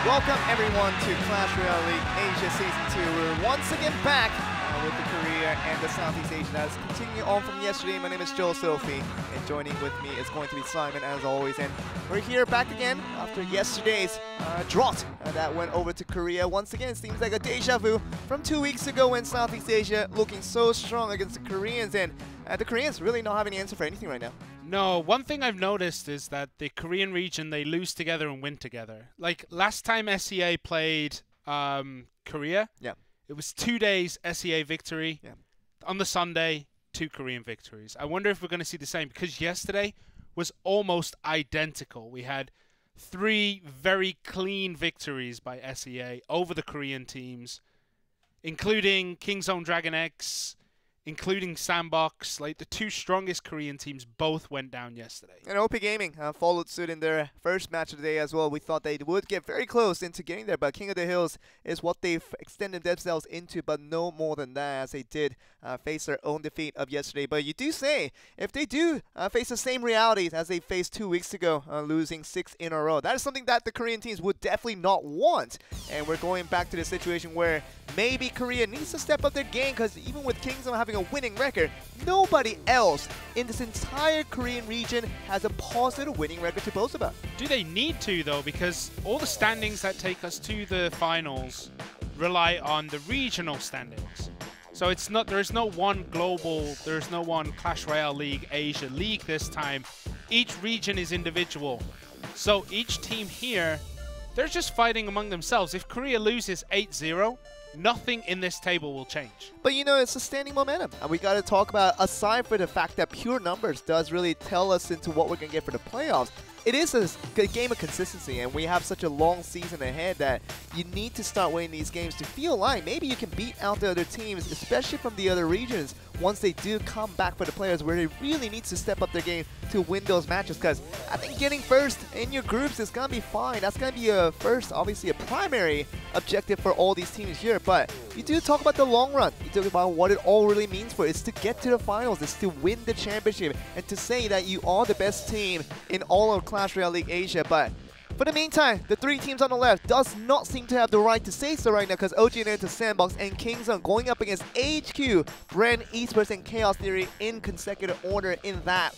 Welcome everyone to Clash Royale League Asia Season 2. We're once again back with the Korea and the Southeast Asia. That's continuing on from yesterday. My name is Joel Sophie, and joining with me is going to be Simon as always. And we're here back again after yesterday's drought that went over to Korea. Once again, it seems like a deja vu from 2 weeks ago when Southeast Asia looking so strong against the Koreans, and the Koreans really not having an answer for anything right now. No, one thing I've noticed is that the Korean region, they lose together and win together. Like last time SEA played Korea, it was 2 days SEA victory. On the Sunday, 2 Korean victories. I wonder if we're going to see the same, because yesterday was almost identical. We had 3 very clean victories by SEA over the Korean teams, including Kingzone DragonX, including Sandbox. Like the 2 strongest Korean teams both went down yesterday. And OP Gaming followed suit in their first match of the day as well. We thought they would get very close into getting there, but King of the Hills is what they've extended themselves into, but no more than that, as they did face their own defeat of yesterday. But you do say, if they do face the same realities as they faced 2 weeks ago, losing 6 in a row, that is something that the Korean teams would definitely not want. And we're going back to the situation where maybe Korea needs to step up their game, because even with Kingzone having a winning record, nobody else in this entire Korean region has a positive winning record to boast about. Do they need to, though? Because all the standings that take us to the finals rely on the regional standings. So it's not, there's no one global, there's no one Clash Royale League Asia league this time. Each region is individual. So each team here, they're just fighting among themselves. If Korea loses 8-0, nothing in this table will change. But you know, it's a standing momentum. And we got to talk about, aside for the fact that pure numbers does really tell us into what we're going to get for the playoffs, it is a game of consistency, and we have such a long season ahead that you need to start winning these games to feel like maybe you can beat out the other teams, especially from the other regions, once they do come back for the players where they really need to step up their game to win those matches. Because I think getting first in your groups is going to be fine. That's going to be a first, obviously a primary objective for all these teams here. But you do talk about the long run. You talk about what it all really means for it. It's to get to the finals. It's to win the championship. And to say that you are the best team in all of Clash Royale League Asia. But for the meantime, the 3 teams on the left does not seem to have the right to say so right now, because OGN ENTUS, Sandbox, and Kingzone going up against HQ, Bren, eSports, and Chaos Theory in consecutive order in that.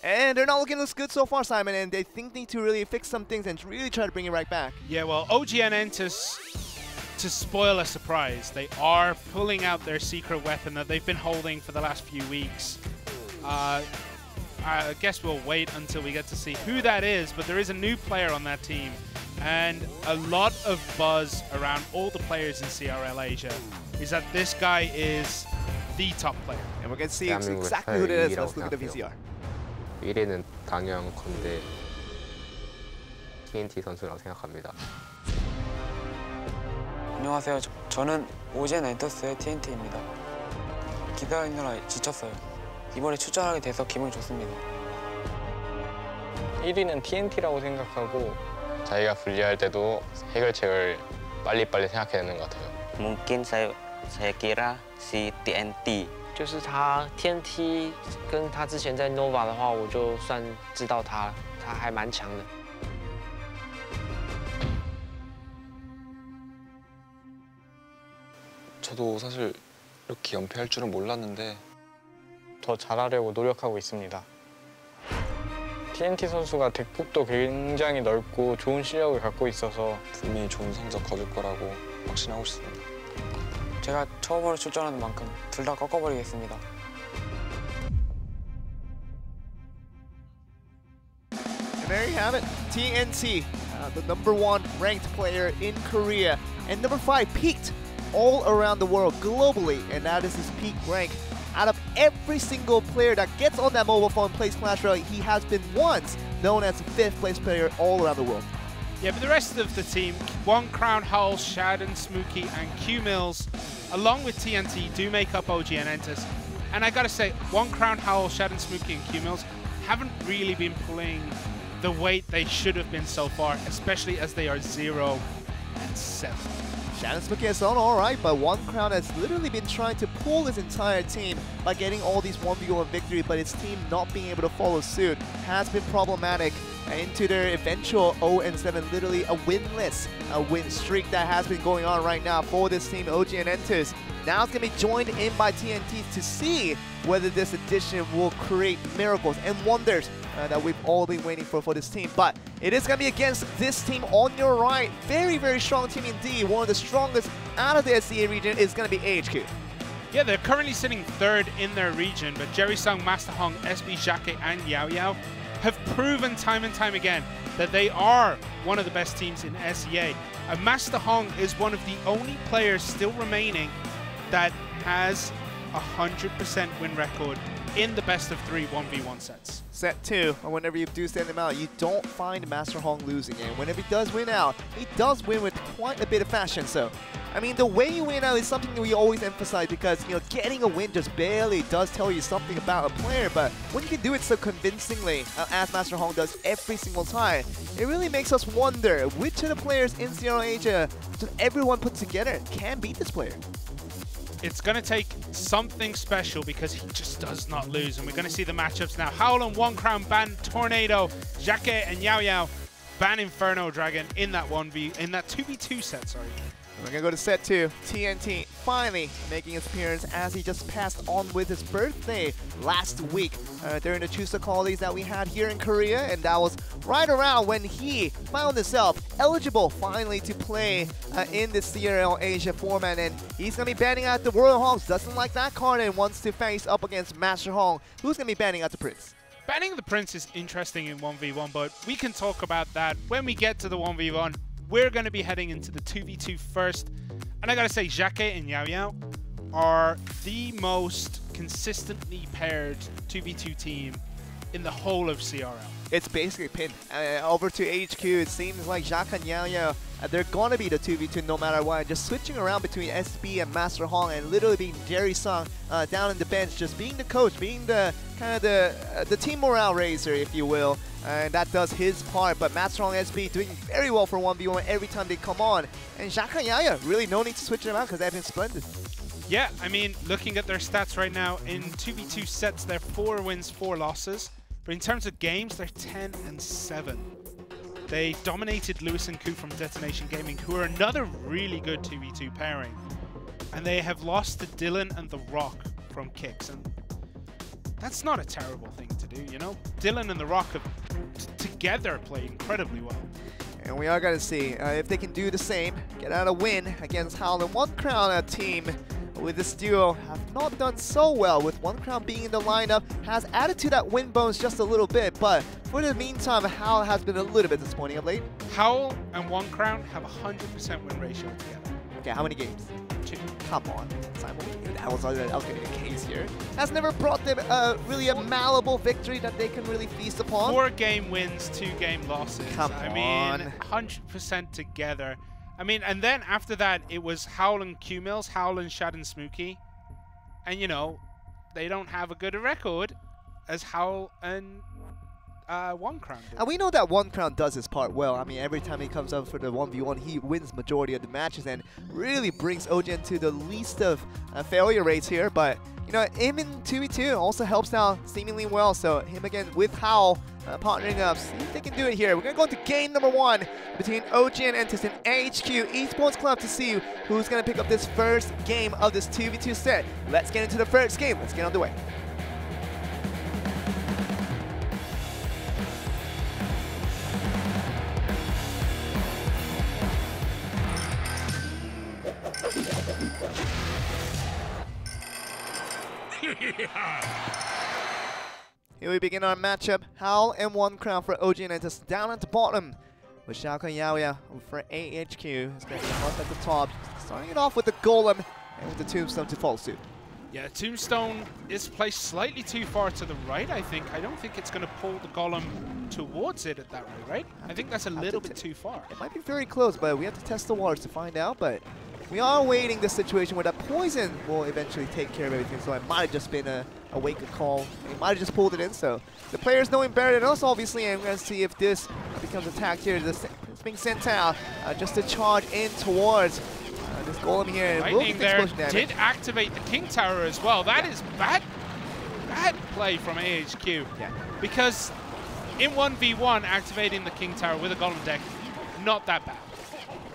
And they're not looking as good so far, Simon, and they think they need to really fix some things and really try to bring it right back. Yeah, well, OGN ENTUS, to spoil a surprise, they are pulling out their secret weapon that they've been holding for the last few weeks. I guess we'll wait until we get to see who that is, but there is a new player on that team, and a lot of buzz around all the players in CRL Asia is that this guy is the top player. And we're going to see exactly who it is. Let's look at the VCR. 1위는 당연 건데 TNT 선수라고 생각합니다. 안녕하세요. 저는 OGN 엔터스의 TNT입니다. 기다리느라 지쳤어요. 이번에 출전하게 돼서 기분이 좋습니다. 1위는 TNT라고 생각하고 자기가 불리할 때도 해결책을 빨리빨리 생각해내는 것 같아요. Mungkin saya kira si TNT 就是他 TNT 跟他之前在 Nova 的话，我就算知道他还蛮强的。 저도 사실 이렇게 연패할 줄은 몰랐는데 더 잘하려고 노력하고 있습니다. TNT 선수가 덱북도 굉장히 넓고 좋은 실력을 갖고 있어서 분명히 좋은 성적 거둘 거라고 확신하고 있습니다. 제가 처음으로 출전하는 만큼 둘 다 꺾어버리겠습니다. And there you have it, TNT, the #1 ranked player in Korea, and #5 peaked all around the world globally, and that is his peak rank. Out of every single player that gets on that mobile phone and plays Clash Royale, he has been once known as the 5th place player all around the world. Yeah, but the rest of the team, One Crown Hull, Shaden, Smokey, and Q Mills, along with TNT, do make up OGN ENTUS. And I gotta say, One Crown Hull, Shaden, Smokey, and Q Mills haven't really been pulling the weight they should have been so far, especially as they are 0-7. Shannon's looking at zone, alright, but One Crown has literally been trying to pull his entire team by getting all these 1v1 victory, but his team not being able to follow suit has been problematic into their eventual 0-7, literally a winless win streak that has been going on right now for this team, OGN ENTUS. Now it's going to be joined in by TNT to see whether this addition will create miracles and wonders that we've all been waiting for this team. But it is going to be against this team on your right. Very, very strong team indeed. One of the strongest out of the SEA region is going to be AHQ. Yeah, they're currently sitting third in their region, but Jerry Sung, Master Hong, SB Jacquet, and Yao Yao have proven time and time again that they are one of the best teams in SEA. And Master Hong is one of the only players still remaining that has a 100% win record in the best of 3 1v1 sets. Set 2, and whenever you do send him out, you don't find Master Hong losing. And whenever he does win out, he does win with quite a bit of fashion. So, I mean, the way you win out is something that we always emphasize because, you know, getting a win just barely does tell you something about a player. But when you can do it so convincingly, as Master Hong does every single time, it really makes us wonder which of the players in CRL Asia, just everyone put together, can beat this player. It's going to take something special because he just does not lose. And we're going to see the matchups now. Howl and One Crown ban Tornado. Jacquet and Yao Yao ban Inferno Dragon in that 2v2 set, sorry. We're going to go to set 2. TNT finally making his appearance as he just passed on with his birthday last week during the Chuseok holidays that we had here in Korea. And that was right around when he found himself eligible finally to play in the CRL Asia format. And he's going to be banning out the Royal Hawks. Doesn't like that card and wants to face up against Master Hong, who's going to be banning out the Prince. Banning the Prince is interesting in 1v1, but we can talk about that when we get to the 1v1. We're going to be heading into the 2v2 first. And I got to say, Jacquet and Yao Yao are the most consistently paired 2v2 team in the whole of CRL. It's basically pinned. Over to HQ, it seems like Jacquet and Yao Yao, they're going to be the 2v2 no matter what. Just switching around between SB and Master Hong and literally being Jerry Sung down in the bench, just being the coach, being the kind of the team morale raiser, if you will. And that does his part, but Master Hong SB doing very well for 1v1 every time they come on. And Jacquet and Yao Yao, really no need to switch them out because they've been splendid. Yeah, I mean, looking at their stats right now, in 2v2 sets, they're 4 wins, 4 losses. But in terms of games, they're 10-7. They dominated Lewis and Koo from Detonation Gaming, who are another really good 2v2 pairing. And they have lost to Dylan and The Rock from Kicks. And that's not a terrible thing to do, you know? Dylan and The Rock have together played incredibly well. And we are going to see if they can do the same, get out a win against Howl and One Crown, a team with this duo have not done so well, with One Crown being in the lineup, has added to that win bonus just a little bit, but for the meantime, Howl has been a little bit disappointing of late. Howl and One Crown have a 100% win ratio together. Okay, how many games? 2. Come on, Simon. That was going to be the case here. Has never brought them really a malleable victory that they can really feast upon. 4 game wins, 2 game losses. Come on. I mean, 100% together. I mean, and then after that, it was Howl and Q-Mills, Howl and Shad and Smooky. And, you know, they don't have a good record as Howl and One Crown did. And we know that One Crown does his part well. I mean, every time he comes up for the 1v1, he wins majority of the matches and really brings OGN to the least of failure rates here. But, you know, him in 2v2 also helps out seemingly well. So him again with Howl partnering up. See if they can do it here. We're going to go into game number 1 between OGN ENTUS and AHQ eSports Club to see who's going to pick up this first game of this 2v2 set. Let's get into the first game. Let's get on the way. Here we begin our matchup. Howl and One Crown for OGN ENTUS down at the bottom with Xiaoko and Yao Yao for AHQ. It's going to be up at the top. Starting it off with the Golem and with the Tombstone to follow suit. Yeah, Tombstone is placed slightly too far to the right, I think. I don't think it's going to pull the Golem towards it at that rate, right? I think that's a little bit too far. It might be very close, but we have to test the waters to find out. But we are waiting the situation where that poison will eventually take care of everything. So it might have just been a wake-up call. He might have just pulled it in. So the players knowing better than us, obviously, and we're going to see if this becomes attacked here. It's being sent out just to charge in towards golem here. And Lightning there damage. did activate the King Tower as well. That is bad play from AHQ. Yeah. Because in 1v1, activating the King Tower with a golem deck, not that bad.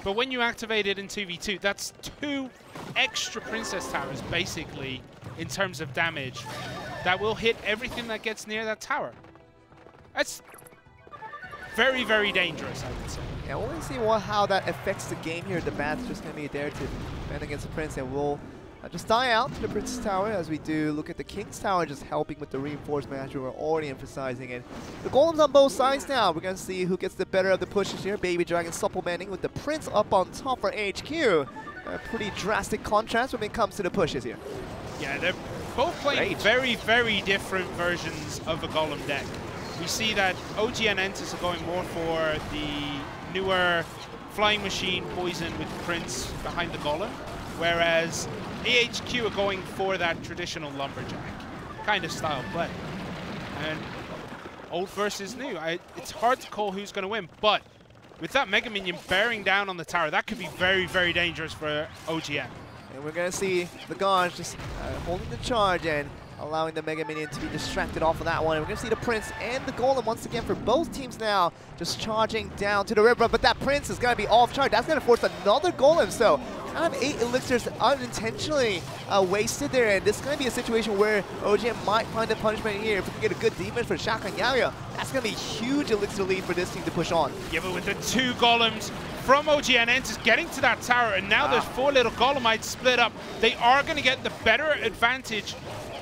But when you activate it in 2v2, that's 2 extra Princess Towers, basically, in terms of damage, that will hit everything that gets near that tower. That's very, very dangerous, I would say. Yeah, we'll see how that affects the game here. The Bat's just going to be there to defend against the Prince, and we'll just die out to the Princess Tower as we do look at the King's Tower, just helping with the reinforcement as we were already emphasizing it. The Golems on both sides now. We're going to see who gets the better of the pushes here. Baby Dragon supplementing with the Prince up on top for HQ. A pretty drastic contrast when it comes to the pushes here. Yeah, they're both playing very, very different versions of a Golem deck. We see that OGN Entus are going more for the newer Flying Machine Poison with Prince behind the Golem, whereas AHQ are going for that traditional Lumberjack kind of style play. And old versus new. It's hard to call who's going to win, but with that Mega Minion bearing down on the tower, that could be very, very dangerous for OGN. And we're going to see the Guards just holding the charge and allowing the Mega Minion to be distracted off of that one. And we're going to see the Prince and the Golem once again for both teams now just charging down to the river. But that Prince is going to be off charge. That's going to force another Golem. So kind of 8 elixirs unintentionally wasted there. And this is going to be a situation where OGN might find a punishment here. If we can get a good defense for Shaka and Yaya, that's going to be a huge elixir lead for this team to push on. Yeah, but with the 2 Golems from OGN Entus getting to that tower, and now there's 4 little Golemites split up, they are going to get the better advantage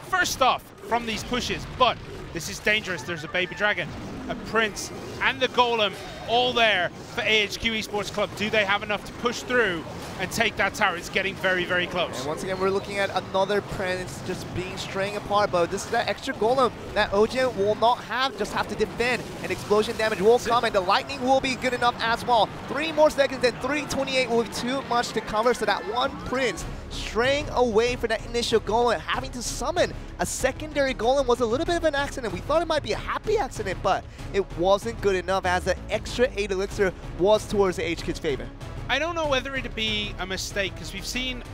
first off from these pushes, but this is dangerous. There's a Baby Dragon, a Prince, and the Golem all there for AHQ Esports Club. Do they have enough to push through and take that tower? It's getting very, very close. And once again, we're looking at another Prince just being straying apart, but this is that extra Golem that OGN will not have, just have to defend, and explosion damage will come, and the lightning will be good enough as well. 3 more seconds, and 328 will be too much to cover, so that one Prince straying away for that initial Golem, having to summon a secondary Golem was a little bit of an accident. We thought it might be a happy accident, but it wasn't good enough as the extra 8 elixir was towards the HQ's favor. I don't know whether it'd be a mistake, because we've seen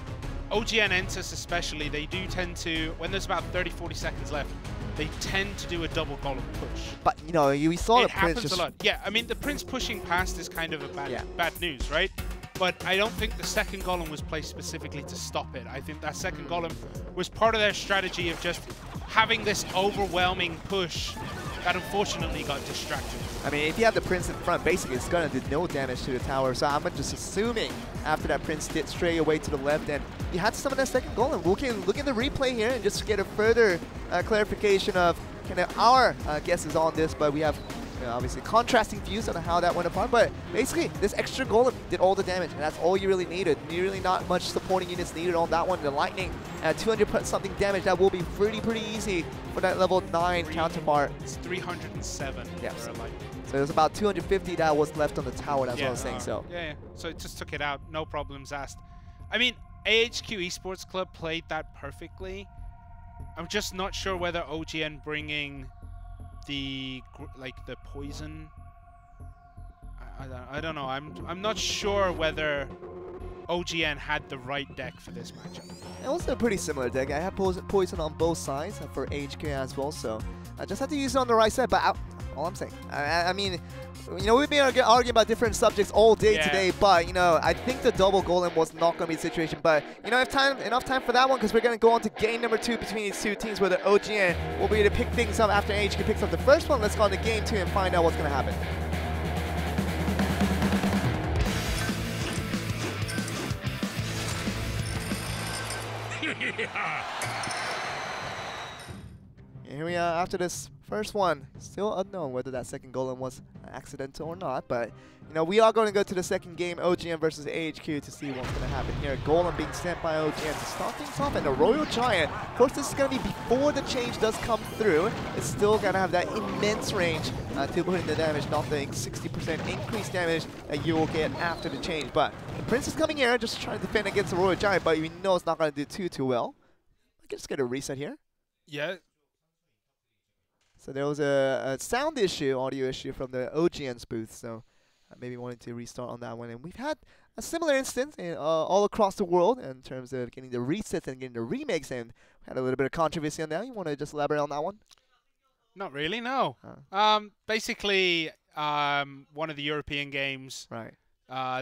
OGN Entus especially, they do tend to, when there's about 30-40 seconds left, they tend to do a double Golem push. But, you know, we saw the Prince happens a lot. Yeah, I mean, the Prince pushing past is kind of a bad news, right? But I don't think the second Golem was placed specifically to stop it. I think that second Golem was part of their strategy of just having this overwhelming push that unfortunately got distracted. I mean, if you have the Prince in front, basically it's going to do no damage to the tower. So I'm just assuming after that Prince did stray away to the left, and you had to summon that second Golem. We can look at the replay here and just get a further clarification of kind of our guesses on this, but we have obviously contrasting views on how that went apart, but basically this extra Golem did all the damage, and that's all you really needed. Really not much supporting units needed on that one. The lightning at 200 something damage, that will be pretty easy for that level 9 counterpart. It's 307 for a lightning. So it was about 250 that was left on the tower, that's what I was saying. So yeah, so it just took it out, no problems asked. I mean, AHQ Esports Club played that perfectly. I'm just not sure whether OGN bringing the poison, I don't know. I'm not sure whether OGN had the right deck for this matchup. It was a pretty similar deck. I had poison on both sides for HQ as well, so I just had to use it on the right side. But all I'm saying, I mean, you know, we've been arguing about different subjects all day today, but, you know, I think the double Golem was not going to be the situation. But, you know, enough time for that one, because we're going to go on to game number 2 between these two teams, where the OGN will be able to pick things up after HQ picks up the first one. Let's go on to game 2 and find out what's going to happen. And here we are after this first one. Still unknown whether that second Golem was accidental or not, but you know, we are going to go to the second game, OGN versus AHQ, to see what's going to happen here. Golem being sent by OGN to start things off, and the Royal Giant. Of course, this is going to be before the change does come through. It's still going to have that immense range to put in the damage, not the 60% increased damage that you will get after the change. But the Prince is coming here, just trying to defend against the Royal Giant, but you know it's not going to do too well. I can just get a reset here. Yeah. So there was a sound issue, audio issue from the OGN's booth, so maybe wanted to restart on that one. And we've had a similar instance all across the world in terms of getting the resets and getting the remakes, and we had a little bit of controversy on that. You want to just elaborate on that one? Not really, no. Basically, one of the European games, right?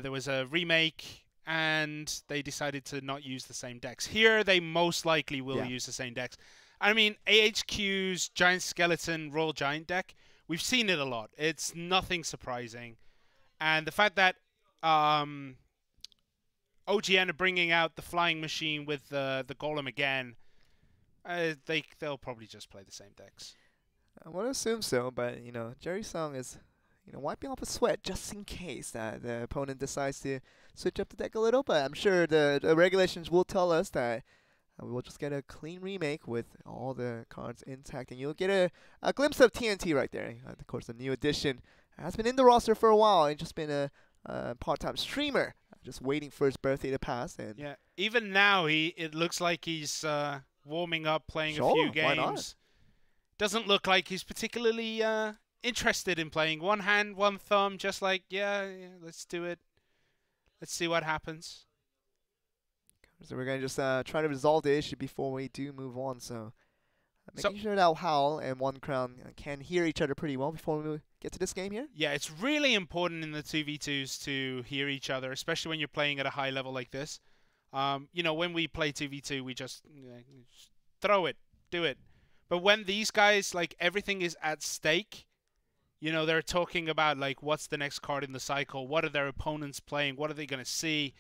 There was a remake, and they decided to not use the same decks. Here, they most likely will use the same decks. I mean, AHQ's Giant Skeleton Royal Giant deck, we've seen it a lot. It's nothing surprising. And the fact that OGN are bringing out the Flying Machine with the Golem again, they'll probably just play the same decks. I would assume so, but, you know, Jerry Song is, you know, wiping off a sweat just in case that the opponent decides to switch up the deck a little. But I'm sure the regulations will tell us that we'll just get a clean remake with all the cards intact, and you'll get a glimpse of TNT right there. Of course, the new addition has been in the roster for a while and just been a part-time streamer, just waiting for his birthday to pass. And yeah, even now it looks like he's warming up, playing a few games. Why not? Doesn't look like he's particularly interested in playing. One hand, one thumb, just like, yeah, let's do it. Let's see what happens. So we're going to just try to resolve the issue before we do move on. So making sure that Howl and One Crown can hear each other pretty well before we get to this game here. Yeah, it's really important in the 2v2s to hear each other, especially when you're playing at a high level like this. You know, when we play 2v2, we just throw it, do it. But when these guys, like, everything is at stake, you know, they're talking about, like, what's the next card in the cycle? What are their opponents playing? What are they going to see?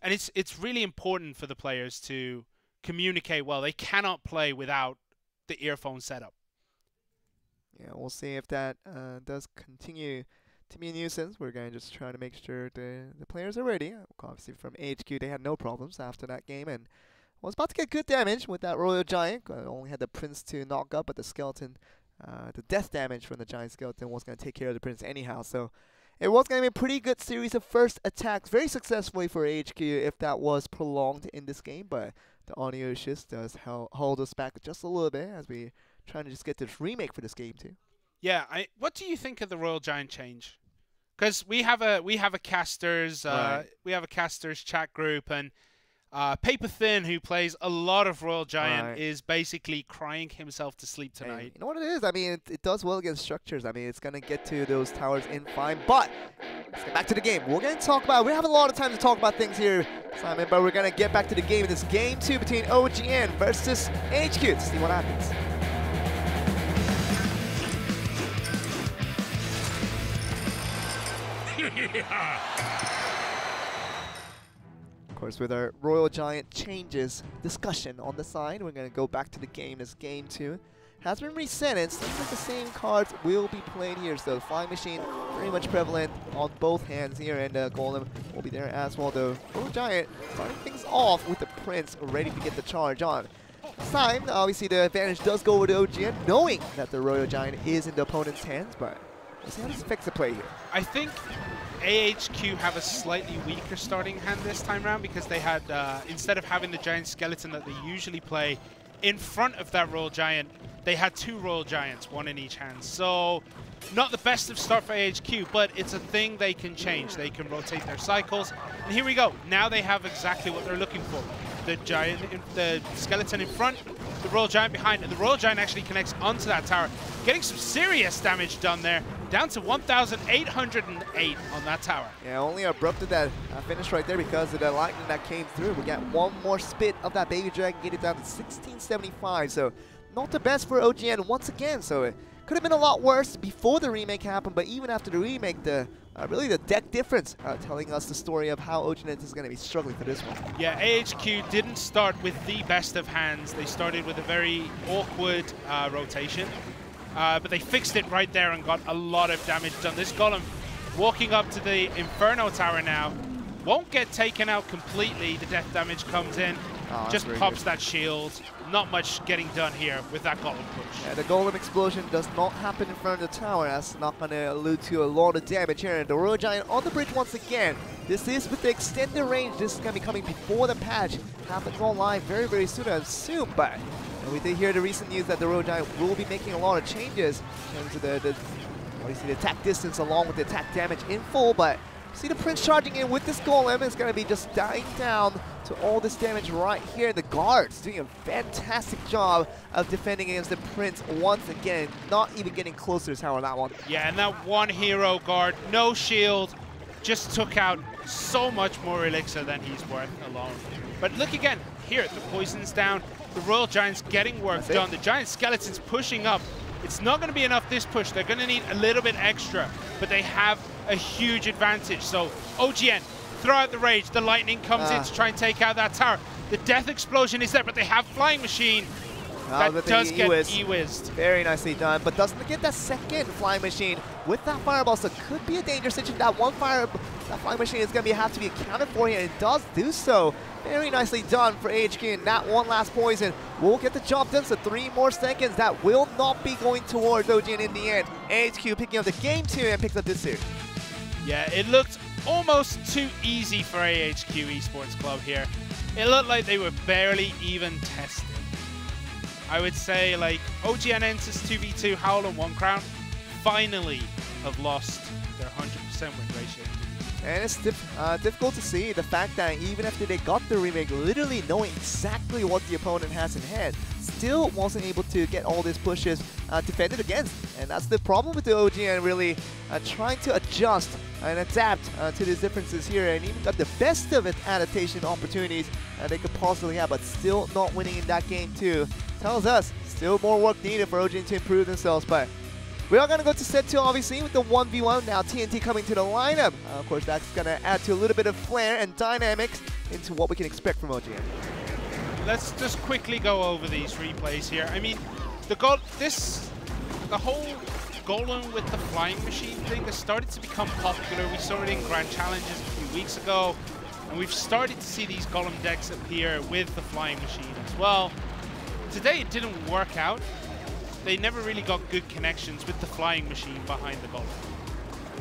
And it's really important for the players to communicate well. They cannot play without the earphone setup. Yeah, we'll see if that does continue to be a nuisance. We're going to just try to make sure the players are ready. Obviously, from HQ, they had no problems after that game, and was about to get good damage with that Royal Giant. Only had the Prince to knock up, but the Skeleton, the death damage from the Giant Skeleton was going to take care of the Prince anyhow. So it was going to be a pretty good series of first attacks, very successfully for HQ if that was prolonged in this game, but the audio issues does hold us back just a little bit as we trying to just get this remake for this game too. Yeah, what do you think of the Royal Giant change? Because we have a casters we have a casters chat group, and Paper Thin, who plays a lot of Royal Giant, is basically crying himself to sleep tonight. Hey, you know what it is? I mean, it does well against structures. I mean, it's going to get to those towers in fine. But let's get back to the game. We're going to talk about, we have a lot of time to talk about things here, Simon, but we're going to get back to the game. This game 2 between OGN versus HQ to see what happens. Of course, with our Royal Giant changes discussion on the side, we're going to go back to the game as game 2 has been reset, and it seems like the same cards will be played here. So Flying Machine very much prevalent on both hands here, and Golem will be there as well. The Royal Giant starting things off with the Prince ready to get the charge on. This time, obviously the advantage does go over to OGN, knowing that the Royal Giant is in the opponent's hands, but we'll see how this affects the play here. I think AHQ have a slightly weaker starting hand this time around because they had, instead of having the Giant Skeleton that they usually play in front of that Royal Giant, they had 2 Royal Giants, 1 in each hand. So not the best of start for AHQ, but it's a thing they can change. They can rotate their cycles. And here we go. Now they have exactly what they're looking for. The Skeleton in front, the Royal Giant behind, and the Royal Giant actually connects onto that tower, getting some serious damage done there. Down to 1,808 on that tower. Yeah, only abrupted that finish right there because of the lightning that came through. We got one more spit of that Baby Dragon, get it down to 1,675. So not the best for OGN once again. So it could have been a lot worse before the remake happened, but even after the remake, really the deck difference telling us the story of how OGN ENTUS is going to be struggling for this one. Yeah, AHQ didn't start with the best of hands. They started with a very awkward rotation. But they fixed it right there and got a lot of damage done. This Golem walking up to the Inferno Tower now. Won't get taken out completely. The death damage comes in. Just pops that shield. Not much getting done here with that Golem push. Yeah, the Golem explosion does not happen in front of the tower. That's not going to allude to a lot of damage here. And the Royal Giant on the bridge once again. This is with the extended range. This is going to be coming before the patch happens online very, very soon, I assume. But we did hear the recent news that the Royal Giant will be making a lot of changes in terms of obviously the attack distance along with the attack damage in full, but See the Prince charging in with this golem. It's going to be just dying down to all this damage right here. The guards doing a fantastic job of defending against the Prince once again. Not even getting close to the tower on that one. Yeah, and that one hero guard, no shield, just took out so much more elixir than he's worth alone. But look again, here, the poison's down. The Royal Giants getting work done. The Giant Skeletons pushing up. It's not going to be enough this push. They're going to need a little bit extra, but they have a huge advantage. So OGN, throw out the rage. The lightning comes in to try and take out that tower. The death explosion is there, but they have Flying Machine. That does get e-whizzed. Very nicely done, but doesn't get that second Flying Machine with that Fireball, so it could be a dangerous situation. That one that Flying Machine is going to have to be accounted for here, and it does do so. Very nicely done for AHQ, and that one last poison will get the job done, so 3 more seconds. That will not be going towards OGN in the end. AHQ picking up the game 2 and picks up this series. Yeah, it looked almost too easy for AHQ Esports Club here. It looked like they were barely even tested. I would say like OGN Entus 2v2 Howl and 1 Crown finally have lost their 100% win ratio. And it's difficult to see the fact that even after they got the remake, literally knowing exactly what the opponent has in hand, still wasn't able to get all these pushes defended against. And that's the problem with the OGN, really trying to adjust and adapt to these differences here, and even got the best of its adaptation opportunities they could possibly have, but still not winning in that game too. Tells us still more work needed for OGN to improve themselves, but we are going to go to set 2, obviously, with the 1v1. Now TNT coming to the lineup. Of course, that's going to add to a little bit of flair and dynamics into what we can expect from OGN. Let's just quickly go over these replays here. I mean, the whole golem with the Flying Machine thing has started to become popular. We saw it in Grand Challenges a few weeks ago, and we've started to see these golem decks appear with the Flying Machine as well. Today it didn't work out. They never really got good connections with the Flying Machine behind the golem.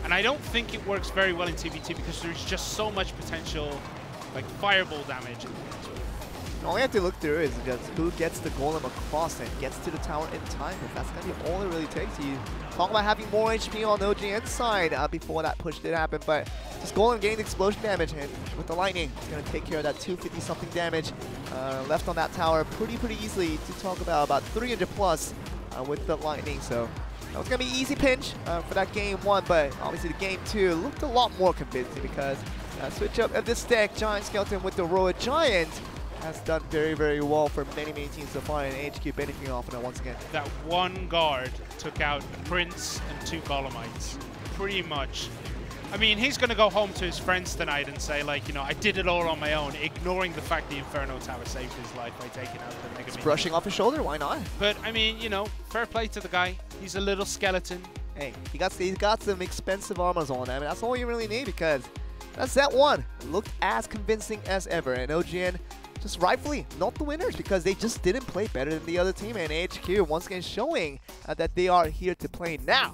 And I don't think it works very well in 2v2 because there's just so much potential like fireball damage. All you have to look through is just who gets the golem across and gets to the tower in time. If that's going to be all it really takes. You talk about having more HP on the OGN side before that push did happen, but just golem getting the explosion damage, and with the lightning, it's going to take care of that 250 something damage left on that tower pretty easily. To talk about 300 plus with the lightning. So that was going to be easy pinch for that game 1, but obviously the game 2 looked a lot more convincing because switch up of this deck, Giant Skeleton with the Royal Giant, has done very well for many teams so far, and HQ benefiting off of it once again. That one guard took out Prince and 2 Golemites, pretty much. I mean, he's going to go home to his friends tonight and say, like, you know, I did it all on my own, ignoring the fact the Inferno Tower saved his life by taking out the Mega Minion. Brushing off his shoulder, why not? But, I mean, you know, fair play to the guy. He's a little skeleton. Hey, he's got some expensive armors on. I mean, that's all you really need, because that's that one. Looked as convincing as ever, and OGN just rightfully not the winners because they just didn't play better than the other team, and HQ once again showing that they are here to play. Now,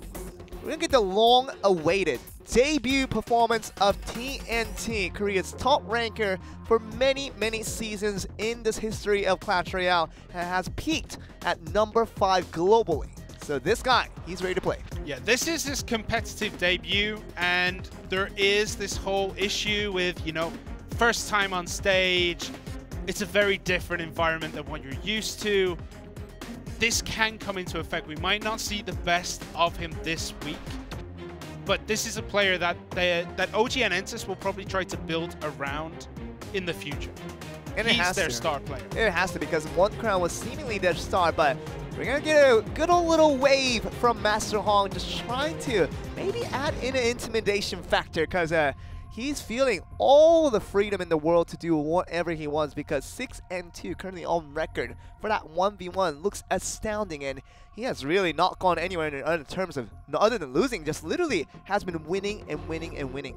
we're going to get the long-awaited debut performance of TNT, Korea's top ranker for many seasons in this history of Clash Royale, and has peaked at number 5 globally. So this guy, he's ready to play. Yeah, this is his competitive debut, and there is this whole issue with, you know, first time on stage. It's a very different environment than what you're used to. This can come into effect. We might not see the best of him this week, but this is a player that OGN Entus will probably try to build around in the future. And he's their star player. It has to, because 1 Crown was seemingly their star, but we're going to get a good old little wave from Master Hong, just trying to maybe add in an intimidation factor, because he's feeling all the freedom in the world to do whatever he wants, because 6-2 currently on record for that 1v1 looks astounding, and he has really not gone anywhere in terms of, other than losing, just literally has been winning and winning.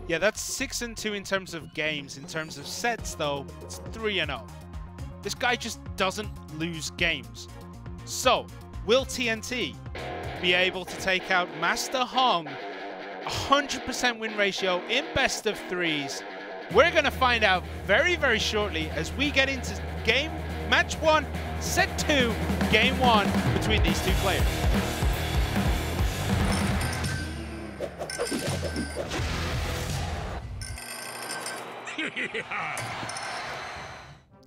Yeah, that's 6-2 in terms of games. In terms of sets, though, it's 3-0. This guy just doesn't lose games. So, will TNT be able to take out Master Hong? 100% win ratio in best of 3s. We're going to find out very shortly as we get into match 1, set 2, game 1 between these 2 players.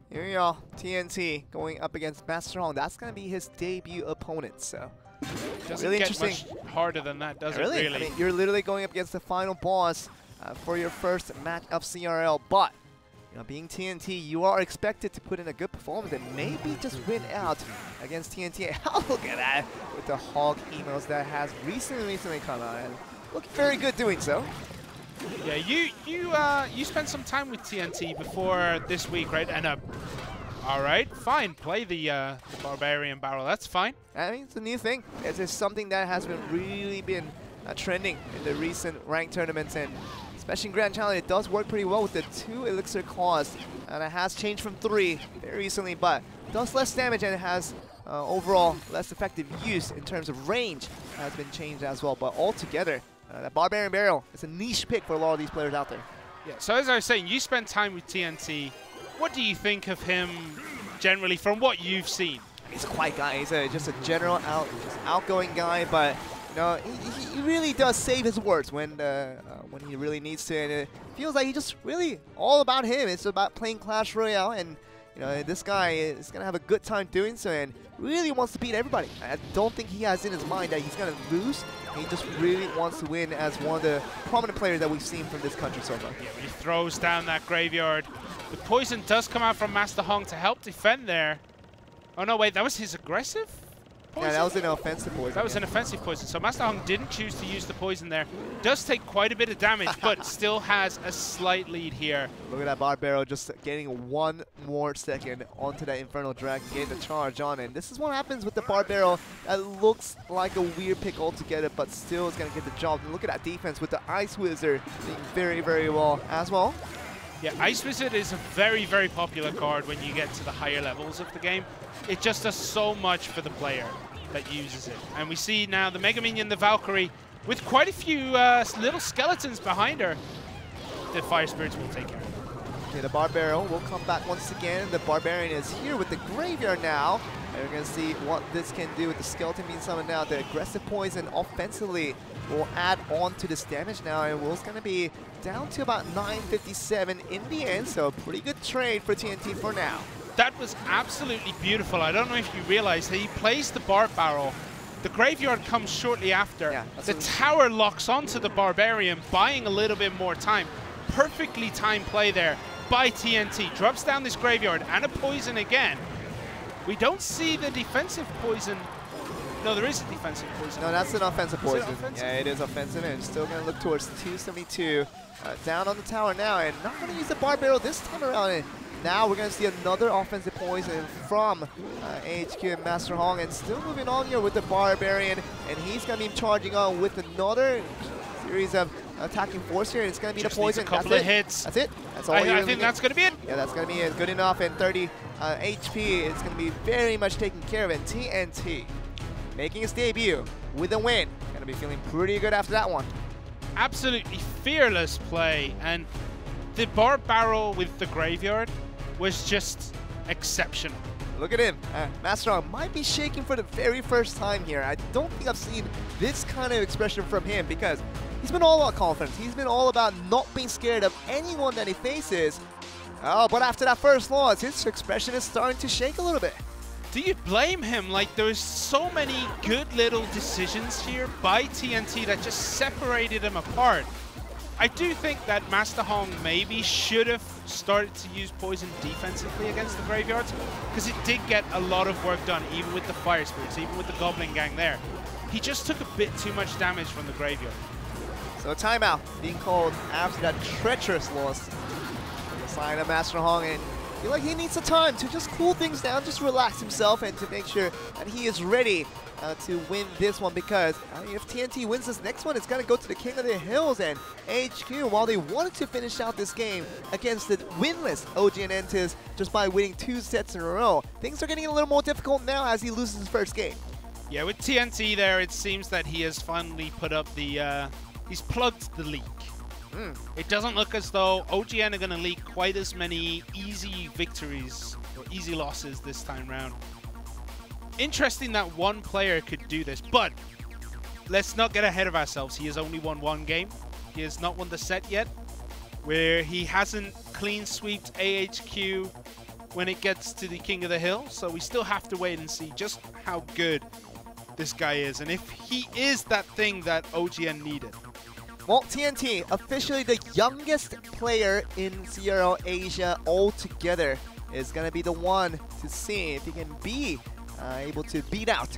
Here we go, TNT going up against Master Hong. That's going to be his debut opponent, so Doesn't really get interesting. Much harder than that, does really? it really? I mean, you're literally going up against the final boss for your first match of CRL, but you know, being TNT, you are expected to put in a good performance and maybe just win out against TNT. Look at that with the Hog emos that has recently come out and look very good doing so. Yeah, you spent some time with TNT before this week, right? And all right, fine, play the Barbarian Barrel. That's fine. I mean, it's a new thing. It's just something that has been really trending in the recent ranked tournaments, and especially in Grand Challenge, it does work pretty well with the 2 elixir cost, and it has changed from 3 very recently, but does less damage and it has overall less effective use in terms of range has been changed as well. But altogether, that Barbarian Barrel is a niche pick for a lot of these players out there. Yeah, so as I was saying, you spent time with TNT. What do you think of him generally from what you've seen? He's a quiet guy. He's just a general outgoing guy, but you know, he really does save his words when he really needs to, and it feels like he just really all about him. It's about playing Clash Royale, and you know, this guy is gonna have a good time doing so, and really wants to beat everybody. I don't think he has in his mind that he's gonna lose. He just really wants to win as one of the prominent players that we've seen from this country so far. Yeah, when he throws down that graveyard. The poison does come out from Master Hong to help defend there. Oh no, wait, that was his aggressive poison? Yeah, that was an offensive poison. That was an offensive poison. So Master Hong didn't choose to use the poison there. Does take quite a bit of damage, but still has a slight lead here. Look at that Barbaro just getting 1 more second onto that Infernal Dragon, getting the charge on. And this is what happens with the Barbaro. That looks like a weird pick altogether, but still is going to get the job. And look at that defense with the Ice Wizard being very, very well as well. Yeah, Ice Wizard is a very, very popular card when you get to the higher levels of the game. It just does so much for the player that uses it. And we see now the Mega Minion, the Valkyrie, with quite a few little skeletons behind her. The Fire Spirits will take care of it. Okay, the Barbaro will come back once again. The Barbarian is here with the Graveyard now. And we're going to see what this can do with the Skeleton being summoned now. The aggressive poison offensively will add on to this damage now, and Will's going to be down to about 957 in the end, so a pretty good trade for TNT for now. That was absolutely beautiful. I don't know if you realize that he plays the Barb Barrel. The Graveyard comes shortly after. Yeah, the tower locks onto the Barbarian, buying a little bit more time. Perfectly timed play there by TNT. Drops down this Graveyard and a poison again. We don't see the defensive poison. No, there is a defensive poison. No, that's an offensive poison. Offensive? Yeah, it is offensive, and still going to look towards 272. Down on the tower now, and not going to use the Barbaro this time around. And now we're going to see another offensive poison from HQ and Master Hong, and still moving on here with the Barbarian, and he's going to be charging on with another series of attacking force here. It's going to be Just the poison. Needs a couple of hits. That's it. That's all. I think that's going to be it. Yeah, that's going to be it. Good enough, and 30 HP is going to be very much taken care of. And TNT making his debut with a win. Going to be feeling pretty good after that one. Absolutely fearless play, and the Barb Barrel with the Graveyard was just exceptional. Look at him. Master Hong might be shaking for the very first time here. I don't think I've seen this kind of expression from him, because he's been all about confidence. He's been all about not being scared of anyone that he faces. Oh, but after that first loss, his expression is starting to shake a little bit. Do you blame him? Like, there's so many good little decisions here by TNT that just separated him apart. I do think that Master Hong maybe should have started to use poison defensively against the Graveyards, because it did get a lot of work done, even with the Fire Spirits, even with the Goblin Gang there. He just took a bit too much damage from the Graveyard. So a timeout being called after that treacherous loss on the side of Master Hong, and I feel like he needs some time to just cool things down, just relax himself, and to make sure that he is ready to win this one, because if TNT wins this next one, it's going to go to the King of the Hills. And HQ, while they wanted to finish out this game against the winless OGN ENTUS just by winning 2 sets in a row, things are getting a little more difficult now as he loses his first game. Yeah, with TNT there, it seems that he has finally put up the, he's plugged the leak. It doesn't look as though OGN are going to leak quite as many easy victories or easy losses this time round. Interesting that one player could do this, but let's not get ahead of ourselves. He has only won 1 game. He has not won the set yet, where he hasn't clean sweeped AHQ when it gets to the King of the Hill, so we still have to wait and see just how good this guy is, and if he is that thing that OGN needed. Well, TNT, officially the youngest player in CRL Asia altogether, is going to be the one to see if he can be able to beat out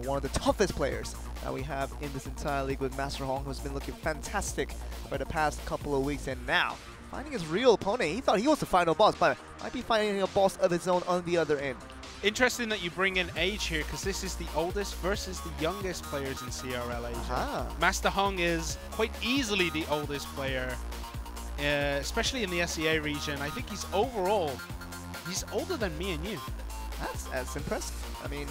one of the toughest players that we have in this entire league with Master Hong, who's been looking fantastic for the past couple of weeks, and now finding his real opponent. He thought he was the final boss, but might be finding a boss of his own on the other end. Interesting that you bring in age here, because this is the oldest versus the youngest players in CRL Asia. Master Hong is quite easily the oldest player, especially in the SEA region. I think he's overall, he's older than me and you. That's impressive. I mean,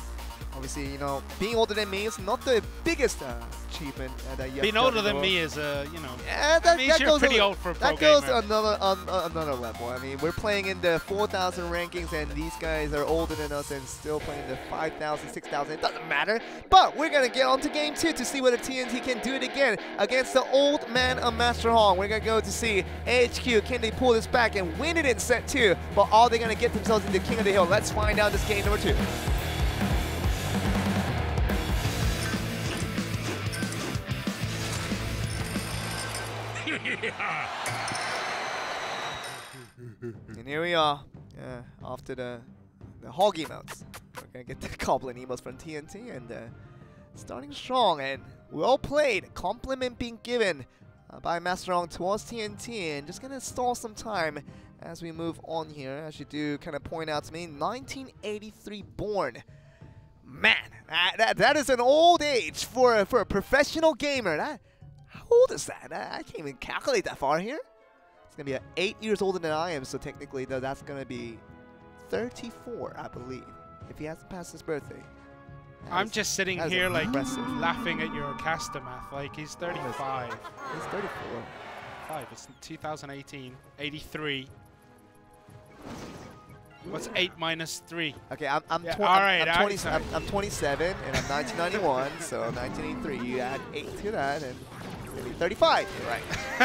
obviously, you know, being older than me is not the biggest achievement that you have. Being older than me is, you know, yeah, that means you're pretty old for a pro gamer. That goes another level. I mean, we're playing in the 4,000 rankings, and these guys are older than us and still playing the 5,000, 6,000. It doesn't matter. But we're going to get on to game 2 to see whether TNT can do it again against the old man of Master Hong. We're going to go to see AHQ. Can they pull this back and win it in set 2? But are they going to get themselves into King of the Hill? Let's find out this game number 2. And here we are, after the hog emotes. We're gonna get the goblin emotes from TNT, and starting strong and well played. Compliment being given by Master Hong towards TNT, and just gonna stall some time as we move on here. As you do kind of point out to me, 1983 born. Man, that is an old age for a professional gamer. How old is that? I can't even calculate that far here. It's going to be 8 years older than I am, so technically that's going to be 34, I believe, if he hasn't passed his birthday. I'm just sitting here like laughing at your caster math. Like, he's 35. He's 34. 5. It's 2018. 83. What's 8 minus 3? Okay, I'm 27 and I'm 1991, so 1983. You add 8 to that, and maybe 35. You're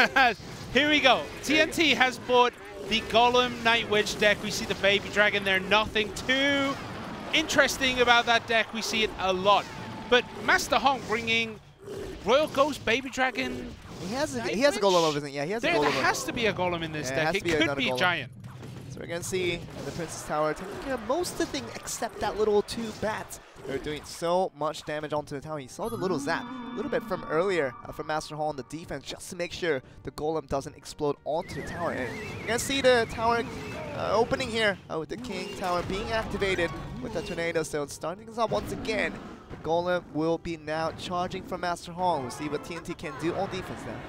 right. Here we go. TNT has bought the Golem Night Witch deck. We see the Baby Dragon there. Nothing too interesting about that deck. We see it a lot. But Master Hong bringing Royal Ghost, Baby Dragon. He has a Golem over there. Yeah, he has a Golem. There has to be a Golem in this deck. It could be a Giant. So we're going to see the Princess Tower taking care of most of the thing except that little 2 bats. They're doing so much damage onto the tower. You saw the little zap a little bit from earlier from Master Hong on the defense, just to make sure the Golem doesn't explode onto the tower. And you're going to see the tower opening here with the King Tower being activated with the Tornado. So starting things up once again. The Golem will be now charging from Master Hong. We'll see what TNT can do on defense now.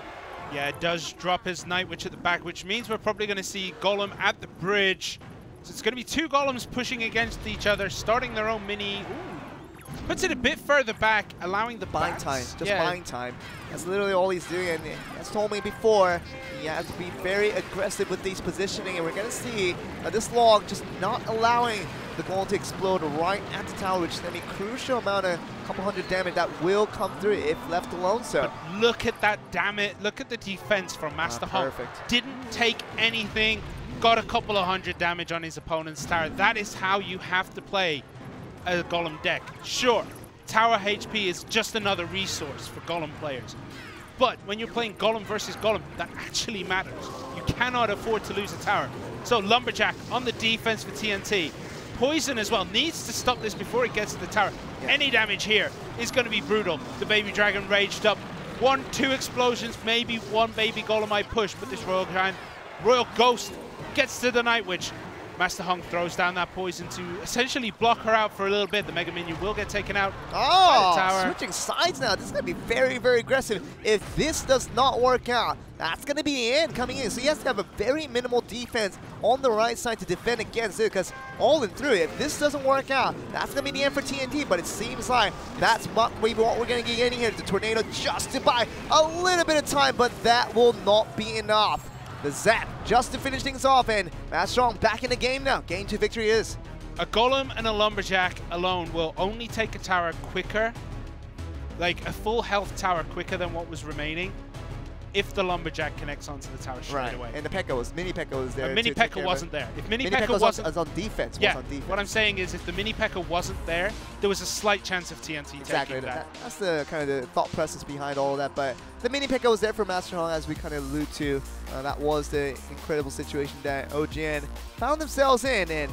Yeah, it does drop his Night Witch at the back, which means we're probably going to see Golem at the bridge. So it's going to be 2 Golems pushing against each other, starting their own mini. Ooh. Puts it a bit further back, allowing the buying time. Just buying time. That's literally all he's doing. And as told me before, he has to be very aggressive with these positioning. And we're going to see this log just not allowing the Golem to explode right at the tower, which is going to be a crucial amount of couple hundred damage that will come through if left alone. So but look at that, damn it. Look at the defense from Master Hong. Didn't take anything. Got a couple of hundred damage on his opponent's tower. That is how you have to play a Golem deck. Sure, tower HP is just another resource for Golem players. But when you're playing Golem versus Golem, that actually matters. You cannot afford to lose a tower. So Lumberjack on the defense for TNT. Poison as well, needs to stop this before it gets to the tower. Yeah. Any damage here is going to be brutal. The Baby Dragon raged up. 1, 2 explosions, maybe 1 Baby Golem might push, but this Royal Ghost gets to the Night Witch. Master Hong throws down that poison to essentially block her out for a little bit. The Mega Minion will get taken out by the tower. Switching sides now. This is going to be very, very aggressive. If this does not work out, that's going to be the end coming in. So he has to have a very minimal defense on the right side to defend against it, because all in through, if this doesn't work out, that's going to be the end for TNT. But it seems like that's what we're going to get getting here. The Tornado just to buy a little bit of time, but that will not be enough. The zap just to finish things off, and Master Hong back in the game now. Game 2 victory is. A Golem and a Lumberjack alone will only take a tower quicker, like a full health tower quicker than what was remaining. if the Lumberjack connects onto the tower straight away. And the Mini P.E.K.K.A was there. Mini P.E.K.K.A wasn't there. If Mini P.E.K.K.A was on defense. Yeah, was on defense. what I'm saying is if the Mini P.E.K.K.A wasn't there, there was a slight chance of TNT taking that. That's the kind of the thought process behind all of that. But the Mini P.E.K.K.A was there for Master Hong, as we kind of allude to. That was the incredible situation that OGN found themselves in and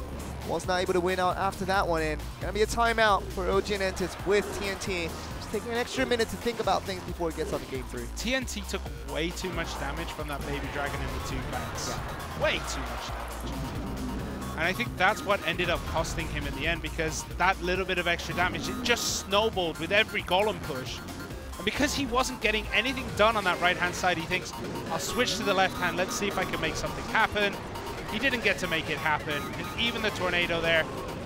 was not able to win out after that one. And gonna be a timeout for OGN ENTUS with TNT. Just taking an extra minute to think about things before it gets on to game 3. TNT took way too much damage from that Baby Dragon in the 2 banks. Yeah. Way too much damage. And I think that's what ended up costing him in the end, because that little bit of extra damage, it just snowballed with every golem push. And because he wasn't getting anything done on that right-hand side, he thinks, I'll switch to the left hand, let's see if I can make something happen. He didn't get to make it happen, and even the tornado there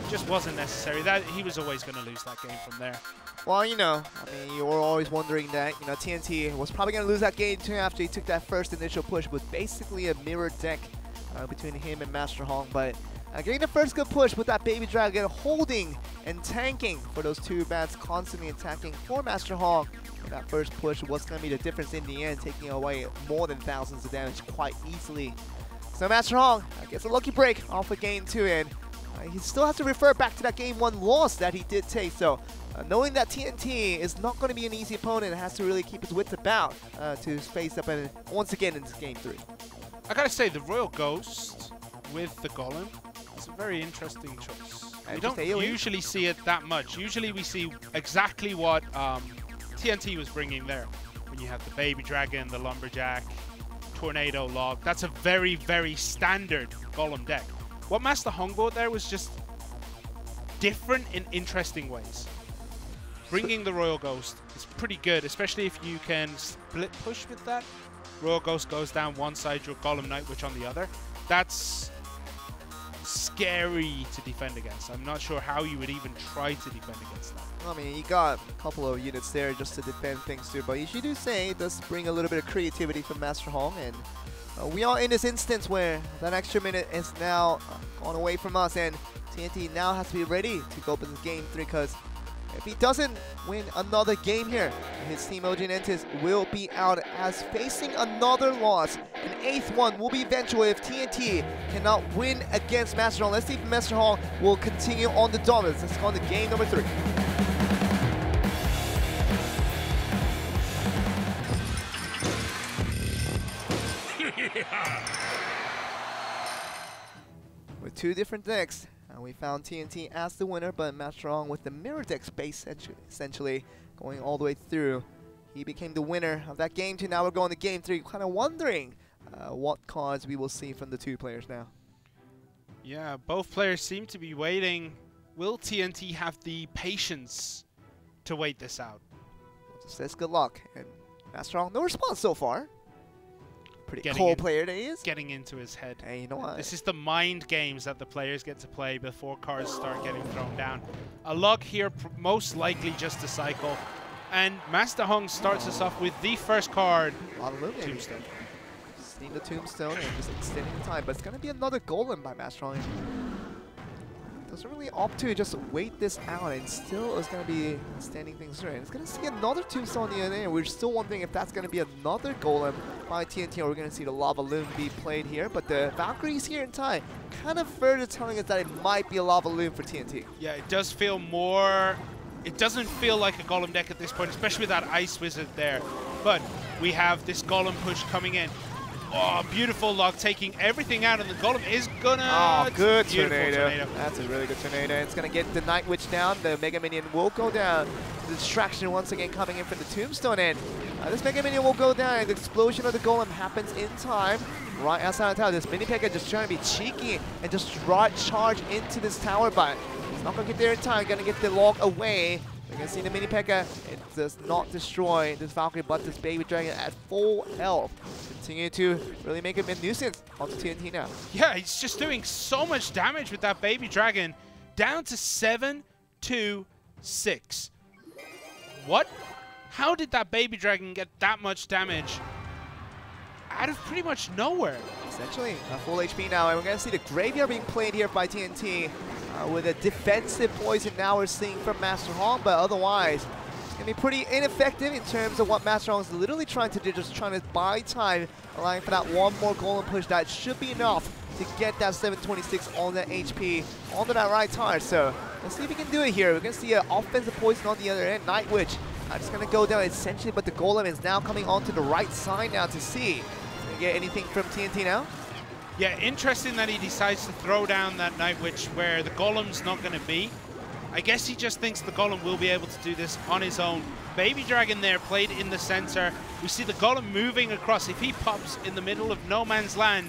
just wasn't necessary. That he was always going to lose that game from there. Well, you know, I mean, you were always wondering that, you know, TNT was probably going to lose that game too after he took that first initial push with basically a mirror deck between him and Master Hong. But getting the first good push with that Baby Dragon holding and tanking for those 2 bats, constantly attacking for Master Hong. And that first push was going to be the difference in the end, taking away more than thousands of damage quite easily. So Master Hong gets a lucky break off of game 2, and he still has to refer back to that game 1 loss that he did take. So knowing that TNT is not going to be an easy opponent, has to really keep his wits about to face up and once again into game 3. I gotta say, the Royal Ghost with the Golem is a very interesting choice. We don't usually see it that much. Usually we see exactly what TNT was bringing there. When you have the Baby Dragon, the Lumberjack, Tornado Log. That's a very, very standard Golem deck. What Master Hong brought there was just different in interesting ways. Bringing the Royal Ghost is pretty good, especially if you can split push with that. Royal Ghost goes down one side, your Golem Knight Witch on the other. That's scary to defend against. I'm not sure how you would even try to defend against that. I mean, you got a couple of units there just to defend things too, but you do say it does bring a little bit of creativity from Master Hong, and we are in this instance where that extra minute is now gone away from us, and TNT now has to be ready to go up in game 3, because if he doesn't win another game here, his team OGN ENTUS will be out as facing another loss. An 8th one will be eventual if TNT cannot win against Master Hong. Let's see if Master Hong will continue on the dominance. Let's go on to game number 3. With 2 different decks, we found TNT as the winner, but Master Hong with the mirror deck space essentially going all the way through. He became the winner of that game 2. Now we're going to game 3, kind of wondering what cards we will see from the 2 players now. Yeah, both players seem to be waiting. Will TNT have the patience to wait this out? Says good luck, and Master Hong, no response so far. Pretty cool player that he is. Getting into his head. Hey, you know what? This is the mind games that the players get to play before cards start getting thrown down. A log here, most likely just a cycle. And Master Hong starts us off with the first card, Tombstone. Seeing the Tombstone and just extending the time, but it's going to be another Golem by Master Hong. Doesn't really opt to just wait this out, and still is going to be standing things through. And it's going to see another Tombstone in the end. We're still wondering if that's going to be another Golem by TNT, or we're going to see the Lava Loon be played here. But the Valkyries here in time kind of further telling us that it might be a Lava Loon for TNT. Yeah, it does feel more... It doesn't feel like a Golem deck at this point, especially with that Ice Wizard there. But we have this Golem push coming in. Oh, beautiful log, taking everything out, and the Golem is gonna... Oh, good tornado. That's a really good tornado. It's gonna get the Night Witch down. The Mega Minion will go down. The distraction once again coming in from the Tombstone end. This Mega Minion will go down, and the explosion of the Golem happens in time. Right outside the tower, this Mini P.E.K.K.A just trying to be cheeky and just charge into this tower, but it's not gonna get there in time. Gonna get the log away. We're gonna see the Mini P.E.K.K.A. It does not destroy this Valkyrie, but this Baby Dragon at full health. Continue to really make him a nuisance onto TNT now. Yeah, he's just doing so much damage with that Baby Dragon. Down to 7-2-6. What? How did that Baby Dragon get that much damage out of pretty much nowhere? Essentially, full HP now, and we're gonna see the Graveyard being played here by TNT. With a defensive poison now we're seeing from Master Hong, but otherwise going to be pretty ineffective in terms of what Master Hong is literally trying to do, just trying to buy time, allowing for that one more golem push that should be enough to get that 726 on that HP onto that right tire. So let's see if we can do it here. We're going to see an offensive poison on the other end. Night Witch just going to go down essentially, but the golem is now coming onto the right side now to see. Can we get anything from TNT now? Yeah, interesting that he decides to throw down that Night Witch where the golem's not going to be. I guess he just thinks the golem will be able to do this on his own. Baby Dragon there played in the center. We see the golem moving across. If he pops in the middle of no man's land,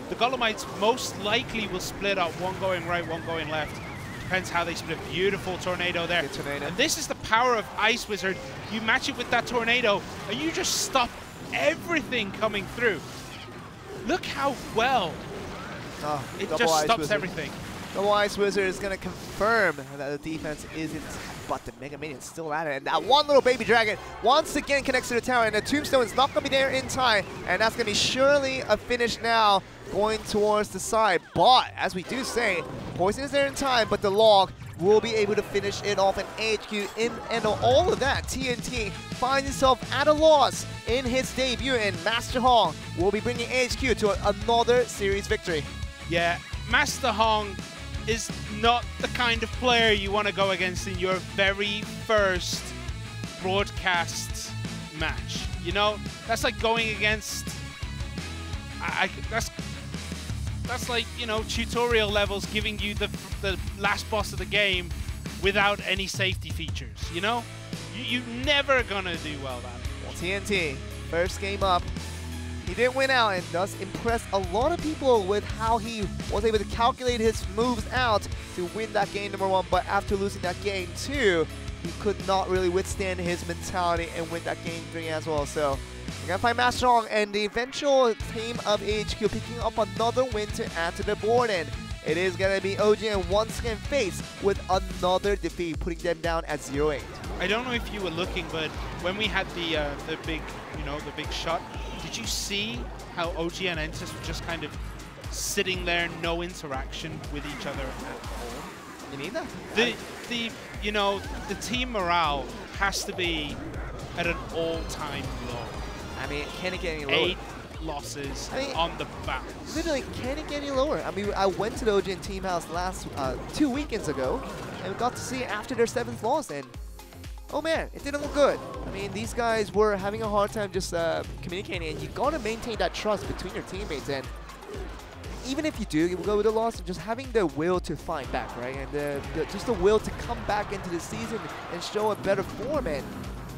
the golemites most likely will split up, one going right, one going left. Depends how they split. Beautiful tornado there. Good tornado. And this is the power of Ice Wizard. You match it with that tornado, and you just stop everything coming through. Look how well it just stops everything. Double Ice Wizard is going to confirm that the defense isn't, but the Mega Minion's still at it. And that one little Baby Dragon once again connects to the tower, and the Tombstone is not going to be there in time. And that's going to be surely a finish now going towards the side. But as we do say, Poison is there in time, but the Log will be able to finish it off. And HQ in and all of that, TNT finds himself at a loss in his debut, and Master Hong will be bringing HQ to another series victory. Yeah, Master Hong is not the kind of player you want to go against in your very first broadcast match. You know, that's like going against, that's like, you know, tutorial levels giving you the last boss of the game without any safety features, you know? You're never gonna do well that. Well, TNT, first game up. He didn't win out and does impress a lot of people with how he was able to calculate his moves out to win that game number 1, but after losing that game 2, he could not really withstand his mentality and win that game 3 as well. So we're gonna find Master Hong and the eventual team of HQ picking up another win to add to the board, and it is gonna be OGN once again faced with another defeat, putting them down at 0-8. I don't know if you were looking, but when we had the big, you know, the big shot, did you see how OGN Entus were just kind of sitting there, no interaction with each other at all? You need that. You know, the team morale has to be at an all-time low. I mean, can it get any lower? 8 losses on the bounce. Literally, can it get any lower? I mean, I went to the OGN team house last 2 weekends ago, and we got to see after their 7th loss, and oh man, it didn't look good. I mean, these guys were having a hard time just communicating, and you gotta maintain that trust between your teammates. And even if you do go with a loss, just having the will to fight back, right? And just the will to come back into the season and show a better form. And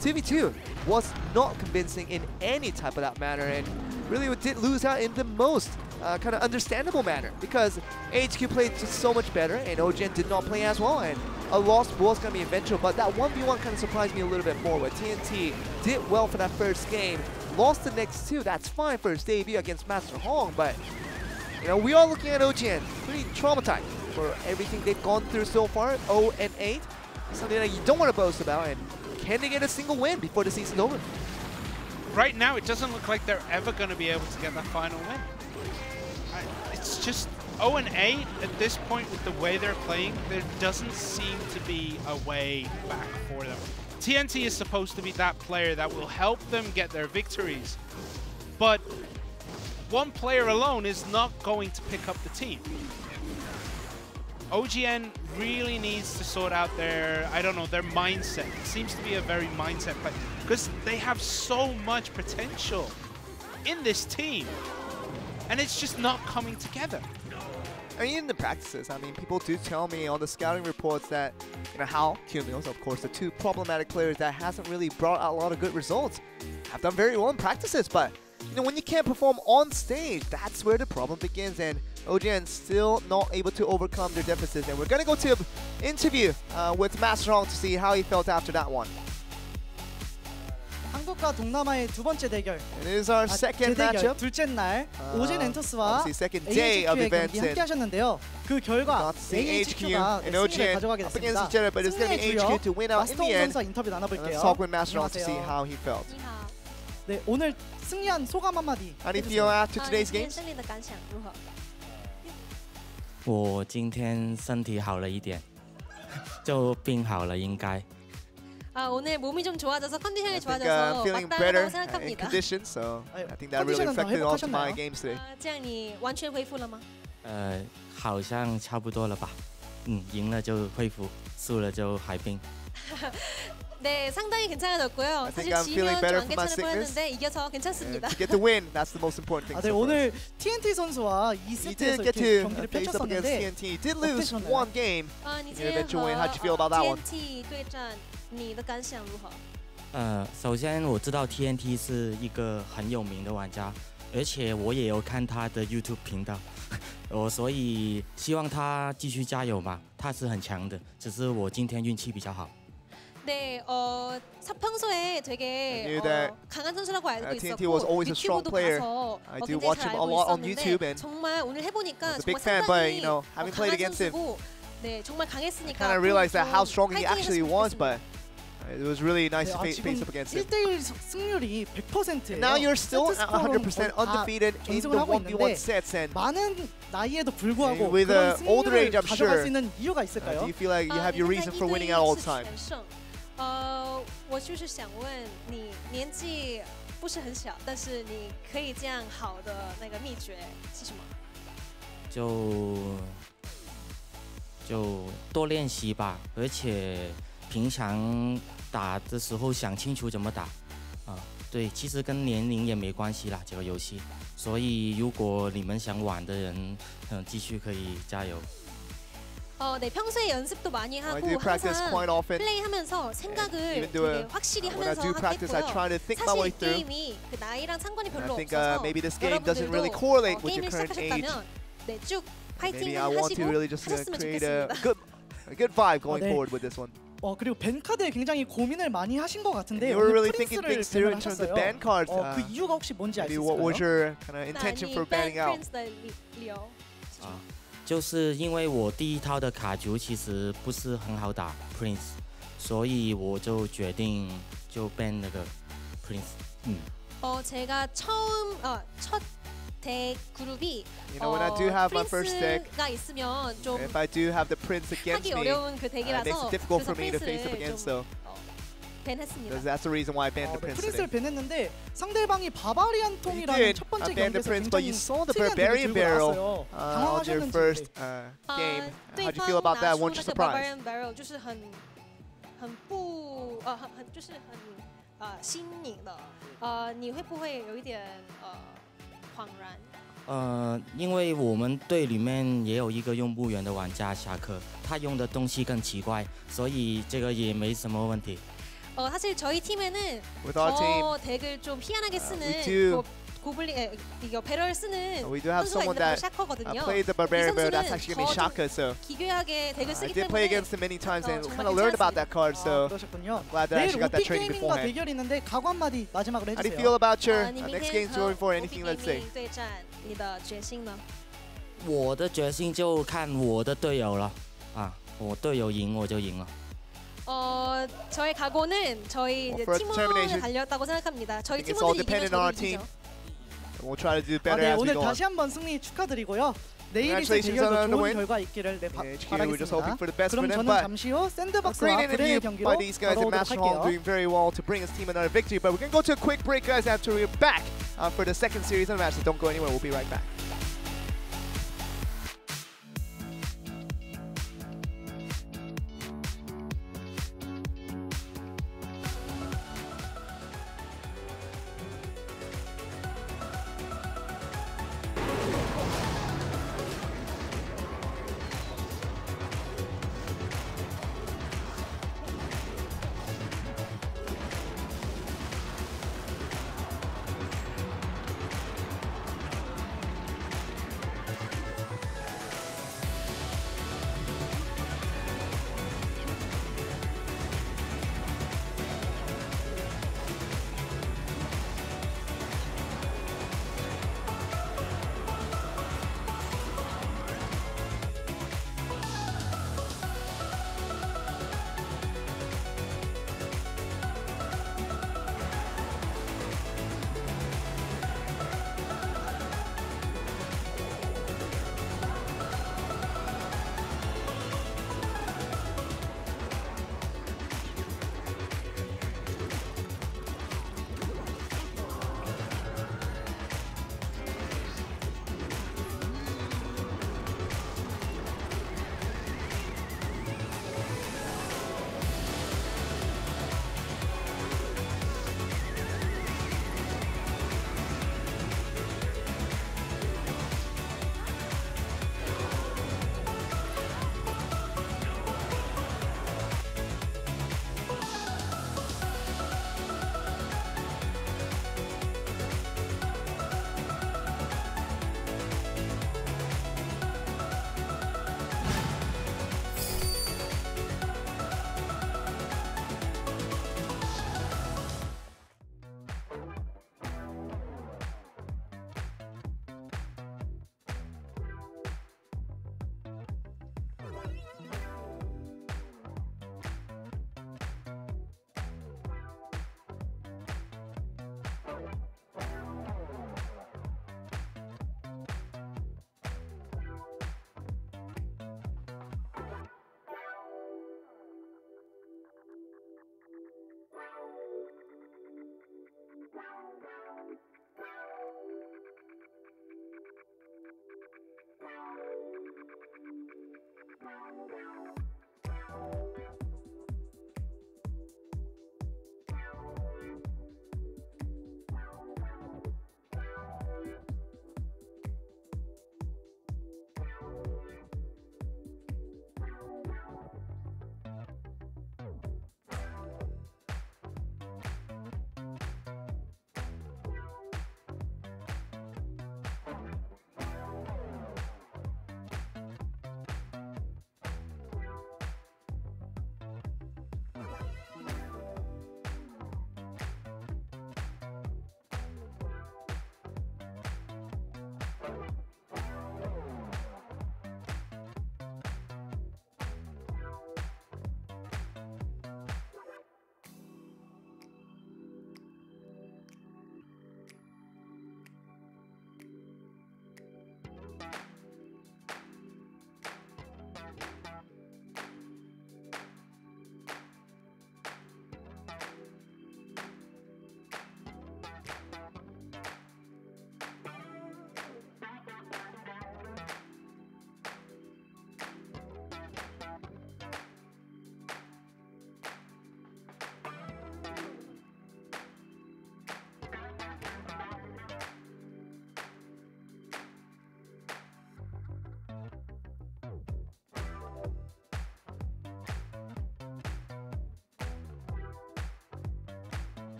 2v2 was not convincing in any type of that manner, and really did lose out in the most kind of understandable manner, because HQ played just so much better and OGN did not play as well, and a loss was going to be eventual. But that 1v1 kind of surprised me a little bit more, where TNT did well for that first game, lost the next 2. That's fine for his debut against Master Hong, but you know, we are looking at OGN pretty traumatized for everything they've gone through so far. 0-8, something that you don't want to boast about. And can they get a single win before the season's over? Right now, it doesn't look like they're ever going to be able to get that final win. It's just 0-8 at this point with the way they're playing. There doesn't seem to be a way back for them. TNT is supposed to be that player that will help them get their victories, but one player alone is not going to pick up the team. OGN really needs to sort out their, I don't know, their mindset. It seems to be a very mindset play, because they have so much potential in this team, and it's just not coming together. I mean, in the practices, I mean, people do tell me on the scouting reports that, you know, Hao, Q-Mills, of course, the 2 problematic players that hasn't really brought out a lot of good results, have done very well in practices, but you know, when you can't perform on stage, that's where the problem begins, and OGN still not able to overcome their deficits. And we're going to go to an interview with Master Hong to see how he felt after that one. 한국과 동남아의 두 번째 대결. It is our second matchup. 둘째 날 OGN 엔투스와 second day of AHQ의 events. 경기 함께 하셨는데요. 그 결과 AHQ가 승리를 가져가게 됐습니다. 승리의 주역 마스터 홍 선수와 인터뷰 나눠볼게요. Let's talk with Master Hong to see how he felt. 네, 오늘 승리한 소감 한마디. How do you feel after today's game? 我今天身体好了一点，就病好了应该。 오늘 몸이 좀 좋아져서 컨디션이 좋아져서 마땅하다고 생각합니다. Condition, so I think that really reflected onto my games today. 这样你完全恢复了吗？好像差不多了吧。赢了就恢复，输了就海冰。 네, 상당히 괜찮아졌고요. 사실 지면 좀 안 괜찮을 뻔했는데 이겨서 괜찮습니다. To get the win, that's the most important thing. 네, 오늘 TNT 선수와 2세트에서 이렇게 경기를 펼쳤었는데 did lose one game. Eventual win. How'd you feel about that one? TNT 对战，你的感想如何？首先我知道 TNT 是一个很有名的玩家，而且我也有看他的 YouTube 频道，所以希望他继续加油嘛。他是很强的，只是我今天运气比较好。 네, 평소에 되게 강한 선수라고 알고 TNT was always a strong player. I do watch him a lot on YouTube, and 정말 오늘 해보니까 was a big fan. But you know, having played against him, 네, 정말 강했으니까 kind of realized that how strong he actually was. But it was really nice to face up against him. 1대1 승률이 100%예요. Now you're still 100% undefeated in the 1v1 sets, and 많은 나이에도 불구하고 with 그런 older age, 승률을 I'm 가져갈 sure. 수 있는 이유가 있을까요? Do you feel like you have your reason for winning at all time? 我就是想问你，年纪不是很小，但是你可以这样好的那个秘诀是什么？就多练习吧，而且平常打的时候想清楚怎么打。对，其实跟年龄也没关系啦，这个游戏。所以如果你们想玩的人，继续可以加油。 네, 평소에 연습도 많이 하고 항상 플레이하면서 생각을 되게 확실히 하면서 하겠고요. 사실 게임이 그 나이랑 상관이 별로 없어서 여러분들도 게임을 시작하셨다면 네, 쭉 파이팅을 하시고 하셨으면 좋겠습니다. A good vibe going forward with this one. 그리고 밴 카드에 굉장히 고민을 많이 하신 것 같은데 You were 오늘 really thinking things through in terms of ban cards. 그 이유가 혹시 뭔지 알 수 있을까요? What was your kind of intention for banning out? 就是因为我第一套的卡族其实不是很好打 Prince， 所以我就决定就 ban 那个 Prince。 제가 첫 덱 그룹이 when I do have my first deck, 프린스가 있으면 좀 if I do have the Prince against 하기 me, 어려운 그 it makes 덱이라서 it difficult for 그래서 me to face up against. So 밴했습니다. that's the reason why I banned the Prince. 프린스를 밴했는데 상대방이 바바리안 통이라는 첫 번째 경기에서 but you saw the Barbarian Barrel on your first game. How do you feel about that? Weren't you surprised? Barbarian Barrel 就是很新颖的，你会不会有一点恍然？ 因为我们队里面也有一个用不远的玩家侠客，他用的东西更奇怪，所以这个也没什么问题。 사실 저희 팀에는 저 덱을 좀 희한하게 쓰는 고블린 이거 배럴 쓰는 선수가 있는데 샤커거든요. Played the Barbarian Barrel. That's actually gonna be Shaka. So 기괴하게 덱을 쓰기 I did play against him many times and kind of learned about that card. So glad that I actually got that training beforehand. 대결이 있는데 각오 한마디 마지막으로 How do 해주세요. you feel about your next games going forward? Anything, let's say. 对战你的决心呢？我的决心就看我的队友了我队友赢我就赢了。 저의 각오는 저희 팀원에 달렸다고 생각합니다. 저희 팀원들이 이기면 저도 이기죠. We'll try to do better as we 오늘 go on. 다시 한번 승리 축하드리고요. 내일 있을 대결도 좋은 결과 있기를 바라겠습니다. 그럼 저는 잠시 후 샌드박스와 브렌의 경기로 돌아오도록 할게요. Doing very well to bring his team another victory, but we're gonna go to a quick break, guys. After we're back for the second series of the match, so don't go anywhere. We'll be right back.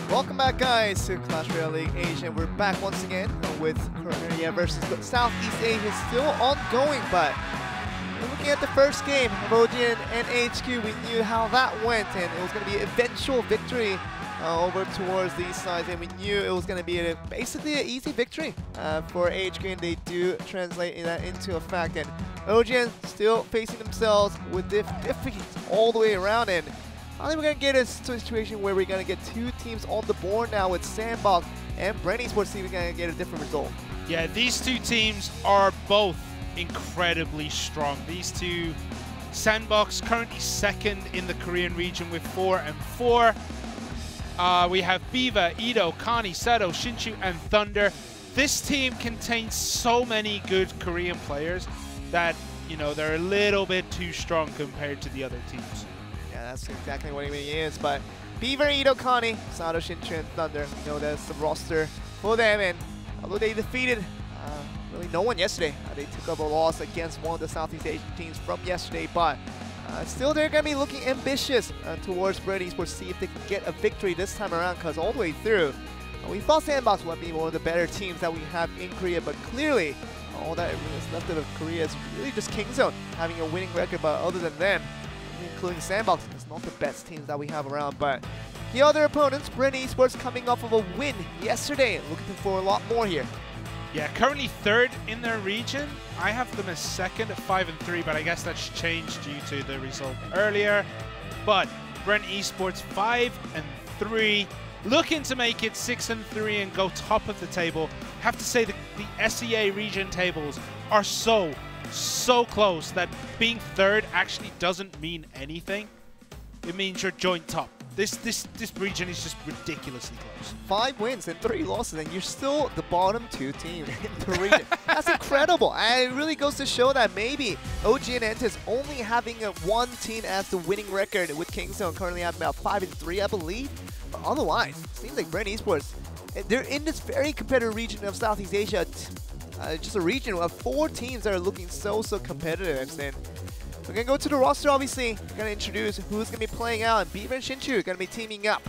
Welcome back, guys, to Clash Royale League Asia. We're back once again with Korea versus Southeast Asia, still ongoing, but looking at the first game of OGN and HQ, we knew how that went, and it was going to be an eventual victory over towards these sides, and we knew it was going to be basically an easy victory for HQ, and they do translate that into a fact. And OGN still facing themselves with defeats all the way around, and I think we're going to get a situation where we're going to get two teams on the board now with Sandbox and Bren eSports. See if we're going to get a different result. Yeah, these two teams are both incredibly strong. These two, Sandbox currently second in the Korean region with 4 and 4. We have Biva, Ido, Kani, Seto, Shinshu, and Thunder. This team contains so many good Korean players that, you know, they're a little bit too strong compared to the other teams. That's exactly what he is, but Beaver, Ido, Kani, Sato, Shinshu, and Thunder, you know, that's the roster for them, and although they defeated really no one yesterday, they took up a loss against one of the Southeast Asian teams from yesterday, but still they're going to be looking ambitious towards Bren eSports, see if they can get a victory this time around, because all the way through, we thought Sandbox would be one of the better teams that we have in Korea, but clearly all that is left of Korea is really just Kingzone having a winning record, but other than them, including Sandbox, it's not the best teams that we have around. But the other opponents, Bren eSports, coming off of a win yesterday, looking for a lot more here. Yeah, currently third in their region. I have them as second at 5 and 3, but I guess that's changed due to the result earlier. But Bren eSports 5 and 3, looking to make it 6 and 3 and go top of the table. Have to say the SEA region tables are so close that being third actually doesn't mean anything. It means you're joint top. This region is just ridiculously close. 5 wins and 3 losses, and you're still the bottom 2 team in the region. That's incredible. And it really goes to show that maybe OGN ENTUS only having one team as the winning record, with Kingzone currently having about 5 and 3, I believe. But otherwise, it seems like Bren eSports, they're in this very competitive region of Southeast Asia. Just a region of 4 teams that are looking so competitive. And we're going to go to the roster, obviously. We're going to introduce who's going to be playing out. And Beaver and Shinshu are going to be teaming up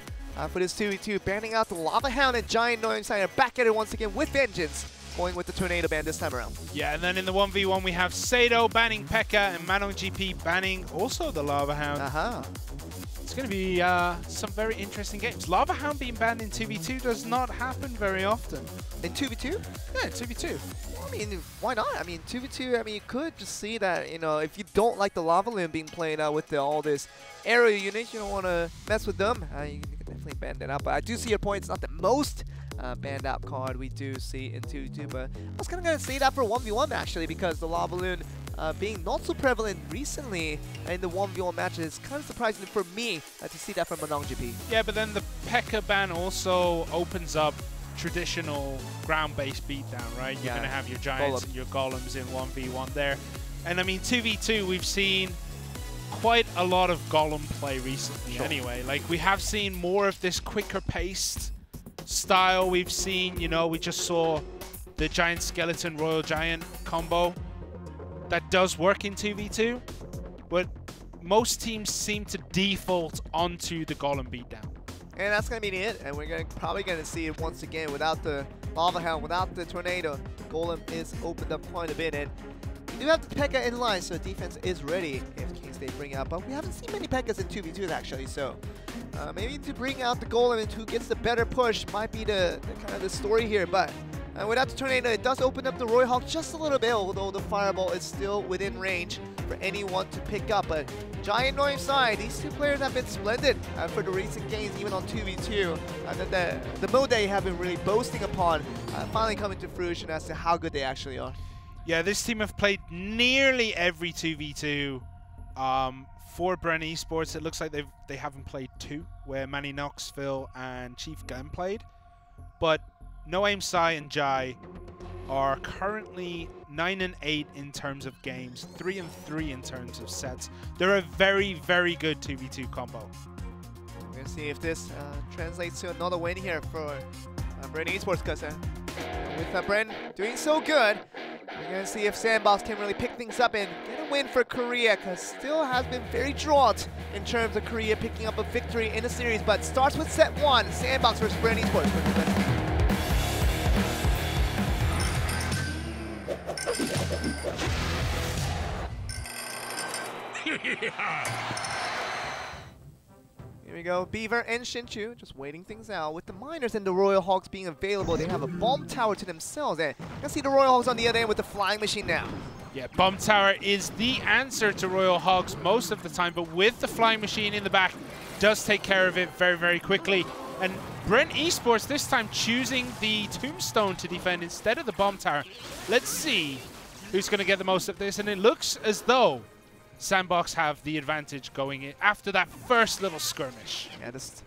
for this 2v2, banning out the Lava Hound and Giant Knowing Sign are back at it once again with vengeance, going with the Tornado ban this time around. Yeah, and then in the 1v1 we have Sato banning Pekka and Manong GP banning also the Lava Hound. It's going to be some very interesting games. Lava Hound being banned in 2v2 does not happen very often. In 2v2? Yeah, 2v2. Well, I mean, why not? I mean, 2v2, I mean, you could just see that, you know, if you don't like the Lava Loon being played out with all this area units, you don't want to mess with them, you can definitely ban that out. But I do see your point. It's not the most banned out card we do see in 2v2, but I was kind of going to say that for 1v1 actually, because the Lava Loon being not so prevalent recently in the 1v1 matches, it's kind of surprising for me to see that from Manong GP. Yeah, but then the Pekka ban also opens up traditional ground-based beatdown, right? You're going to have your Giants and your Golems in 1v1 there. And I mean, 2v2, we've seen quite a lot of Golem play recently anyway. Like, we have seen more of this quicker-paced style. We've seen, you know, we just saw the Giant Skeleton Royal Giant combo. That does work in 2v2, but most teams seem to default onto the Golem beatdown. And that's going to be it, and we're probably going to see it once again without the Lava Hound, without the Tornado. The Golem is opened up quite a bit, and we do have the Pekka in line, so defense is ready if case they bring out. But we haven't seen many Pekkas in 2v2s actually, so maybe to bring out the Golem and who gets the better push might be the kind of the story here. But without the Tornado, it does open up the Roy Hawk just a little bit, although the Fireball is still within range for anyone to pick up. But Giant Noise side, these two players have been splendid for the recent games, even on 2v2. The mode they have been really boasting upon finally coming to fruition as to how good they actually are. Yeah, this team have played nearly every 2v2 for Bren eSports. It looks like they haven't played 2, where Manny Knoxville and Chief Glenn played. But No Aim Sai and Jai are currently 9 and 8 in terms of games, 3 and 3 in terms of sets. They're a very, very good 2v2 combo. We're gonna see if this translates to another win here for Bren eSports, because with Bren doing so good, we're gonna see if Sandbox can really pick things up and get a win for Korea, because still has been very drought in terms of Korea picking up a victory in the series, but starts with set 1, Sandbox versus Bren eSports. Here we go, Beaver and Shin2 just waiting things out. With the Miners and the Royal Hogs being available, they have a bomb tower to themselves, and you can see the Royal Hogs on the other end with the flying machine now. Yeah, bomb tower is the answer to Royal Hogs most of the time, but with the flying machine in the back, does take care of it very, very quickly. And Bren eSports this time choosing the Tombstone to defend instead of the bomb tower. Let's see who's going to get the most of this, and it looks as though Sandbox have the advantage going in after that first little skirmish. Yeah, this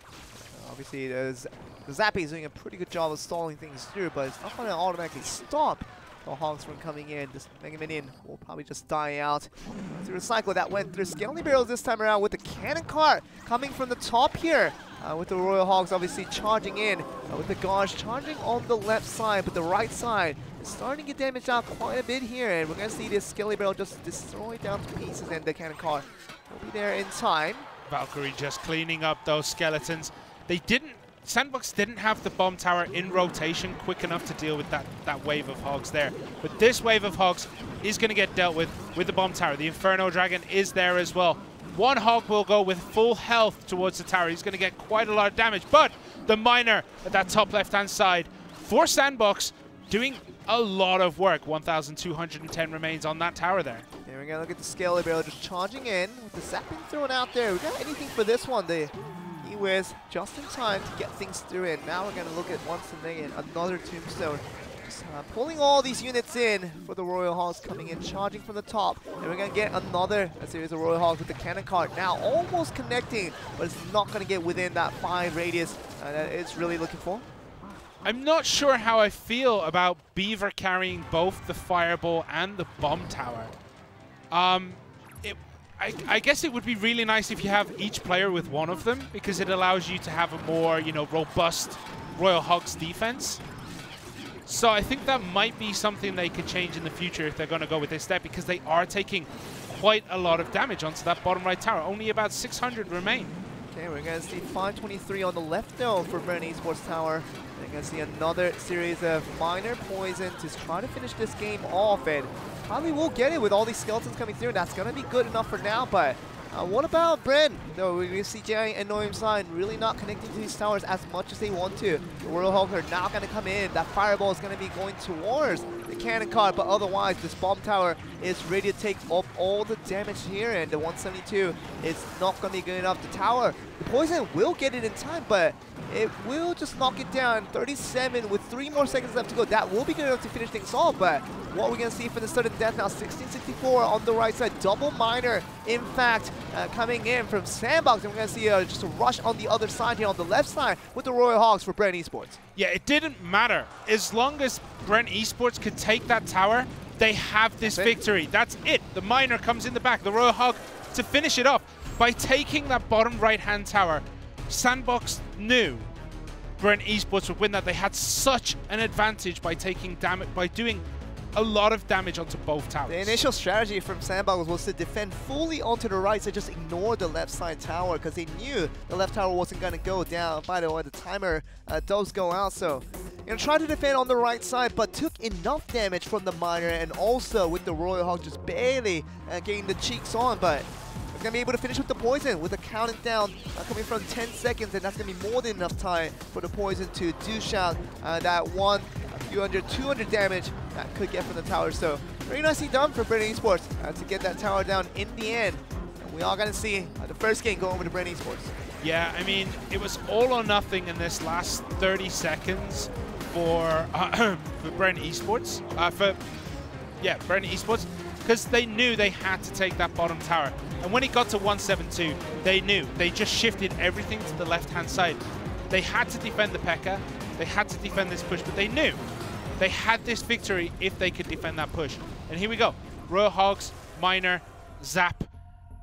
obviously the Zappy is doing a pretty good job of stalling things through, but it's not going to automatically stop the Hogs from coming in. This Mega Minion will probably just die out. Through a cycle that went through Scaling Barrels this time around with the cannon cart coming from the top here. With the Royal Hogs obviously charging in, with the Gauge charging on the left side, but the right side is starting to get damaged out quite a bit here, and we're going to see this Skelly Barrel just destroyed down to pieces, and the cannon cart will be there in time. Valkyrie just cleaning up those skeletons. Sandbox didn't have the bomb tower in rotation quick enough to deal with that wave of Hogs there, but this wave of Hogs is going to get dealt with the bomb tower. The Inferno Dragon is there as well. One Hog will go with full health towards the tower. He's going to get quite a lot of damage, but the Miner at that top left-hand side for Sandbox doing a lot of work. 1,210 remains on that tower there. There we go. Look at the Scaly Barrel just charging in with the zapping thrown out there. We got anything for this one. The E-Wiz just in time to get things through it. Now we're going to look at once again another Tombstone. Pulling all these units in for the Royal Hogs coming in, charging from the top. And we're going to get another series of Royal Hogs with the cannon cart now almost connecting, but it's not going to get within that 5 radius that it's really looking for. I'm not sure how I feel about Beaver carrying both the Fireball and the Bomb Tower. I guess it would be really nice if you have each player with one of them, because it allows you to have a more, robust Royal Hogs defense. So I think that might be something they could change in the future if they're going to go with this step, because they are taking quite a lot of damage onto that bottom right tower. Only about 600 remain. Okay, we're going to see 523 on the left though for Bren eSports Tower. We're going to see another series of Miner Poison to try to finish this game off, and probably will get it with all these skeletons coming through. That's going to be good enough for now, but what about Bren? No, we see Jay and Noam Sign really not connecting to these towers as much as they want to. The Royal Hogs are not going to come in. That Fireball is going to be going towards the cannon cart, but otherwise this bomb tower is ready to take up all the damage here, and the 172 is not going to be good enough. The tower, the poison will get it in time, but it will just knock it down. 37 with 3 more seconds left to go. That will be good enough to finish things off, but what we're going to see for the sudden death now, 1664 on the right side. Double Miner, in fact, coming in from Sandbox, and we're going to see just a rush on the other side here on the left side with the Royal Hogs for Bren eSports. Yeah, it didn't matter. As long as Bren eSports could take that tower, they have this victory. That's it. The Miner comes in the back. The Royal Hog to finish it off. By taking that bottom right-hand tower, Sandbox knew Bren eSports would win that. They had such an advantage by taking damage, by doing a lot of damage onto both towers. The initial strategy from Sandbox was to defend fully onto the right, so just ignore the left side tower, because they knew the left tower wasn't going to go down. By the way, the timer does go out, so try to defend on the right side, but took enough damage from the Miner, and also with the Royal Hog just barely getting the cheeks on, but we're going to be able to finish with the poison, with a counting down coming from 10 seconds, and that's going to be more than enough time for the poison to douche out that 200 damage that could get from the tower. So very nicely done for Bren eSports to get that tower down in the end. And we are going to see the first game go over to Bren eSports. Yeah, I mean, it was all or nothing in this last 30 seconds for Bren eSports. Bren eSports, because they knew they had to take that bottom tower. And when it got to 172, they knew. They just shifted everything to the left-hand side. They had to defend the P.E.K.K.A. They had to defend this push, but they knew they had this victory if they could defend that push. And here we go. Royal Hogs, Miner, Zap.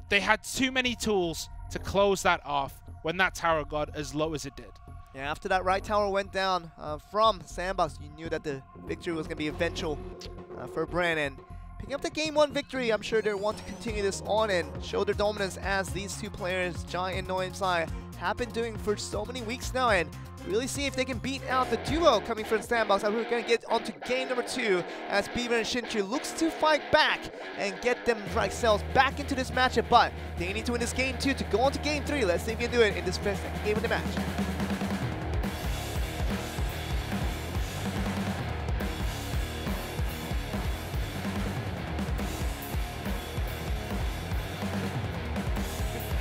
They had too many tools to close that off. when that tower got as low as it did. Yeah, after that right tower went down from Sandbox, you knew that the victory was going to be eventual for Bren. And picking up the Game 1 victory, I'm sure they want to continue this on and show their dominance as these two players, Jai and Noimsai, have been doing for so many weeks now, and really see if they can beat out the duo coming from Sandbox. And we're going to get onto game number 2 as Beaver and Shinchu looks to fight back and get themselves back into this matchup, but they need to win this game 2 to go on to game 3. Let's see if we can do it in this first game of the match.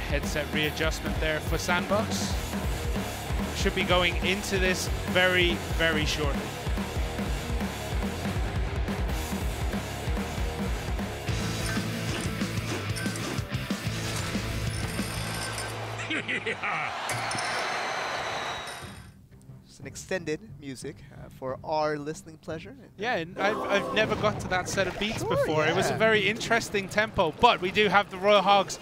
Headset readjustment there for Sandbox. Should be going into this very, very shortly. It's an extended music for our listening pleasure. Yeah, and I've never got to that set of beats before. Yeah. It was a very interesting tempo, but we do have the Royal Hogs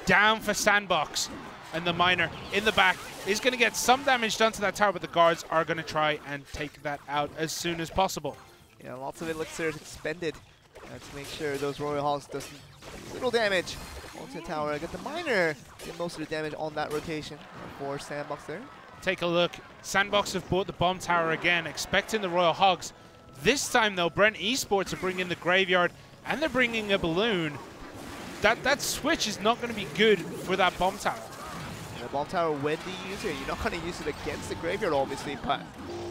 down for Sandbox, and the Miner in the back is going to get some damage done to that tower, but the guards are going to try and take that out as soon as possible. Yeah, lots of elixirs expended to make sure those Royal Hogs does little damage onto the tower. Get the Miner did most of the damage on that rotation for Sandbox there. Take a look. Sandbox have bought the bomb tower again, expecting the Royal Hogs. This time, though, Bren eSports are bringing the Graveyard, and they're bringing a balloon. That switch is not going to be good for that bomb tower. And the bomb tower, when do you use it? You're not going to use it against the Graveyard, obviously, but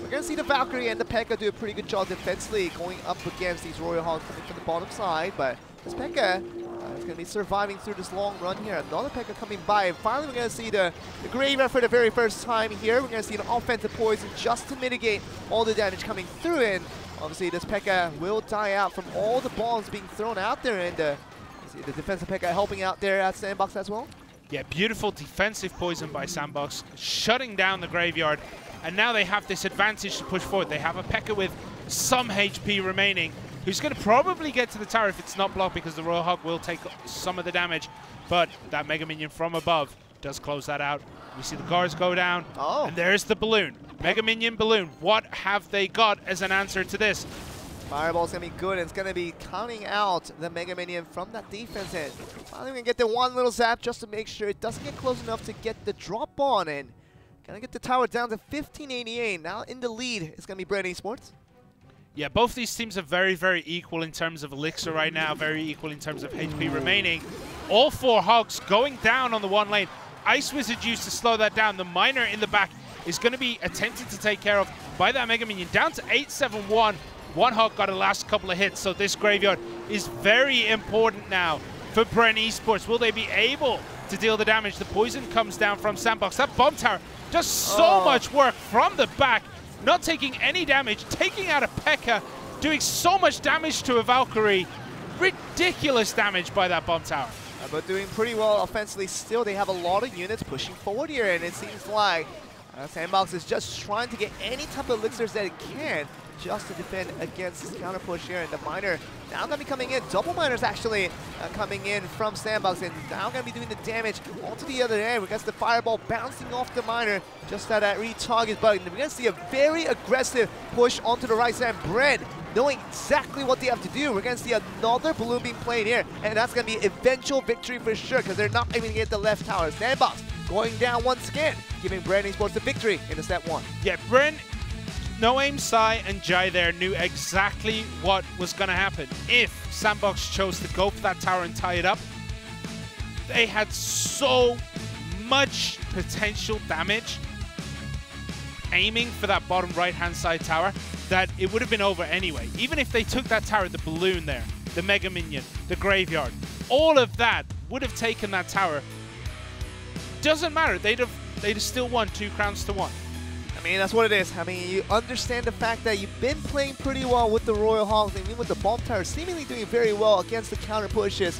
we're going to see the Valkyrie and the P.E.K.K.A do a pretty good job defensively going up against these Royal Hogs coming from the bottom side, but this P.E.K.K.A is going to be surviving through this long run here. Another P.E.K.K.A coming by, and finally we're going to see the Graveyard for the very first time here. We're going to see an offensive poison just to mitigate all the damage coming through, and obviously this P.E.K.K.A will die out from all the bombs being thrown out there, and the defensive P.E.K.K.A helping out there at Sandbox as well. Yeah, beautiful defensive poison by Sandbox, shutting down the Graveyard. And now they have this advantage to push forward. They have a P.E.K.K.A with some HP remaining, who's going to probably get to the tower if it's not blocked, because the Royal Hog will take some of the damage. But that Mega Minion from above does close that out. We see the guards go down, and there's the balloon. Mega Minion balloon. What have they got as an answer to this? Fireball's going to be good, and it's going to be counting out the Mega Minion from that defense end. Finally, we can get the one little zap just to make sure it doesn't get close enough to get the drop on, and going to get the tower down to 1588. Now in the lead, it's going to be Bren eSports. Yeah, both these teams are very, very equal in terms of elixir right now, very equal in terms of HP remaining. All 4 Hogs going down on the one lane. Ice Wizard used to slow that down. The Miner in the back is going to be attempted to take care of by that Mega Minion. Down to 871. One Hog got a last couple of hits, so this Graveyard is very important now for Bren eSports. Will they be able to deal the damage? The poison comes down from Sandbox. That bomb tower does so much work from the back, not taking any damage, taking out a P.E.K.K.A, doing so much damage to a Valkyrie. Ridiculous damage by that bomb tower. But doing pretty well offensively still. They have a lot of units pushing forward here, and it seems like Sandbox is just trying to get any type of elixirs that it can just to defend against this counter push here. And the Miner now going to be coming in. Double Miners actually coming in from Sandbox, and now going to be doing the damage onto the other end. We got the Fireball bouncing off the Miner just at that retarget button. We're going to see a very aggressive push onto the right side. Bren knowing exactly what they have to do. We're going to see another balloon being played here, and that's going to be eventual victory for sure, because they're not even going to get the left tower. Sandbox going down once again, giving Bren eSports the victory in the step 1. Yeah, Bren, Noimsai and Jai there knew exactly what was going to happen. If Sandbox chose to go for that tower and tie it up, they had so much potential damage aiming for that bottom right-hand side tower that it would have been over anyway. Even if they took that tower, the balloon there, the Mega Minion, the Graveyard, all of that would have taken that tower. Doesn't matter. They'd have still won 2 crowns to 1. I mean, that's what it is. I mean, you understand the fact that you've been playing pretty well with the Royal Hogs, and even with the bomb tower seemingly doing very well against the counter pushes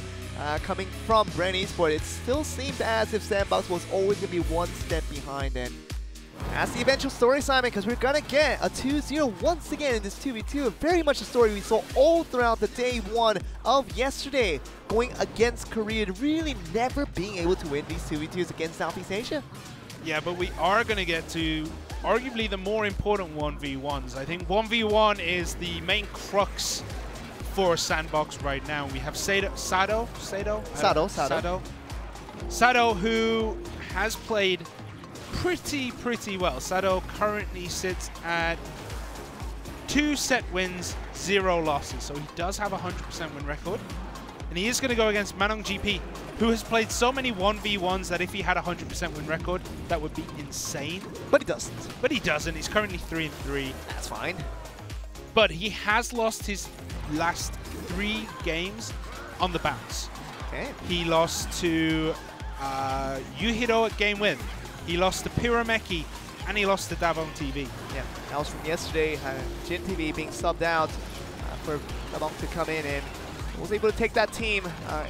coming from Bren eSports. It still seemed as if Sandbox was always going to be one step behind. And that's the eventual story, Simon, because we're going to get a 2-0 once again in this 2v2. Very much a story we saw all throughout the day 1 of yesterday, going against Korea, really never being able to win these 2v2s against Southeast Asia. Yeah, but we are going to get to arguably the more important 1v1s. I think 1v1 is the main crux for Sandbox right now. We have Sado, who has played pretty well. Sado currently sits at 2 set wins, 0 losses. So he does have a 100% win record. And he is going to go against Manong GP, who has played so many 1v1s that if he had a 100% win record, that would be insane. But he doesn't. But he doesn't. He's currently 3-3. That's fine. But he has lost his last 3 games on the bounce. Okay. He lost to Yuhiro at Game Win. He lost to Pyrameki, and he lost to Davong TV. Yeah, that was from yesterday. Jin TV being subbed out for Davong to come in and was able to take that team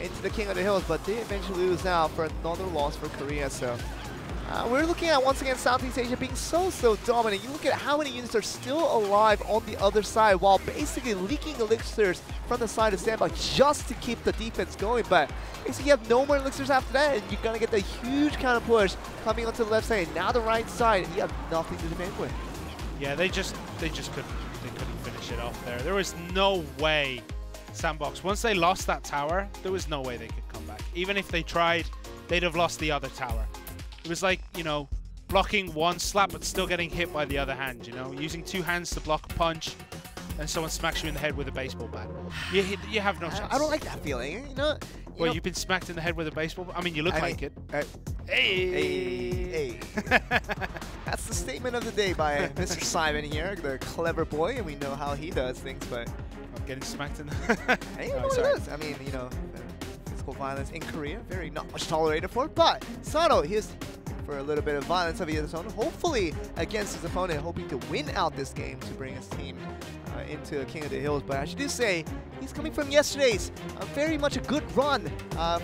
into the King of the Hills, but they eventually lose out for another loss for Korea. So we're looking at, once again, Southeast Asia being so dominant. You look at how many units are still alive on the other side while basically leaking elixirs from the side of Sandbox just to keep the defense going. But basically you have no more elixirs after that, and you're going to get the huge counter push coming onto the left side. Now the right side, and you have nothing to defend with. Yeah, they just couldn't finish it off there. There was no way Sandbox, once they lost that tower, there was no way they could come back. Even if they tried, they'd have lost the other tower. It was like, you know, blocking one slap but still getting hit by the other hand, you know, using 2 hands to block a punch and someone smacks you in the head with a baseball bat. You have no chance. I don't like that feeling, you know. Well, you've been smacked in the head with a baseball bat? I mean, you look like it. Hey. That's the statement of the day by Mr. Simon here, the clever boy, and we know how he does things, but I'm getting smacked in the hey, no, it is. I mean, you know, physical violence in Korea, very not much tolerated for, but Sado, he's for a little bit of violence of his own, hopefully against his opponent, hoping to win out this game to bring his team into King of the Hills. But I should do say, he's coming from yesterday's very much a good run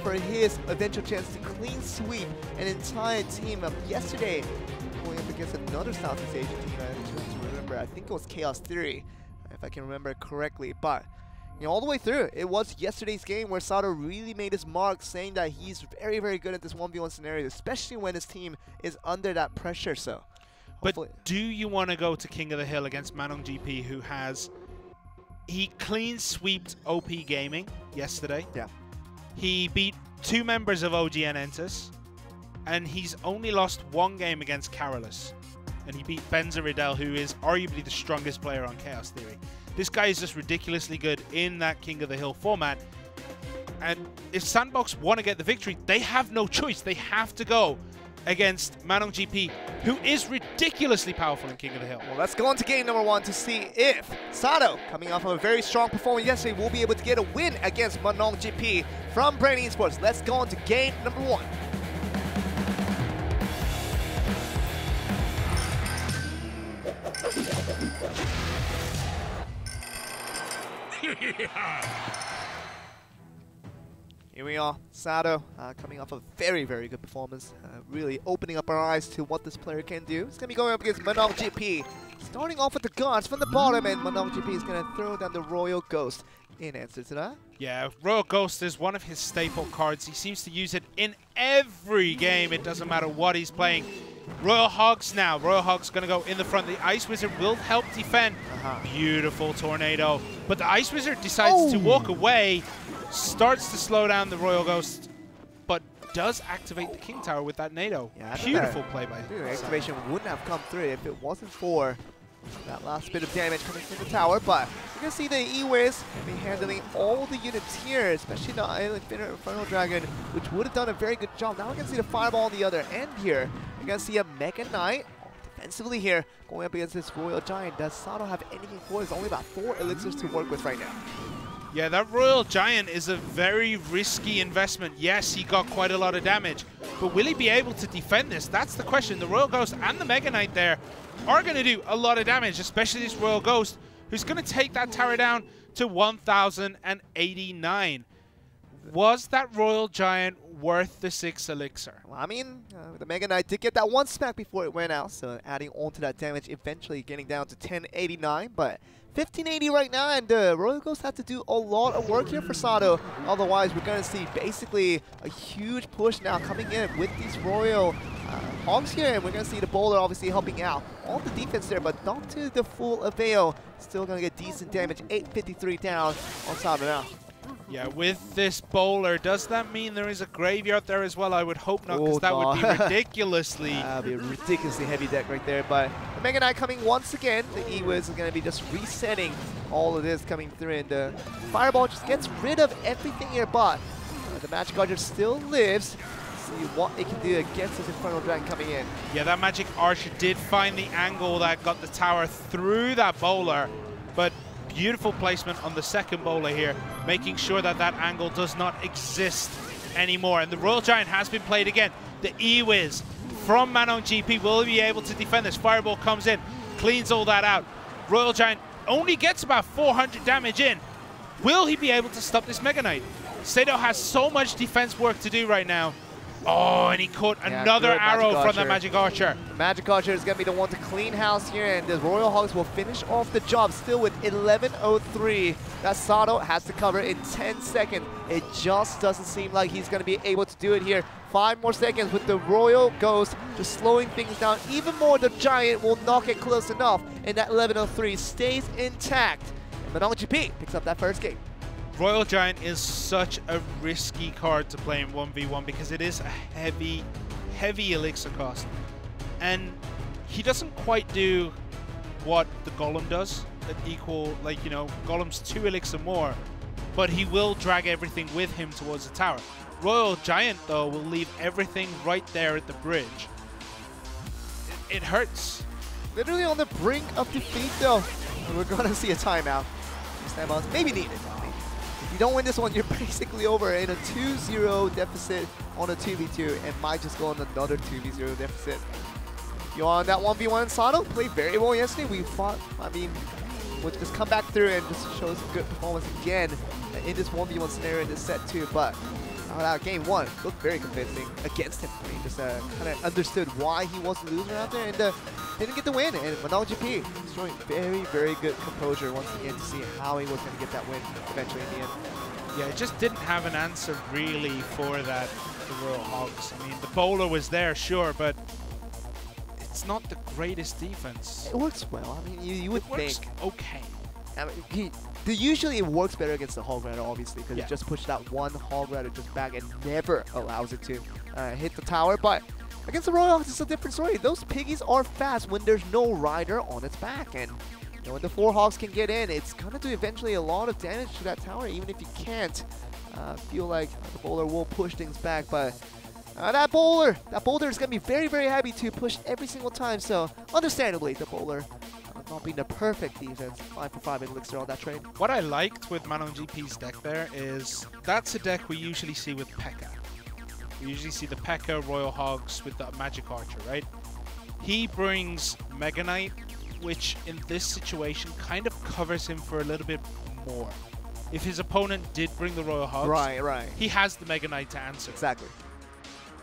for his eventual chance to clean sweep an entire team of yesterday, going up against another Southeast Asian team. I have to remember, I think it was Chaos Theory, if I can remember correctly. But you know, all the way through, it was yesterday's game where Sado really made his mark, saying that he's very good at this 1v1 scenario, especially when his team is under that pressure. So but do you want to go to King of the Hill against Manong GP, who he clean sweeped OP Gaming yesterday? Yeah. He beat 2 members of OGN ENTUS, and he's only lost 1 game against Carolus. And he beat Benza Riddell, who is arguably the strongest player on Chaos Theory. This guy is just ridiculously good in that King of the Hill format. And if Sandbox want to get the victory, they have no choice. They have to go against Manong GP, who is ridiculously powerful in King of the Hill. Well, let's go on to game number 1 to see if Sado, coming off of a very strong performance yesterday, will be able to get a win against Manong GP from Bren eSports. Let's go on to game number 1. Here we are, Sado, coming off a very good performance, really opening up our eyes to what this player can do. He's going to be going up against Manong GP, starting off with the guards from the bottom, and Manong GP is going to throw down the Royal Ghost in answer to that. Yeah, Royal Ghost is one of his staple cards. He seems to use it in every game. It doesn't matter what he's playing. Royal Hogs now. Royal Hogs going to go in the front. The Ice Wizard will help defend. Beautiful tornado. But the Ice Wizard decides to walk away, starts to slow down the Royal Ghost, but does activate the King Tower with that NATO. Yeah, beautiful play by the activation wouldn't have come through if it wasn't for that last bit of damage coming from the tower. But you can see the E-Wiz be handling all the units here, especially the Infernal Dragon, which would have done a very good job. Now we can see the Fireball on the other end here. You're going to see a Mega Knight defensively here going up against this Royal Giant. Does Sado have anything for it? There's only about 4 elixirs to work with right now. Yeah, that Royal Giant is a very risky investment. Yes, he got quite a lot of damage, but will he be able to defend this? That's the question. The Royal Ghost and the Mega Knight there are going to do a lot of damage, especially this Royal Ghost, who's going to take that tower down to 1,089. Was that Royal Giant worth the 6 elixir? Well, I mean, the Mega Knight did get that 1 smack before it went out, so adding on to that damage, eventually getting down to 1089, but 1580 right now, and Royal Ghost had to do a lot of work here for Sado. Otherwise, we're going to see basically a huge push now coming in with these Royal Hogs here, and we're going to see the bowler obviously helping out on the defense there, but not to the full avail. Still going to get decent damage, 853 down on top of now. Yeah, with this bowler, does that mean there is a graveyard there as well? I would hope not, because that would be ridiculously... That would be a ridiculously heavy deck right there, but the Mega Knight coming once again. The E-Wiz is going to be just resetting all of this coming through, and the Fireball just gets rid of everything here, but the Magic Archer still lives. See what it can do against this Infernal Dragon coming in. Yeah, that Magic Archer did find the angle that got the tower through that bowler, but beautiful placement on the second bowler here, making sure that that angle does not exist anymore. And the Royal Giant has been played again. The E-Wiz from Manon GP will be able to defend this. Fireball comes in, cleans all that out. Royal Giant only gets about 400 damage in. Will he be able to stop this Mega Knight? Sado has so much defense work to do right now. Oh, and he caught another arrow from the Magic Archer. The Magic Archer is going to be the one to clean house here, and the Royal Hogs will finish off the job still with 11:03. That Sato has to cover in 10 seconds. It just doesn't seem like he's going to be able to do it here. 5 more seconds with the Royal Ghost just slowing things down even more. The Giant will not get close enough, and that 11:03 stays intact. And Manon GP picks up that first game. Royal Giant is such a risky card to play in 1v1 because it is a heavy, heavy elixir cost. And he doesn't quite do what the Golem does, at equal, like, you know, Golem's 2 elixir more, but he will drag everything with him towards the tower. Royal Giant, though, will leave everything right there at the bridge. It hurts. Literally on the brink of defeat, though. We're going to see a timeout. Sandbox maybe needed. If you don't win this one, you're basically over in a 2-0 deficit on a 2v2 and might just go on another 2v0 deficit. You're on that 1v1. Sato played very well yesterday. We fought, I mean, we'll just come back through and just show some good performance again in this 1v1 scenario in this set too. But game 1 looked very convincing against him. I mean, just kind of understood why he was losing out there and didn't get the win. And Manon GP is showing very, very good composure once again to see how he was going to get that win eventually in the end. Yeah, it just didn't have an answer really for that, the Royal Hogs. I mean, the bowler was there, sure, but it's not the greatest defense. It works well. I mean, you would think. Okay. I mean, usually it works better against the Hog Rider, obviously, because it just pushed that one Hog Rider just back and never allows it to hit the tower. But against the Royal Hogs, it's a different story. Those piggies are fast when there's no rider on its back. And you know, when the 4 Hogs can get in, it's going to do eventually a lot of damage to that tower, even if you can't feel like the bowler will push things back. But that bowler is going to be very, very happy to push every single time. So understandably, the bowler not being the perfect defense, 5 for 5 elixir on that trade. What I liked with Manon GP's deck there is that's a deck we usually see with P.E.K.K.A. We usually see the P.E.K.K.A. Royal Hogs with the Magic Archer, right? He brings Mega Knight, which in this situation kind of covers him for a little bit more. If his opponent did bring the Royal Hogs, he has the Mega Knight to answer. Exactly.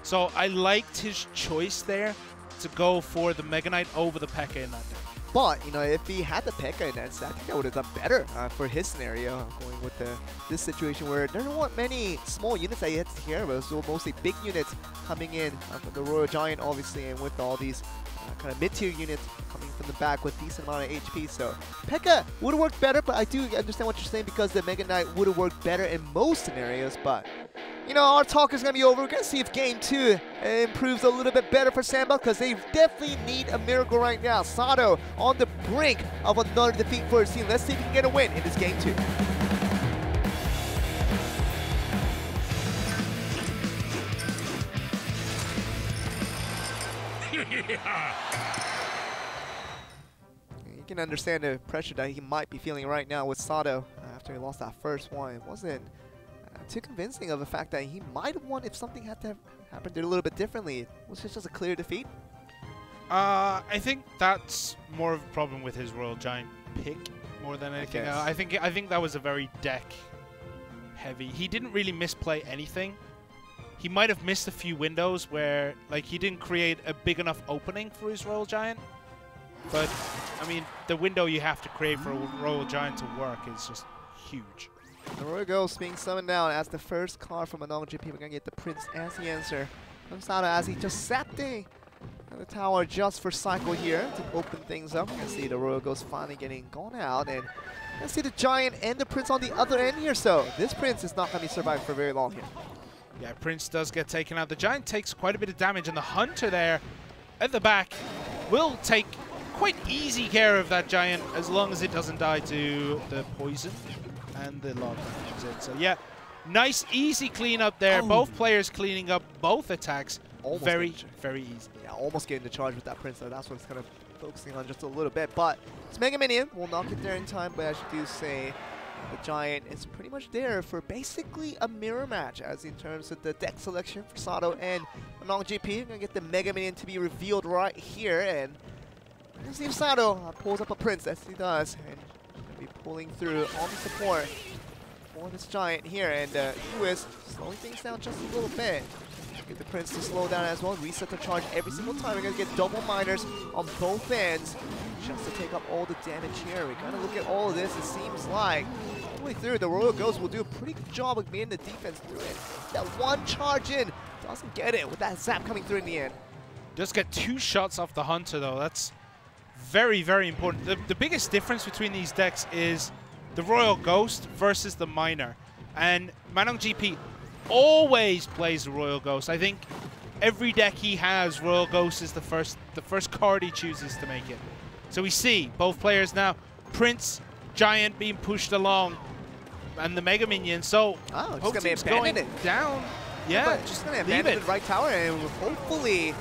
So I liked his choice there to go for the Mega Knight over the P.E.K.K.A. in that deck. But, you know, if he had the P.E.K.K.A. in that, I think that would have done better for his scenario, going with this situation where there weren't many small units that he had to care about, so mostly big units coming in from the Royal Giant, obviously, and with all these kind of mid-tier units coming from the back with decent amount of HP. So P.E.K.K.A. would have worked better, but I do understand what you're saying because the Mega Knight would have worked better in most scenarios. But, you know, our talk is going to be over. We're going to see if Game 2 improves a little bit better for Sandbox because they definitely need a miracle right now. Sato on the brink of another defeat for his team. Let's see if he can get a win in this Game 2. You can understand the pressure that he might be feeling right now with Sato after he lost that first one. It wasn't too convincing of the fact that he might have won if something had to happen a little bit differently. Was it just a clear defeat? I think that's more of a problem with his Royal Giant pick more than anything else. I think that was a very deck heavy. He didn't really misplay anything. He might have missed a few windows where, like, he didn't create a big enough opening for his Royal Giant. But, I mean, the window you have to create for a Royal Giant to work is just huge. The Royal Ghost being summoned down as the first card from Manon GP. We're going to get the Prince as the answer from Sato as he just sat the The tower just for Cycle here to open things up. You can see the Royal Ghost finally getting gone out, and let's see the Giant and the Prince on the other end here. So this Prince is not going to be surviving for very long here. Yeah, Prince does get taken out. The Giant takes quite a bit of damage, and the Hunter there at the back will take quite easy care of that Giant as long as it doesn't die to the poison and the log. So yeah, nice easy cleanup there. Both players cleaning up both attacks. Almost very easy. Yeah, almost getting the charge with that Prince, so that's what it's kind of focusing on just a little bit. But it's Mega Minion. We'll knock it there in time, but as you do say, the Giant is pretty much there for basically a mirror match, as in terms of the deck selection for Sato and ManaongGP. We're going to get the Mega Minion to be revealed right here, and let's see if Sato pulls up a Prince, as he does, and be pulling through on the support for this Giant here, and ENTUS slowing things down just a little bit. Get the Prince to slow down as well, reset the charge every single time. We're going to get double miners on both ends just to take up all the damage here. We kind of look at all of this, it seems like all the way through, the Royal Ghost will do a pretty good job of getting the defense through it. That one charge in doesn't get it with that zap coming through in the end. Does get 2 shots off the Hunter though. That's very important. The biggest difference between these decks is the Royal Ghost versus the Miner. And ManaongGP always plays the Royal Ghost. I think every deck he has, Royal Ghost is the first card he chooses to make it. So we see both players now, Prince, Giant being pushed along, and the Mega Minion. So just gonna abandon it down. Yeah, just gonna abandon the right tower, and hopefully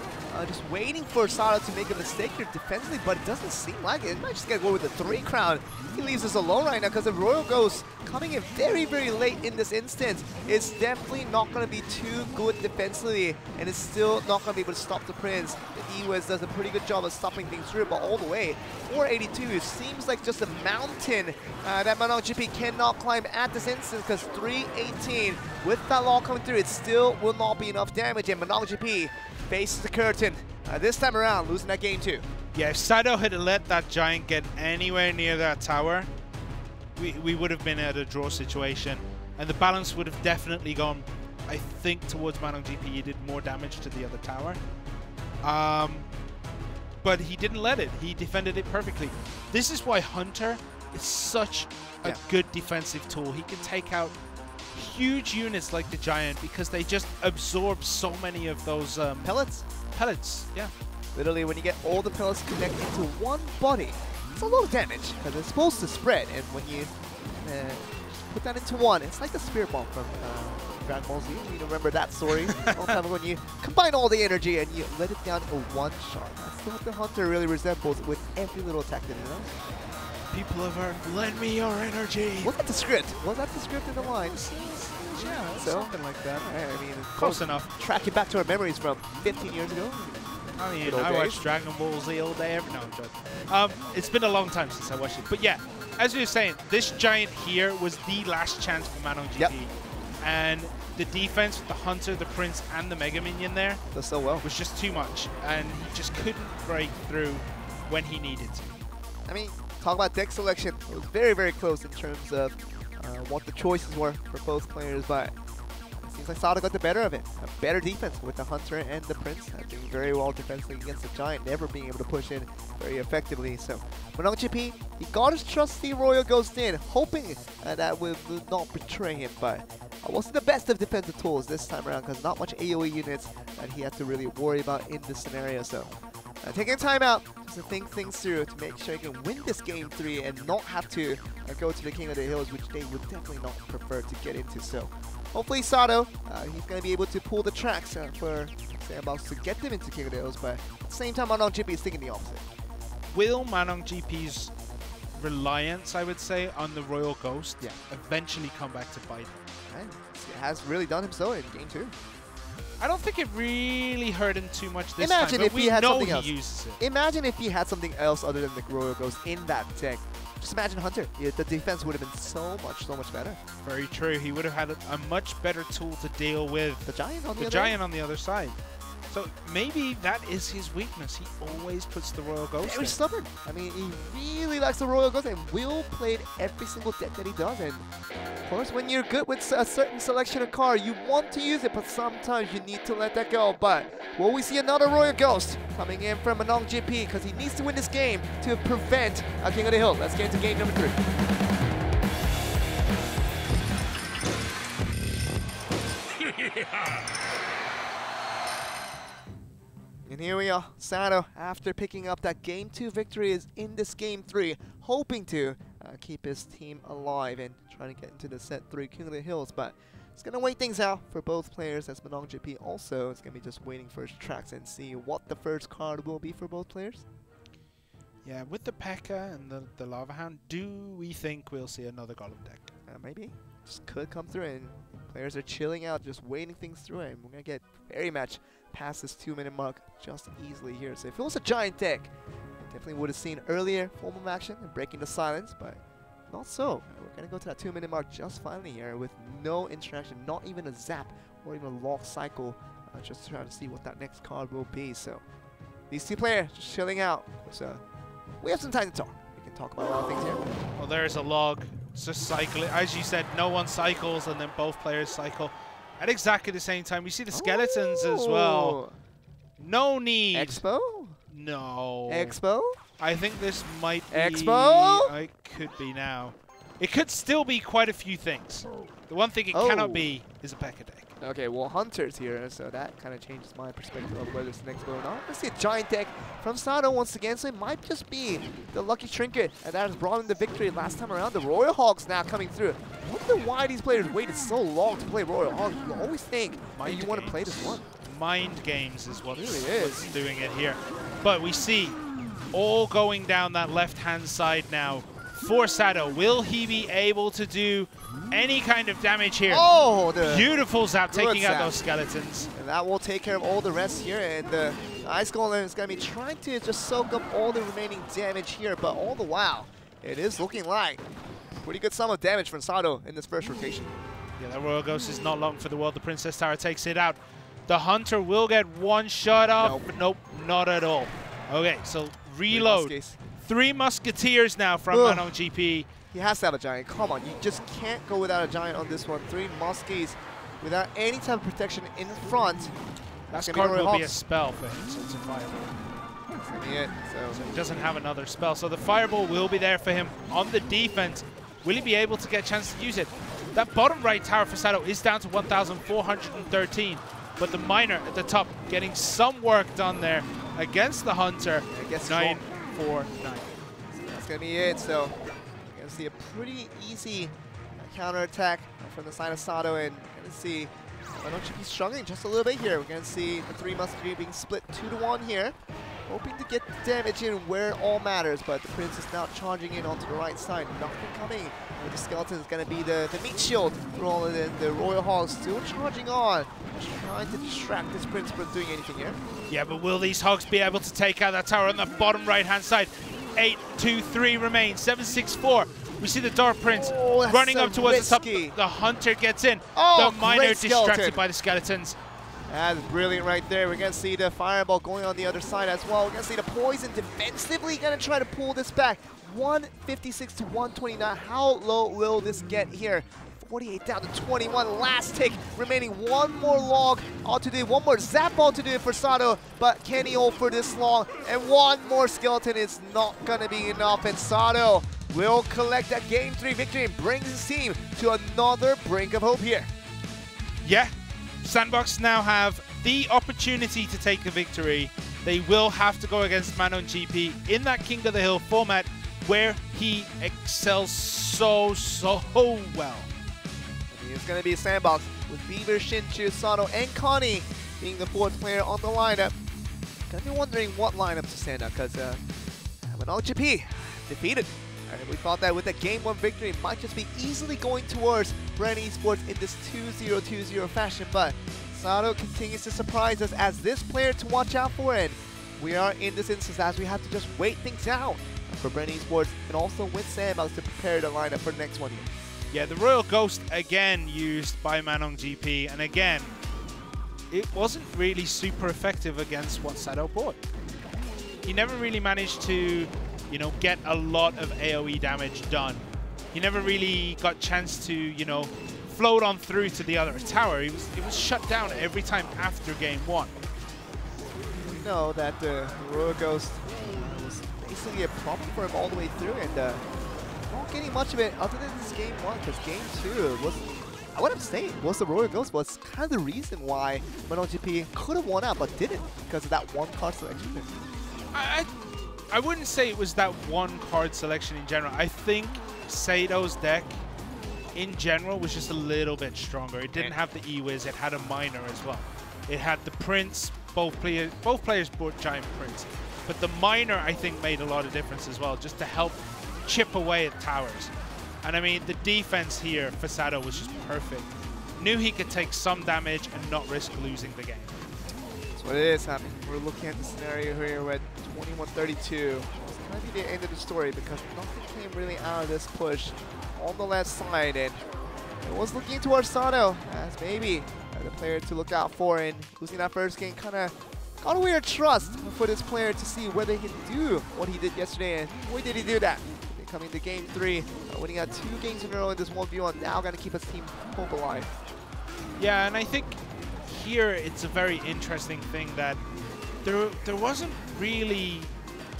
just waiting for Sato to make a mistake here defensively, but it doesn't seem like it. It might just get go with the 3 crown. He leaves us alone right now because the Royal Ghost coming in very late in this instance. It's definitely not going to be too good defensively, and it's still not going to be able to stop the Prince. The ENTUS does a pretty good job of stopping things through, but all the way, 482 seems like just a mountain that ManaongGP cannot climb at this instance, because 318, with that law coming through, it still will not be enough damage, and ManaongGP faces the curtain. This time around, losing that game too. Yeah, if Sato had let that Giant get anywhere near that tower, we would have been at a draw situation, and the balance would have definitely gone, I think, towards ManaongGP. He did more damage to the other tower. But he didn't let it. He defended it perfectly. This is why Hunter is such a good defensive tool. He can take out huge units like the Giant because they just absorb so many of those pellets. Yeah. Literally, when you get all the pellets connected to one body, it's a lot of damage because it's supposed to spread. And when you put that into one, it's like the Spirit Bomb from Dragon Ball Z. You remember that story a long time ago, when you combine all the energy and you let it down in one shot. That's what the Hunter really resembles with every little attack that he does. People of Earth, lend me your energy. Was that the script? Was that the script in the lines? Yeah, so, something like that. I mean, close enough. Tracking back to our memories from 15 years ago. I mean, I watched Dragon Ball Z all day. No, I'm joking. It's been a long time since I watched it. But yeah, as we were saying, this Giant here was the last chance for ManaongGP. And the defense with the Hunter, the Prince, and the Mega Minion there does so well. Was just too much. And he just couldn't break through when he needed to. I mean, talk about deck selection. It was very close in terms of what the choices were for both players, but it seems like Sato got the better of it. A better defense with the Hunter and the Prince, doing very well defensively against the Giant, never being able to push in very effectively. So ManaongGP, he got his trusty Royal Ghost in, hoping that would not betray him, but wasn't the best of defensive tools this time around, because not much AoE units that he had to really worry about in this scenario. So taking time out just to think things through to make sure he can win this game 3 and not have to go to the King of the Hills, which they would definitely not prefer to get into. So hopefully Sato, he's going to be able to pull the tracks for Sandbox to get them into King of the Hills, but at the same time ManaongGP is thinking the opposite. Will ManaongGP's reliance, I would say, on the Royal Ghost eventually come back to bite him? It has really done him so in game 2. I don't think it really hurt him too much this time. Imagine if he had something else. Uses it. Imagine if he had something else other than the Royal Ghost in that deck. Just imagine Hunter. The defense would have been so much better. Very true. He would have had a much better tool to deal with the Giant on the on the other side. So maybe that is his weakness. He always puts the Royal Ghost Very stubborn. I mean, he really likes the Royal Ghost and will play it every single deck that he does. And of course, when you're good with a certain selection of card, you want to use it, but sometimes you need to let that go. But will we see another Royal Ghost coming in from Mainland GP because he needs to win this game to prevent a King of the Hill? Let's get into game number 3. And here we are, Sado, after picking up that Game 2 victory, is in this Game 3, hoping to keep his team alive and trying to get into the set 3 King of the Hills. But it's going to wait things out for both players, as Mainland GP also is going to be just waiting for his tracks and see what the first card will be for both players. Yeah, with the P.E.K.K.A. and the Lava Hound, do we think we'll see another Golem deck? Maybe. Just could come through, and players are chilling out, just waiting things through, and we're going to get very much past this 2-minute mark just easily here. So if it was a giant deck, definitely would have seen earlier form of action and breaking the silence, but not so. We're going to go to that 2-minute mark just finally here with no interaction, not even a zap or even a lock cycle, just trying to see what that next card will be. So these two players just chilling out. So we have some time to talk. We can talk about a lot of things here. Well, there's a log. It's just cycling. As you said, no one cycles and then both players cycle at exactly the same time. We see the skeletons as well. No need. Expo? No. Expo? I think this might be... Expo? It could be now. It could still be quite a few things. The one thing it cannot be is a P.E.K.K.A. deck. Okay, well, Hunter's here, so that kind of changes my perspective of whether it's an Expo or not. Let's see a giant deck from Sado once again, so it might just be the lucky trinket, and that has brought him the victory last time around. The Royal Hogs now coming through. I wonder why these players waited so long to play Royal Hogs. You always think that you want to play this one. Mind games is what's doing it here. But we see all going down that left-hand side now for Sado. Will he be able to do any kind of damage here? Oh, the beautiful zap taking out those skeletons. And that will take care of all the rest here. And the Ice Golem is going to be trying to just soak up all the remaining damage here. But all the while, it is looking like pretty good sum of damage from Sado in this first rotation. Yeah, that Royal Ghost is not long for the world. The Princess Tower takes it out. The Hunter will get one shot off, but nope, not at all. Okay, so reload. 3 Musketeers now from Mainland GP. He has to have a giant. Come on, you just can't go without a giant on this one. 3 Muskies without any type of protection in front. That card will be a spell for him, so it's a fireball. That's going to be it. So he doesn't have another spell. So the fireball will be there for him on the defense. Will he be able to get a chance to use it? That bottom right tower for Sado is down to 1,413. But the Miner at the top getting some work done there against the Hunter. 9-4-9. So that's going to be it. So we're going to see a pretty easy counterattack from the side of Sado. And we're going to see Mainland GP struggling just a little bit here. We're going to see the 3 Musketeers being split 2-1 here. Hoping to get the damage in where it all matters, but the Prince is now charging in onto the right side. Nothing coming with the Skeleton is going to be the meat shield for all of the Royal Hogs still charging on, trying to distract this Prince from doing anything here. Yeah, but will these Hogs be able to take out that tower on the bottom right-hand side? 8-2-3 remains, 7-6-4. We see the Dark Prince running up towards the top. The Hunter gets in. The Miner distracted by the Skeletons. That's brilliant right there. We're going to see the Fireball going on the other side as well. We're going to see the Poison defensively going to try to pull this back. 156 to 129. How low will this get here? 48 down to 21. Last tick remaining. One more log all to do. One more zap all to do for Sado. But can he hold for this long? And one more Skeleton is not going to be enough. And Sado will collect that Game 3 victory and brings his team to another brink of hope here. Yeah. Sandbox now have the opportunity to take the victory. They will have to go against Mainland GP in that King of the Hill format where he excels so well. It's going to be Sandbox with Beaver, Shinchu, Sado, and Connie being the 4th player on the lineup. Going to be wondering what lineup to stand up because Mainland GP defeated. We thought that with a Game 1 victory, it might just be easily going towards Bren eSports in this 2-0-2-0 fashion, but Sado continues to surprise us as this player to watch out for, and we are in this instance as we have to just wait things out for Bren eSports and also with Sandbox to prepare the lineup for the next one here. Yeah, the Royal Ghost again used by Mainland GP, and again, it wasn't really super effective against what Sado brought. He never really managed to, you know, get a lot of AoE damage done. He never really got chance to, you know, float on through to the other tower. It was shut down every time after game 1. We know that the Royal Ghost was basically a problem for him all the way through, and not getting much of it other than this game 1, because game 2 was, I wouldn't say was the Royal Ghost was kind of the reason why Mainland GP could have won out but didn't, because of that one card selection. I wouldn't say it was that one card selection in general. I think Sado's deck in general was just a little bit stronger. It didn't have the E-Wiz, it had a minor as well. It had the Prince, both players brought Giant Prince. But the minor, I think, made a lot of difference as well, just to help chip away at towers. And I mean, the defense here for Sado was just perfect. Knew he could take some damage and not risk losing the game. That's what it is happening. We're looking at the scenario here with 21-32. It's going to be the end of the story because nothing came really out of this push on the left side, and it was looking towards Sado as maybe the player to look out for, and losing that first game kind of got a weird trust for this player to see whether he can do what he did yesterday, and boy did he do that. Coming to game 3, winning out 2 games in a row in this 1v1, now going to keep his team hope alive. Yeah, and I think here it's a very interesting thing that there wasn't really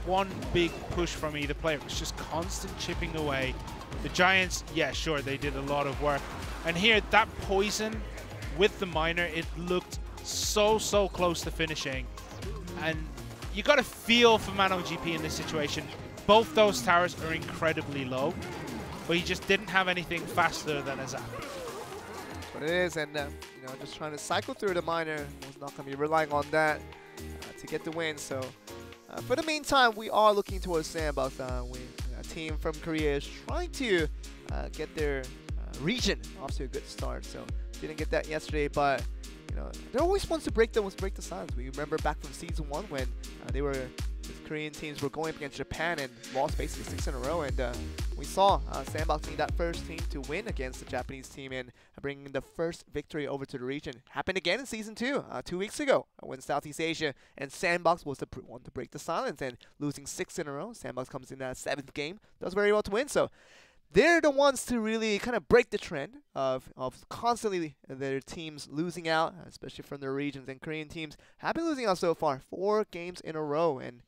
one big push from either player. It was just constant chipping away. The Giants, yeah, sure, they did a lot of work. And here, that poison with the minor, it looked so close to finishing. And you got to feel for Mainland GP in this situation. Both those towers are incredibly low, but he just didn't have anything faster than a zap. That's what it is, and you know, just trying to cycle through the minor. Was not going to be relying on that to get the win. So for the meantime, we are looking towards Sandbox. A team from Korea is trying to get their region off to a good start. So didn't get that yesterday, but you know, they're always ones to break the silence. We remember back from Season 1 when the Korean teams were going up against Japan and lost basically 6 in a row, and we saw Sandbox being that first team to win against the Japanese team and bringing the first victory over to the region. Happened again in Season 2, 2 weeks ago when Southeast Asia, and Sandbox was the one to break the silence, and losing 6 in a row. Sandbox comes in that 7th game, does very well to win. So they're the ones to really kind of break the trend of constantly their teams losing out, especially from their regions, and Korean teams have been losing out so far, 4 games in a row. And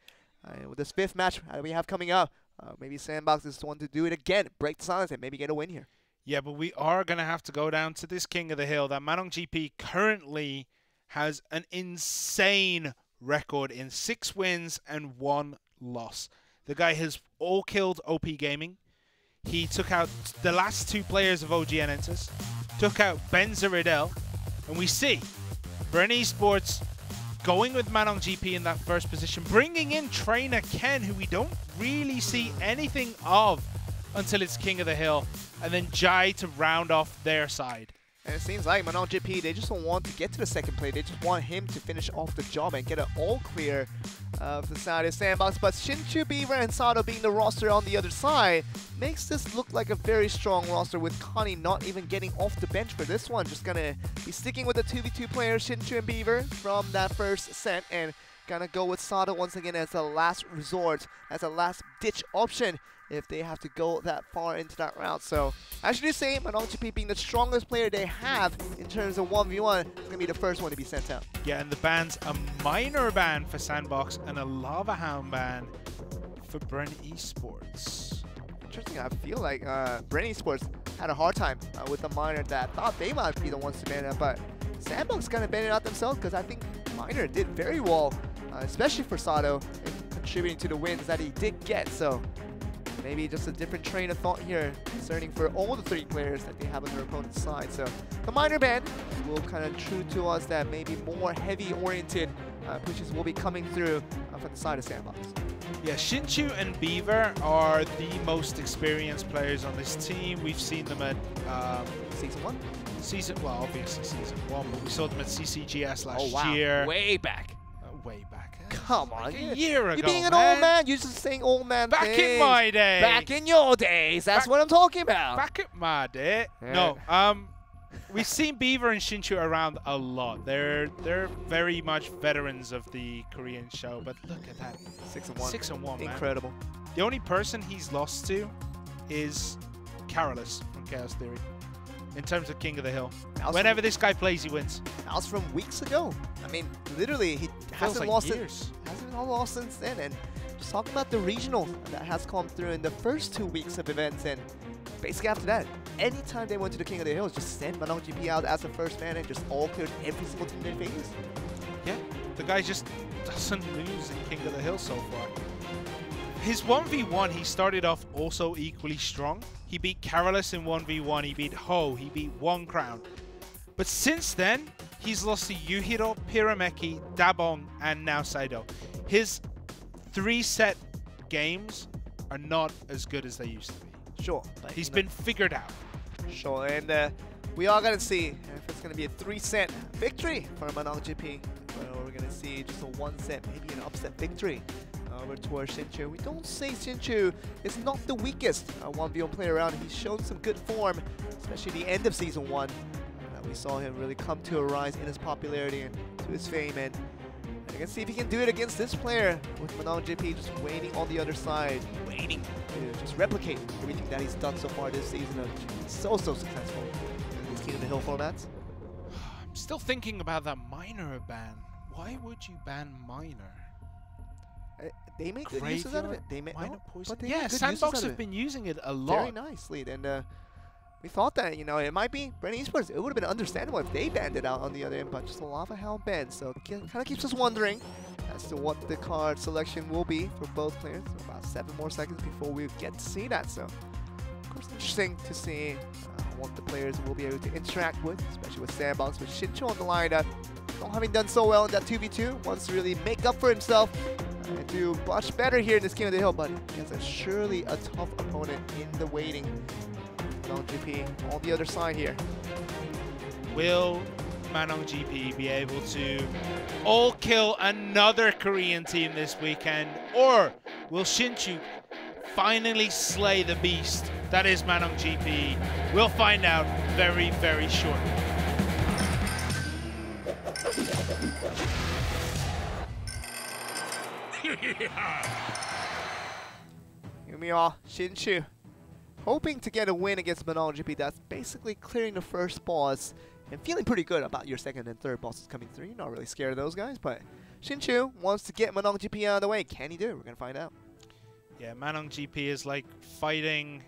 with this 5th match we have coming up, maybe Sandbox is the one to do it again, break the silence, and maybe get a win here. Yeah, but we are going to have to go down to this King of the Hill. That Mainland GP currently has an insane record in 6 wins and 1 loss. The guy has all killed OP Gaming. He took out the last 2 players of OGN ENTUS, took out Benzaridel, and we see Bren eSports going with Mainland GP in that first position, bringing in trainer Ken, who we don't really see anything of until it's King of the Hill, and then Jai to round off their side. And it seems like Mainland GP, they just don't want to get to the second play. They just want him to finish off the job and get it all clear of the side of Sandbox. But Shin2, Beaver, and Sado being the roster on the other side makes this look like a very strong roster, with Connie not even getting off the bench for this one. Just gonna be sticking with the 2v2 players, Shin2 and Beaver, from that first set, and gonna go with Sado once again as a last resort, as a last ditch option if they have to go that far into that route. So I should say, Mainland GP being the strongest player they have in terms of 1v1, is going to be the first one to be sent out. Yeah, and the ban's a minor ban for Sandbox and a Lava Hound ban for Bren eSports. Interesting, I feel like Bren eSports had a hard time with the minor that thought they might be the ones to ban it, but Sandbox kind of banned it out themselves, because I think minor did very well, especially for Sado, in contributing to the wins that he did get. So maybe just a different train of thought here concerning for all the 3 players that they have on their opponent's side. So the minor ban will kind of true to us that maybe more heavy-oriented pushes will be coming through from the side of Sandbox. Yeah, Shin2 and Beaver are the most experienced players on this team. We've seen them at Season 1? Well, obviously Season 1, but we saw them at CCGS last year. Way back. Way back. Come on, like a year ago. You're being an old man. You're just saying old man back things. In my day. Back in your days. That's what I'm talking about. Back in my day. Yeah. No. We've seen Beaver and Shinchu around a lot. They're very much veterans of the Korean show, but look at that. 6-1. 6-1, man. Incredible. The only person he's lost to is Carolus from Chaos Theory. In terms of King of the Hill. Whenever this guy plays, he wins. That was from weeks ago. I mean, literally, he hasn't lost since then. And just talking about the regional that has come through in the first 2 weeks of events, and basically after that, anytime they went to the King of the Hill, just send Manong GP out as the first man and just all cleared every single team they faced. Yeah, the guy just doesn't lose in King of the Hill so far. His 1v1, he started off also equally strong. He beat Carolus in 1v1, he beat Ho, he beat One Crown. But since then, he's lost to Yuhiro, Pirameki, Dabong, and now Saido. His 3-set games are not as good as they used to be. Sure. He's been figured out. Sure, and we are going to see if it's going to be a 3-set victory for Manong GP. Or we're going to see just a 1-set, maybe an upset victory over towards Shinchu. We don't say Shinchu is not the weakest 1v1 player around. He's shown some good form, especially the end of Season 1. We saw him really come to a rise in his popularity and to his fame. And you can see if he can do it against this player with Manong GP just waiting on the other side, waiting to just replicate everything that he's done so far this season. So successful in these King of the Hill formats. I'm still thinking about that minor ban. Why would you ban minor? They make good uses out of it. They make yeah, Sandbox have been using it a lot. Very nicely. And we thought that, you know, it might be Bren eSports. It would have been understandable if they banned it out on the other end, but just a Lava Hound ban. So it kind of keeps us wondering as to what the card selection will be for both players. So about 7 more seconds before we get to see that. So, of course, interesting to see what the players will be able to interact with, especially with Sandbox, with Shinchu on the line. Not having done so well in that 2v2, wants to really make up for himself and do much better here in this King of the Hill, but against surely a tough opponent in the waiting. Manong GP on the other side here. Will Manong GP be able to all kill another Korean team this weekend, or will Shinchu finally slay the beast that is Manong GP? We'll find out very, very shortly. Here we are, Shinchu, hoping to get a win against Manong GP. That's basically clearing the first boss and feeling pretty good about your second and third bosses coming through. You're not really scared of those guys, but Shinchu wants to get Manong GP out of the way. Can he do it? We're going to find out. Yeah, Manong GP is like fighting...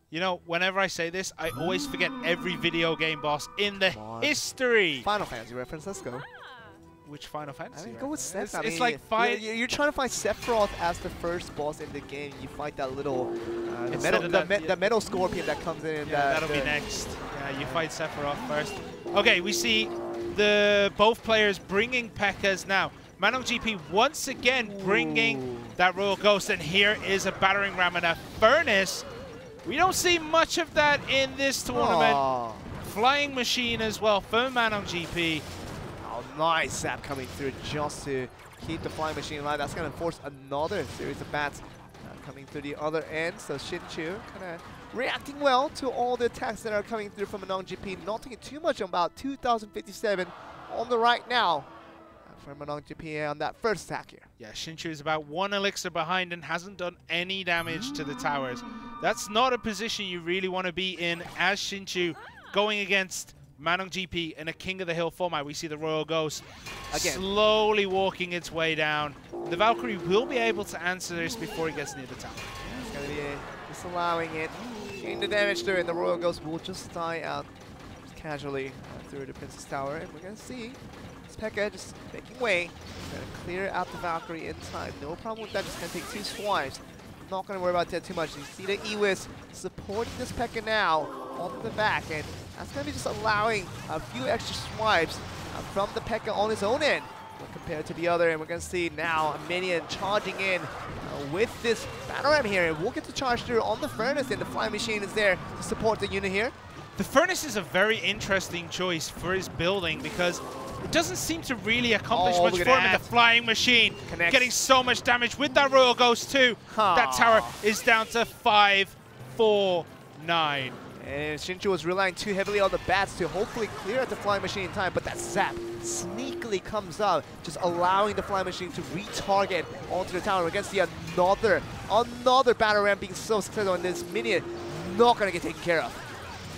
You know, whenever I say this, I always forget every video game boss in the history. Final Fantasy reference, let's go. Which Final Fantasy? Go with Sephiroth. It's like fight. You're trying to fight Sephiroth as the first boss in the game. You fight that little the metal scorpion that comes in. Yeah, that'll be next. Yeah, you fight Sephiroth first. Okay, we see the both players bringing P.E.K.K.A.s now. Manong GP once again bringing that Royal Ghost, and here is a battering ram and a furnace. We don't see much of that in this tournament. Aww. Flying machine as well for Manong GP. Nice zap coming through just to keep the flying machine alive. That's going to force another series of bats coming through the other end. So Shinchu kind of reacting well to all the attacks that are coming through from Manong GP. Not taking too much, about 2,057 on the right now for Manong GP on that first attack here. Yeah, Shinchu is about 1 elixir behind and hasn't done any damage to the towers. That's not a position you really want to be in as Shinchu going against Manong GP in a King of the Hill format. We see the Royal Ghost again slowly walking its way down. The Valkyrie will be able to answer this before he gets near the tower. It's going to be just allowing it. Getting the damage through, and the Royal Ghost will just die out just casually through the Princess Tower. And we're going to see P.E.K.K.A. just making way. Going to clear out the Valkyrie in time. No problem with that. Just going to take 2 swipes. Not going to worry about that too much. You see the Ewis supporting this P.E.K.K.A. now on the back, and that's going to be just allowing a few extra swipes from the P.E.K.K.A. on his own end compared to the other. And we're going to see now a minion charging in with this battle ram here. And we'll get to charge through on the furnace, and the flying machine is there to support the unit here. The furnace is a very interesting choice for his building because it doesn't seem to really accomplish much for him in the flying machine. Connects. Getting so much damage with that Royal Ghost too. That tower is down to 549. And Shin2 was relying too heavily on the bats to hopefully clear out the flying machine in time, but that zap sneakily comes out, just allowing the flying machine to retarget onto the tower against the another battle ram being so successful, and this minion not going to get taken care of.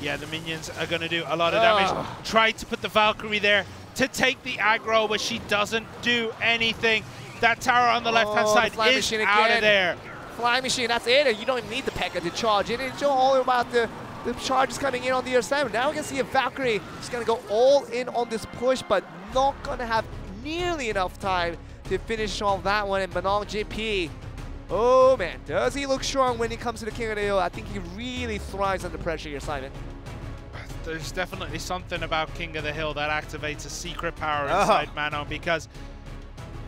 Yeah, the minions are going to do a lot of damage. Tried to put the Valkyrie there to take the aggro, but she doesn't do anything. That tower on the left-hand side is out of there. Flying machine, that's it. You don't even need the P.E.K.K.A to charge it. It's all about the charges coming in on the other side. Now we can see a Valkyrie just going to go all in on this push, but not going to have nearly enough time to finish off that one. And Manong GP, oh man, does he look strong when it comes to the King of the Hill? I think he really thrives under pressure here, Simon. There's definitely something about King of the Hill that activates a secret power inside Manon, because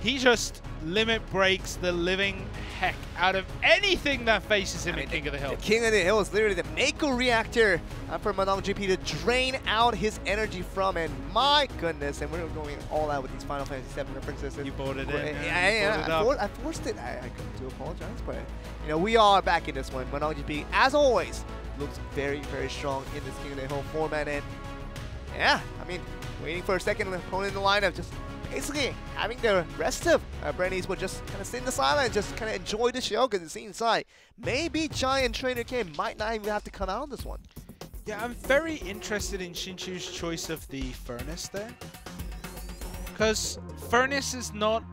he just limit breaks the living heck out of anything that faces him in King of the Hill. The King of the Hill is literally the Mako reactor for Manong GP to drain out his energy from, and my goodness, and we're going all out with these Final Fantasy VII references. You bought it in. I forced it. I do apologize, but you know, we are back in this one. Manong GP, as always, looks very, very strong in this King of the Hill format, and yeah, I mean, waiting for a second opponent in the lineup, just basically having the rest of Bren will just kind of sit in the sideline, just kind of enjoy the show, because it seems like maybe Giant Trainer K might not even have to come out on this one. Yeah, I'm very interested in Shin2's choice of the Furnace there, because Furnace is not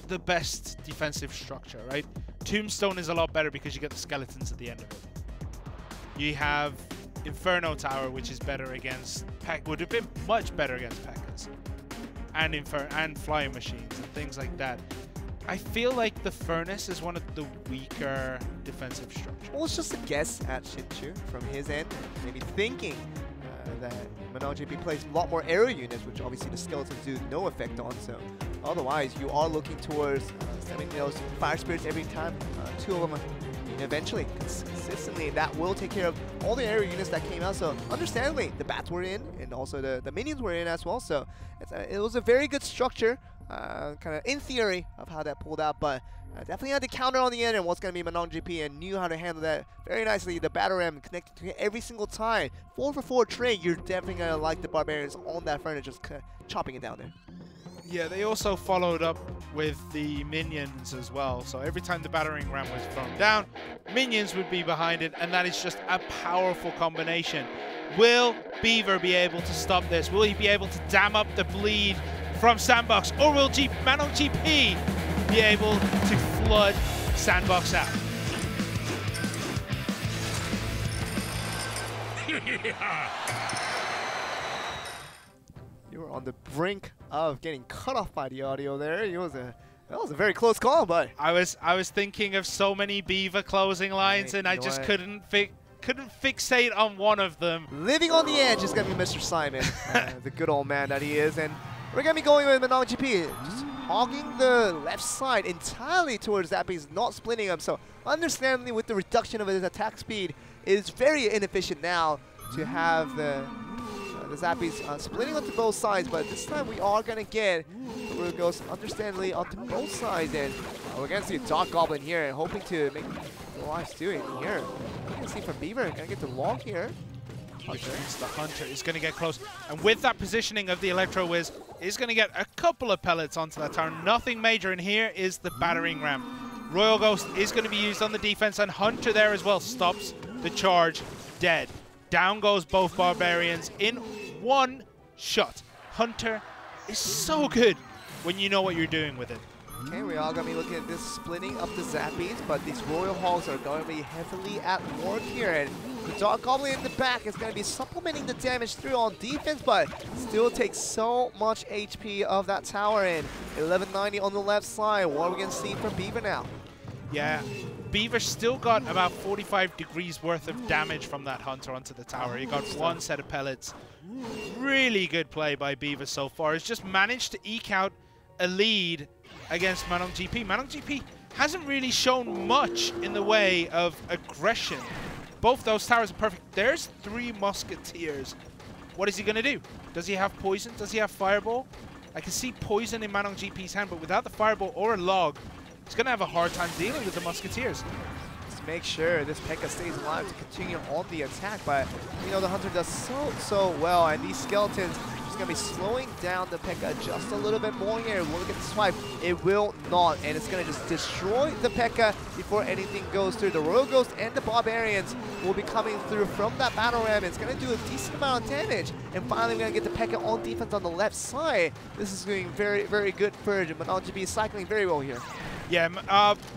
the best defensive structure, right? Tombstone is a lot better because you get the skeletons at the end of it. You have Inferno Tower, which is better against P.E.K.K.A, would have been much better against P.E.K.K.As, and flying machines and things like that. I feel like the Furnace is one of the weaker defensive structures. Well, it's just a guess at Shin2 from his end, maybe thinking that Manong GP plays a lot more aerial units, which obviously the skeletons do no effect on. So otherwise, you are looking towards sending those fire spirits every time. Two of them eventually, consistently, that will take care of all the aerial units that came out. So understandably, the bats were in, and also the minions were in as well. So it was a very good structure, kind of in theory of how that pulled out, but definitely had to counter on the end and what's going to be Manong GP, and knew how to handle that very nicely. The battle ram connected to it every single time. 4-for-4 trade, you're definitely going to like the barbarians on that furnace, just chopping it down there. Yeah, they also followed up with the minions as well. So every time the battering ram was thrown down, minions would be behind it, and that is just a powerful combination. Will Beaver be able to stop this? Will he be able to dam up the bleed from Sandbox, or will Manong GP be able to flood Sandbox out? You were on the brink of getting cut off by the audio there. That was a very close call, but I was thinking of so many Beaver closing lines, and I just couldn't fixate on one of them. Living on the edge is gonna be Mr. Simon, the good old man that he is, and we're gonna be going with Manong GP, just hogging the left side entirely towards Zappies, not splitting him. So understandably, with the reduction of his attack speed, it is very inefficient now to have the Zappies splitting onto both sides, but this time we are going to get the Ghost understandably onto both sides, and we're going to see a Dark Goblin here, and hoping to make the lives do it here. You can see from Beaver, going to get the log here. The Hunter is going to get close, and with that positioning of the Electro Whiz, is going to get a couple of pellets onto that tower. Nothing major, and here is the battering ram. Royal Ghost is going to be used on the defense, and Hunter there as well stops the charge dead. Down goes both Barbarians in one shot. Hunter is so good when you know what you're doing with it. Okay, we are going to be looking at this splitting up the Zappies, but these Royal Hogs are going to be heavily at work here. And the Dark Goblin in the back is going to be supplementing the damage through on defense, but still takes so much HP of that tower. And 1190 on the left side. What are we going to see from Beaver now? Yeah, Beaver still got about 45 degrees worth of damage from that Hunter onto the tower. He got one set of pellets. Really good play by Beaver so far. He's just managed to eke out a lead against Manong GP. Manong GP hasn't really shown much in the way of aggression. Both those towers are perfect. There's 3 Musketeers. What is he going to do? Does he have poison? Does he have fireball? I can see poison in Manong GP's hand, but without the fireball or a log, he's going to have a hard time dealing with the Musketeers. to make sure this P.E.K.K.A stays alive to continue on the attack. But, you know, the Hunter does so well, and these skeletons just going to be slowing down the P.E.K.K.A just a little bit more here. Will it get the swipe? It will not, and it's going to just destroy the P.E.K.K.A before anything goes through. The Royal Ghost and the Barbarians will be coming through from that battle ram. It's going to do a decent amount of damage, and finally we're going to get the P.E.K.K.A on defense on the left side. This is going very good for MNOGP, cycling very well here. Yeah,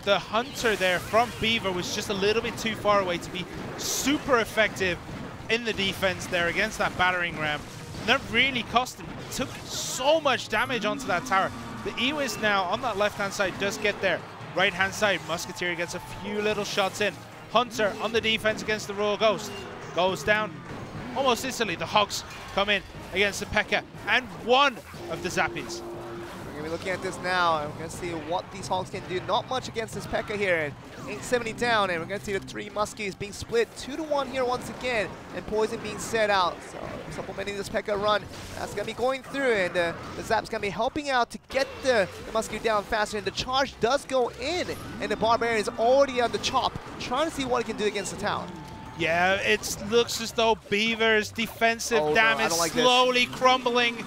the Hunter there from Beaver was just a little bit too far away to be super effective in the defense there against that battering ram. And that really cost him. Took so much damage onto that tower. The Ewis now on that left-hand side does get there. Right-hand side, Musketeer gets a few little shots in. Hunter on the defense against the Royal Ghost. Goes down almost instantly. The Hogs come in against the P.E.K.K.A and one of the Zappies. We're going to be looking at this now, and we're going to see what these Hogs can do. Not much against this P.E.K.K.A here. 870 down, and we're going to see the 3 Muskies being split 2-1 here once again, and Poison being set out. So supplementing this P.E.K.K.A run, that's going to be going through, and the Zap's going to be helping out to get the Muskie down faster, and the charge does go in, and the Barbarian is already on the chop, trying to see what he can do against the tower. Yeah, it looks as though Beaver's defensive damage slowly crumbling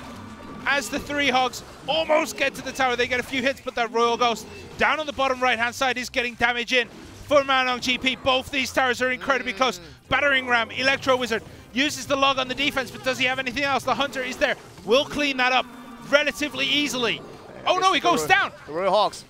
as the 3 Hogs almost get to the tower. They get a few hits, but that Royal Ghost down on the bottom right-hand side is getting damage in for MNOGP. Both these towers are incredibly close. Battering Ram, Electro Wizard uses the log on the defense, but does he have anything else? The Hunter is there. Will clean that up relatively easily. Oh no, he goes down. The Royal Hogs.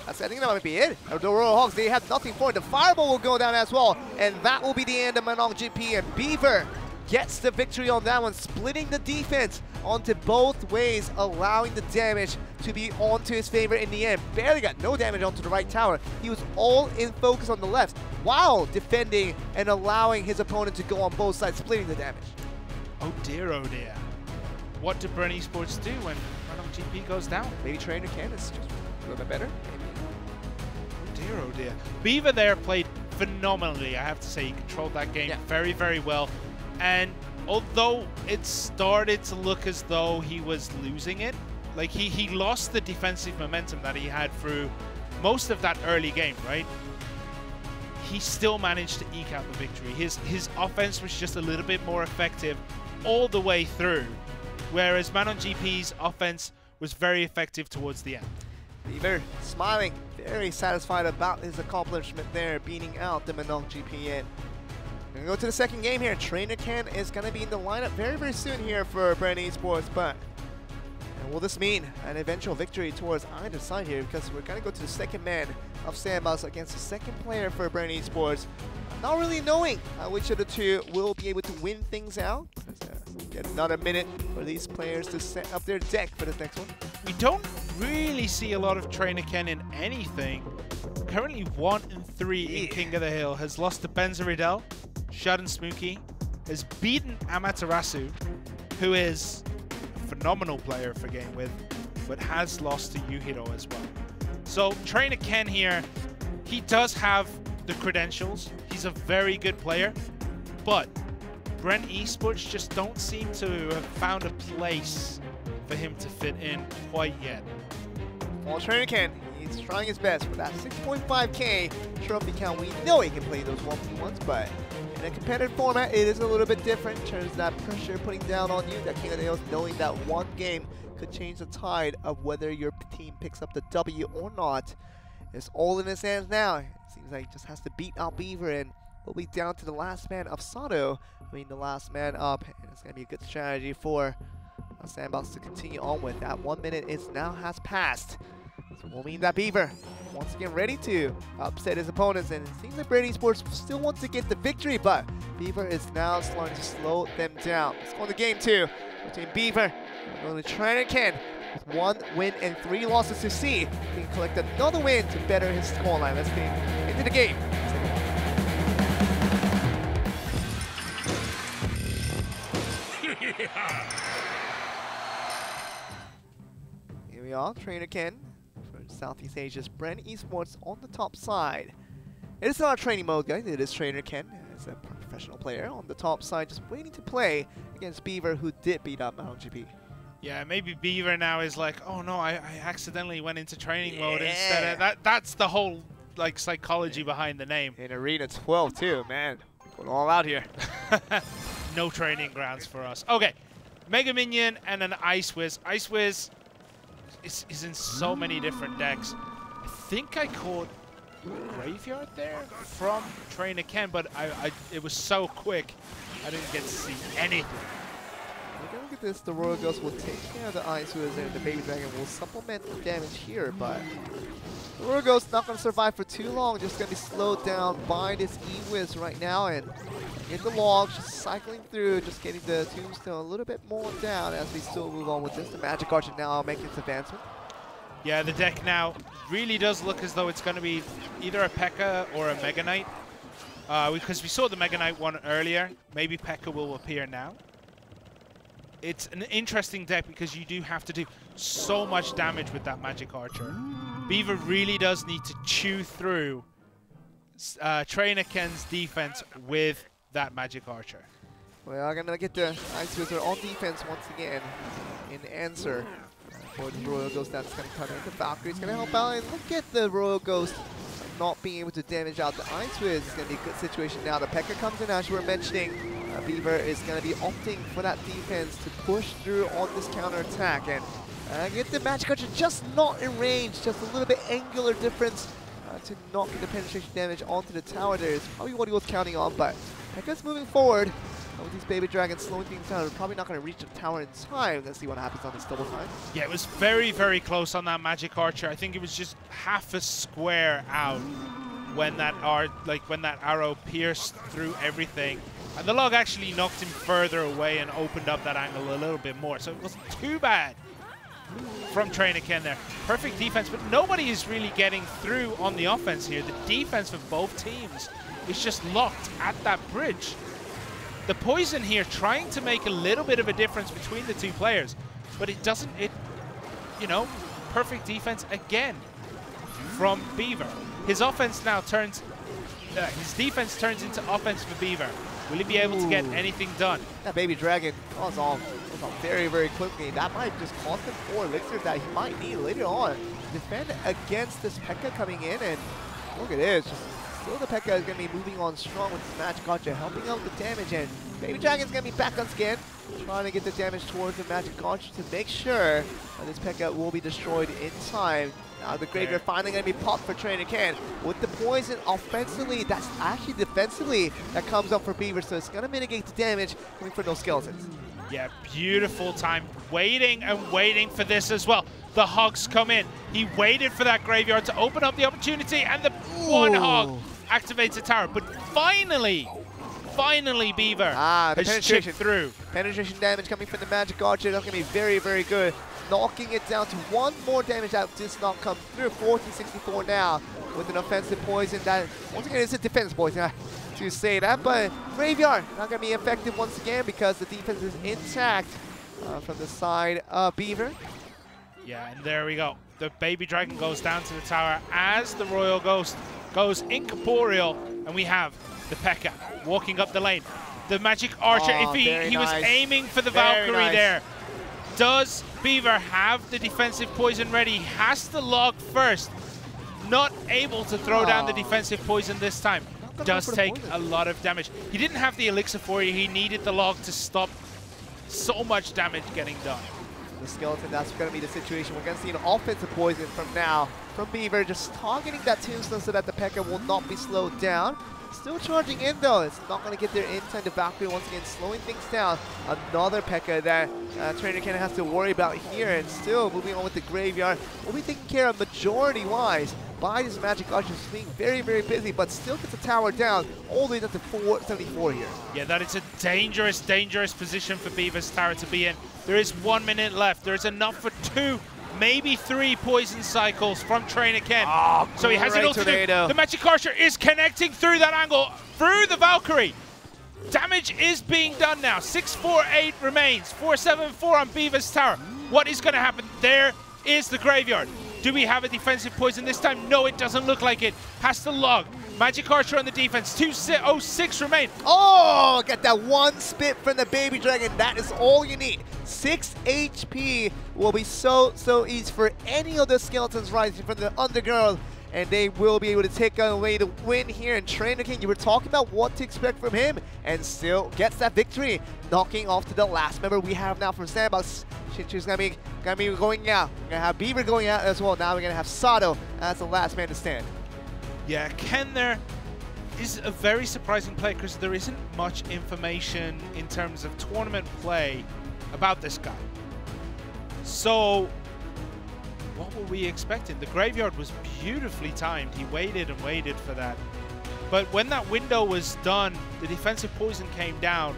I think that might be it. The Royal Hogs, they have nothing for it. The Fireball will go down as well, and that will be the end of MNOGP, and Beaver gets the victory on that one, splitting the defense onto both ways, allowing the damage to be onto his favor in the end. Barely got no damage onto the right tower. He was all in focus on the left while defending and allowing his opponent to go on both sides, splitting the damage. Oh dear, oh dear. What do Bren eSports do when MNOGP goes down? Maybe Trainer Ken is just a little bit better. Oh dear, oh dear. Beaver there played phenomenally, I have to say. He controlled that game very well. And although it started to look as though he was losing it, like he lost the defensive momentum that he had through most of that early game, right? He still managed to eke out the victory. His offense was just a little bit more effective all the way through, whereas MNOGP's offense was very effective towards the end. Beaver smiling, very satisfied about his accomplishment there, beating out the MNOGP end. We're going to go to the second game here. Trainer Ken is going to be in the lineup very soon here for Bren eSports, but will this mean an eventual victory towards either side here? Because we're going to go to the second man of Sandbox against the second player for Bren eSports. Not really knowing which of the two will be able to win things out. Get another minute for these players to set up their deck for this next one. We don't really see a lot of Trainer Ken in anything. Currently 1-3 in King of the Hill. Has lost to Benzaridel. Shud and Smooky, has beaten Amaterasu, who is a phenomenal player for Game With, but has lost to Yuhiro as well. So Trainer Ken here, he does have the credentials. He's a very good player, but Bren eSports just don't seem to have found a place for him to fit in quite yet. Well, Trainer Ken, he's trying his best with that 6.5k trophy count. We know he can play those 1v1s, but in a competitive format, it is a little bit different in terms of that pressure putting down on you, that King of the Hills, knowing that one game could change the tide of whether your team picks up the W or not. It's all in his hands now. It seems like he just has to beat out Beaver, and we'll be down to the last man of Sato. The last man up, and it's going to be a good strategy for Sandbox to continue on with. That 1 minute has passed. So we'll mean that Beaver once again ready to upset his opponents, and it seems like Bren eSports still wants to get the victory, but Beaver is now starting to slow them down. Let's go on to game 2 between Beaver and going to Trainer Ken with 1 win and 3 losses to see if he can collect another win to better his scoreline. Let's get into the game. Here we are, Trainer Ken for Southeast Asia's Bren eSports on the top side. It is not a training mode, guys. It is Trainer Ken as a professional player on the top side, just waiting to play against Beaver, who did beat up MNOGP. Yeah, maybe Beaver now is like, oh no, I accidentally went into training mode instead of that. That's the whole like psychology behind the name. In Arena 12 too, man. Going all out here. No training grounds for us. Okay, Mega Minion and an Ice Wiz. Ice Wiz is in so many different decks. I think I caught Graveyard there from Trainer Ken, but it was so quick, I didn't get to see anything. Look at this, the Royal Ghost will take care of the Ice Wiz and the Baby Dragon will supplement the damage here, but the Royal Ghost not going to survive for too long, just going to be slowed down by this E-Wiz right now, and get the logs, just cycling through, just getting the Tombstone a little bit more down as we still move on with this. The Magic Archer now making its advancement. Yeah, the deck now really does look as though it's going to be either a P.E.K.K.A. or a Mega Knight. Because we saw the Mega Knight one earlier. Maybe P.E.K.K.A. will appear now. It's an interesting deck because you do have to do so much damage with that Magic Archer. Beaver really does need to chew through Trainer Ken's defense with that Magic Archer. We are going to get the Ice Wizard on defense once again in answer for the Royal Ghost that's going to come in. The Valkyrie's going to help out, and look at the Royal Ghost not being able to damage out the Ice Wiz. It's going to be a good situation now. The P.E.K.K.A. comes in, as you were mentioning. Beaver is going to be opting for that defense to push through on this counter attack and get the Magic Archer just not in range, just a little bit angular difference to not get the penetration damage onto the tower there is probably what he was counting on, but P.E.K.K.A.'s moving forward. With these Baby Dragons slowing things down, we're probably not going to reach the tower in time. Let's see what happens on this double time. Yeah, it was very, very close on that Magic Archer. I think it was just half a square out when that arrow pierced through everything. And the log actually knocked him further away and opened up that angle a little bit more. So it wasn't too bad from Trainer Ken there. Perfect defense, but nobody is really getting through on the offense here. The defense for both teams is just locked at that bridge. The poison here trying to make a little bit of a difference between the two players, but it doesn't, you know, perfect defense again from Beaver. His offense now turns, his defense turns into offense for Beaver. Will he be able to get anything done? That Baby Dragon goes off very, very quickly. That might just cost him 4 elixirs that he might need later on to defend against this P.E.K.K.A. coming in, and look at this. Still the P.E.K.K.A. is going to be moving on strong with this Magic Archer, helping out with the damage, and Baby Dragon's going to be back on scan, trying to get the damage towards the Magic Archer to make sure that this P.E.K.K.A. will be destroyed in time. Now the Graveyard finally going to be popped for Trainer Ken. With the poison offensively, that's actually defensively that comes up for Beaver, so it's going to mitigate the damage coming from those skeletons. Yeah, beautiful time. Waiting and waiting for this as well. The Hogs come in. He waited for that Graveyard to open up the opportunity, and the one Hog activates the tower. But finally Beaver has chipped through. Penetration damage coming from the Magic Archer. That's going to be very, very good. Knocking it down to 1 more damage that does not come through. 1464 now with an offensive poison. That, once again, it's a defense poison to say that, but Graveyard not going to be effective once again because the defense is intact from the side of Beaver. Yeah, and there we go. The Baby Dragon goes down to the tower as the Royal Ghost goes incorporeal, and we have the P.E.K.K.A. walking up the lane. The Magic Archer, if he was aiming for the Valkyrie there. Does Beaver have the defensive poison ready? He has to log first. Not able to throw down the defensive poison this time. Does take a lot of damage. He didn't have the elixir for you. He needed the log to stop so much damage getting done. The skeleton, that's going to be the situation. We're going to see an offensive poison from now from Beaver, just targeting that Tombstone so that the P.E.K.K.A. will not be slowed down. Still charging in though. It's not going to get there in time. The Valkyrie once again slowing things down. Another P.E.K.K.A. that Trainer Ken has to worry about here, and still moving on with the Graveyard. Will be taken care of majority-wise by this Magic Archer, being very, very busy, but still gets the tower down all the way down to 474 here. Yeah, that is a dangerous, dangerous position for Beaver's tower to be in. There is 1 minute left. There is enough for 2, maybe 3 poison cycles from Trainer Ken. Oh, so he has it all to do. The Magic Archer is connecting through that angle, through the Valkyrie. Damage is being done now. 648 remains. 474 on Beaver's tower. What is going to happen? There is the Graveyard. Do we have a defensive poison this time? No, it doesn't look like it. Has to log. Magic Archer on the defense. 206 remain. Oh, get that 1 spit from the Baby Dragon. That is all you need. 6 HP will be so easy for any of the skeletons rising from the underground and they will be able to take away the win here. And Trainer King, you were talking about what to expect from him, and still gets that victory, knocking off to the last member we have now from Sandbox. Shinchu's gonna be going out. We're gonna have Beaver going out as well. Now we're gonna have Sato as the last man to stand. Yeah, Ken there is a very surprising play because there isn't much information in terms of tournament play about this guy. So what were we expecting? The graveyard was beautifully timed. He waited and waited for that. But when that window was done, the defensive poison came down.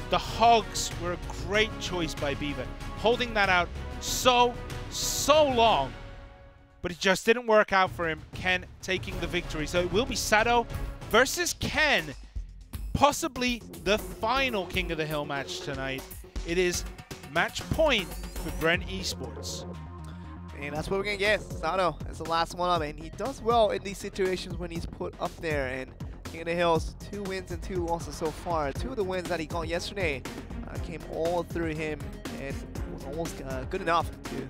The Hogs were a great choice by Beaver, holding that out so long, but it just didn't work out for him. Ken taking the victory. So it will be Sato versus Ken, possibly the final King of the Hill match tonight. It is match point for Bren eSports. And that's what we're going to get. Sato is the last one up, and he does well in these situations when he's put up there. And King of the Hills, 2 wins and 2 losses so far. 2 of the wins that he got yesterday came all through him, and was almost good enough to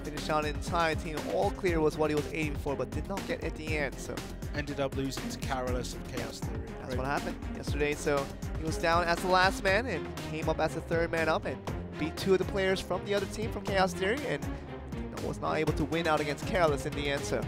finish out an entire team. All clear was what he was aiming for, but did not get at the end. So ended up losing to Carolus and Chaos Theory. That's what happened yesterday. So he was down as the last man and came up as the 3rd man up and beat 2 of the players from the other team from Chaos Theory, and was not able to win out against Carolus in the end. So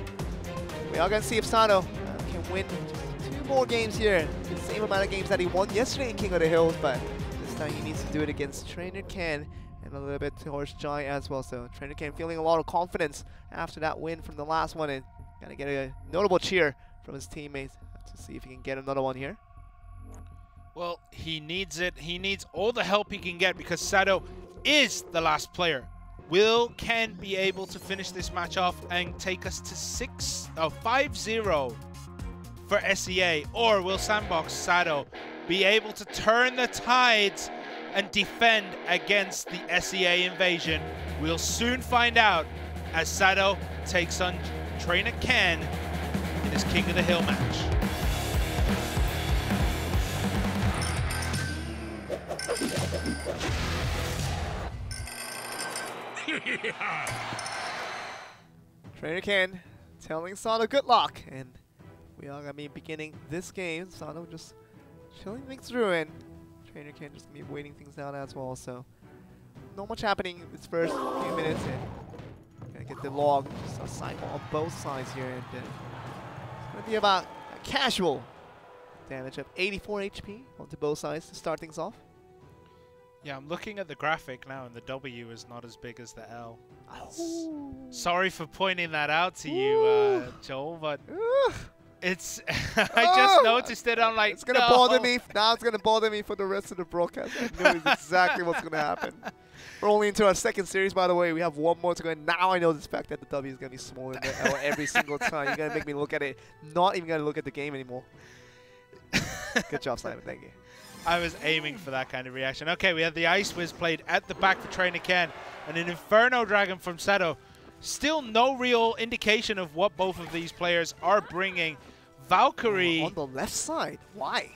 we are going to see if Sato can win just 2 more games here. The same amount of games that he won yesterday in King of the Hills, but this time he needs to do it against Trainer Ken and a little bit towards Giant as well. So Trainer Ken feeling a lot of confidence after that win from the last one, and going to get a notable cheer from his teammates to see if he can get another one here. Well, he needs it. He needs all the help he can get because Sato is the last player. Will Ken be able to finish this match off and take us to 5-0 for SEA? Or will Sandbox Sato be able to turn the tides and defend against the SEA invasion? We'll soon find out as Sato takes on Trainer Ken in his King of the Hill match. Trainer Ken telling Sato good luck, and we are going to be beginning this game. Sato just chilling things through, and Trainer Ken just going to be waiting things out as well. So not much happening in this first few minutes, and going to get the log, just a cycle on both sides here, and it's going to be about a casual damage of 84 HP onto both sides to start things off. Yeah, I'm looking at the graphic now, and the W is not as big as the L. Sorry for pointing that out to you, Joel, but it's... I just noticed it. I'm like, it's going to bother me. Now it's going to bother me for the rest of the broadcast. I know exactly what's going to happen. We're only into our 2nd series, by the way. We have 1 more to go. And now I know this fact that the W is going to be smaller than the L every single time. You're going to make me look at it. Not even going to look at the game anymore. Good job, Simon. Thank you. I was aiming for that kind of reaction. Okay, we have the Ice Wiz played at the back for Trainer Ken and an Inferno Dragon from Sato. Still no real indication of what both of these players are bringing. Valkyrie on the left side. Why?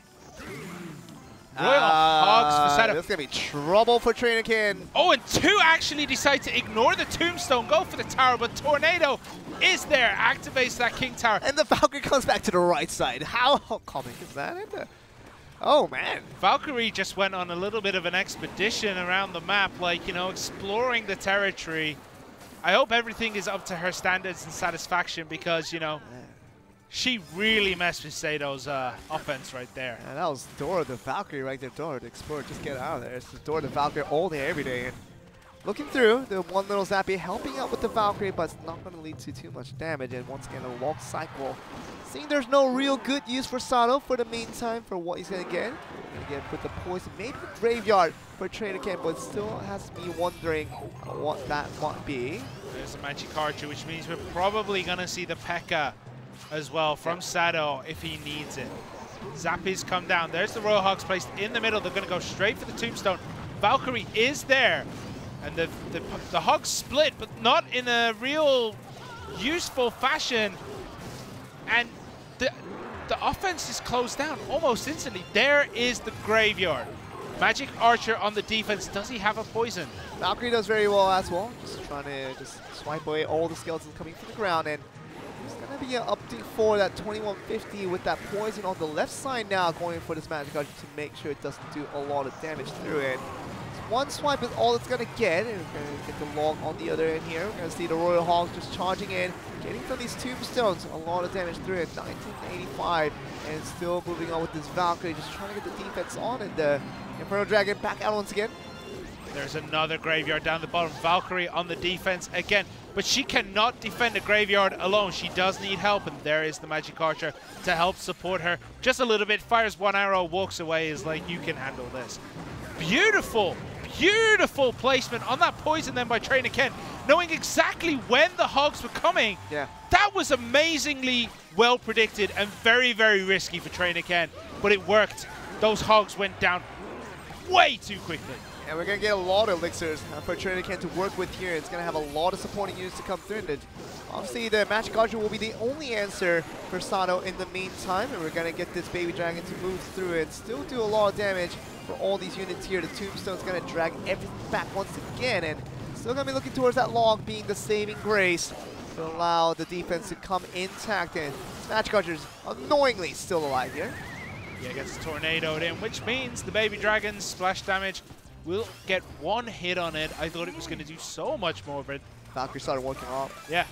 Royal Hogs for Sato. This is going to be trouble for Trainer Ken. Oh, and 2 actually decide to ignore the tombstone, go for the tower, but Tornado is there, activates that King Tower. And the Valkyrie comes back to the right side. How comic is that? Oh, man. Valkyrie just went on a little bit of an expedition around the map, like, you know, exploring the territory. I hope everything is up to her standards and satisfaction because, you know, she really messed with Sato's offense right there. And that was Dora the Valkyrie right there. Dora the Explorer, just get out of there. It's Dora the Valkyrie all day, every day. And looking through, the one little Zappy helping out with the Valkyrie, but it's not going to lead to too much damage. And once again, a long cycle. Seeing there's no real good use for Sato for the meantime for what he's going to get. Again, with the poison, maybe the graveyard for Trainer Ken, but still has me wondering what that might be. There's a Magic Archer, which means we're probably going to see the P.E.K.K.A. as well from Sato if he needs it. Zappies come down. There's the Royal Hogs placed in the middle. They're going to go straight for the Tombstone. Valkyrie is there. And the Hogs split, but not in a real useful fashion. And the offense is closed down almost instantly. There is the graveyard. Magic Archer on the defense. Does he have a poison? Valkyrie does very well as well. Just trying to just swipe away all the skeletons coming from the ground. And he's going going to be an update for that 2150 with that poison on the left side now, going for this Magic Archer to make sure it doesn't do a lot of damage through it. One swipe is all it's going to get, and we're going to get the log on the other end here. We're going to see the Royal Hogs just charging in, getting from these tombstones a lot of damage through it. 1985, and still moving on with this Valkyrie, just trying to get the defense on, and the Inferno Dragon back out once again. There's another graveyard down the bottom. Valkyrie on the defense again, but she cannot defend a graveyard alone. She does need help, and there is the Magic Archer to help support her just a little bit. Fires one arrow, walks away, is like, you can handle this. Beautiful, beautiful placement on that poison then by Trainer Ken, knowing exactly when the Hogs were coming. Yeah. That was amazingly well predicted and very, very risky for Trainer Ken, but it worked. Those Hogs went down way too quickly. And we're going to get a lot of elixirs for Trainer Ken to work with here. It's going to have a lot of supporting units to come through. And obviously, the Magic Archer will be the only answer for Sato in the meantime. And we're going to get this Baby Dragon to move through it. Still do a lot of damage for all these units here. The Tombstone's going to drag everything back once again. And still going to be looking towards that log being the saving grace to allow the defense to come intact. And Magic Archer's annoyingly still alive here. Yeah, gets tornadoed in, which means the Baby Dragon's splash damage will get one hit on it. I thought it was going to do so much more, but Valkyrie started working off. Yeah,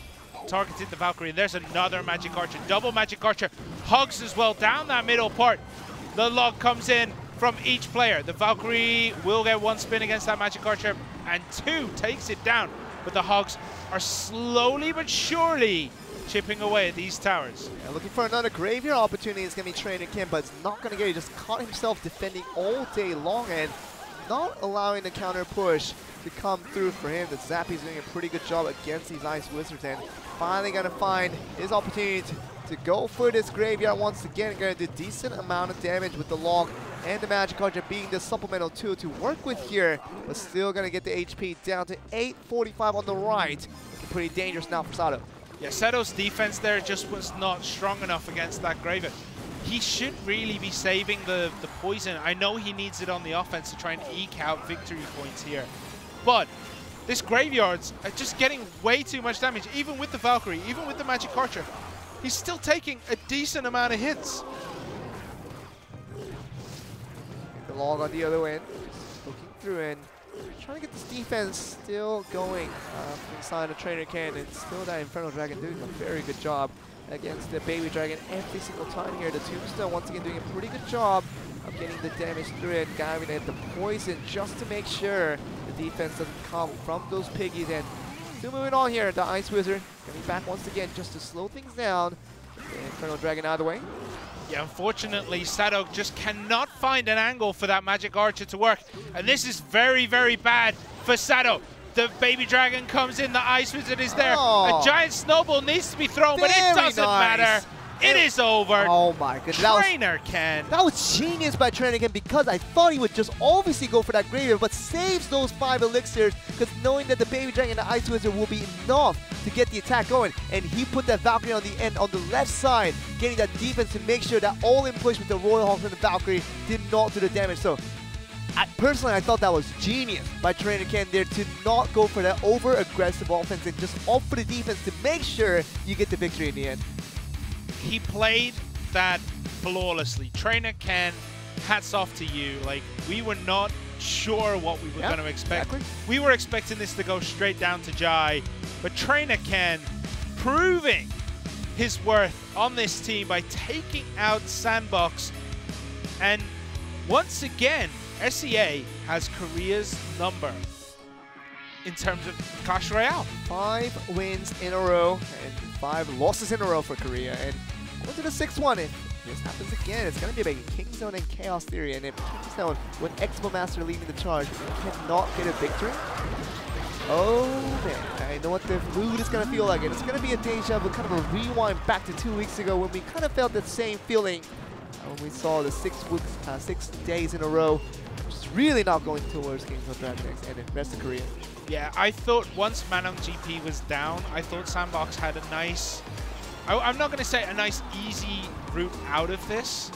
targeted the Valkyrie, and there's another Magic Archer, double Magic Archer. Hogs as well down that middle part. The log comes in from each player. The Valkyrie will get one spin against that Magic Archer, and two takes it down. But the Hogs are slowly but surely chipping away at these towers. Yeah, looking for another graveyard opportunity is going to be Trainer Ken, but it's not going to get it. He just caught himself defending all day long and not allowing the counter push to come through for him. The Zappy's doing a pretty good job against these Ice Wizards, and finally going to find his opportunity to go for this graveyard once again. Going to do a decent amount of damage with the log and the Magic Archer being the supplemental tool to work with here, but still going to get the HP down to 845 on the right. Looking pretty dangerous now for Sato. Yeah, Sato's defense there just was not strong enough against that graveyard. He should really be saving the poison. I know he needs it on the offense to try and eke out victory points here. But this graveyard's just getting way too much damage, even with the Valkyrie, even with the Magic Archer. He's still taking a decent amount of hits. The log on the other end, just looking through and trying to get this defense still going inside of Trainer Ken, and still that Inferno Dragon doing a very good job against the Baby Dragon every single time here. The Tombstone once again doing a pretty good job of getting the damage through it, diving at the poison just to make sure the defense doesn't come from those piggies. And still moving on here, the Ice Wizard coming back once again just to slow things down. The Inferno Dragon out of the way. Yeah, unfortunately, Sato just cannot find an angle for that Magic Archer to work. And this is very, very bad for Sato. The Baby Dragon comes in, the Ice Wizard is there. Oh. A giant snowball needs to be thrown, but it doesn't matter. It is over. Oh my goodness. Trainer Ken. That was genius by Trainer Ken, because I thought he would just obviously go for that graveyard, but saves those 5 elixirs, because knowing that the Baby Dragon and the Ice Wizard will be enough to get the attack going. And he put that Valkyrie on the end, on the left side, getting that defense to make sure that all in push with the Royal Hogs and the Valkyrie did not do the damage. So personally, I thought that was genius by Trainer Ken there to not go for that over-aggressive offense and just opt for the defense to make sure you get the victory in the end. He played that flawlessly. Trainer Ken, hats off to you. Like, we were not sure what we were going to expect. Exactly. We were expecting this to go straight down to Jai, but Trainer Ken proving his worth on this team by taking out Sandbox. And once again, SEA has Korea's number in terms of Clash Royale. 5 wins in a row and 5 losses in a row for Korea. And going to the 6th one, if this happens again, it's going to be a Kingzone and Chaos Theory. And if Kingzone, with Expo Master leading the charge, cannot get a victory, oh man, I know what the mood is going to feel like. And it's going to be a deja vu, kind of a rewind back to 2 weeks ago when we kind of felt that same feeling when we saw the 6 days in a row just really not going towards Kingzone, DragonX, and the rest of Korea. Yeah, I thought once Mainland GP was down, I thought Sandbox had a nice, I'm not going to say a nice easy route out of this,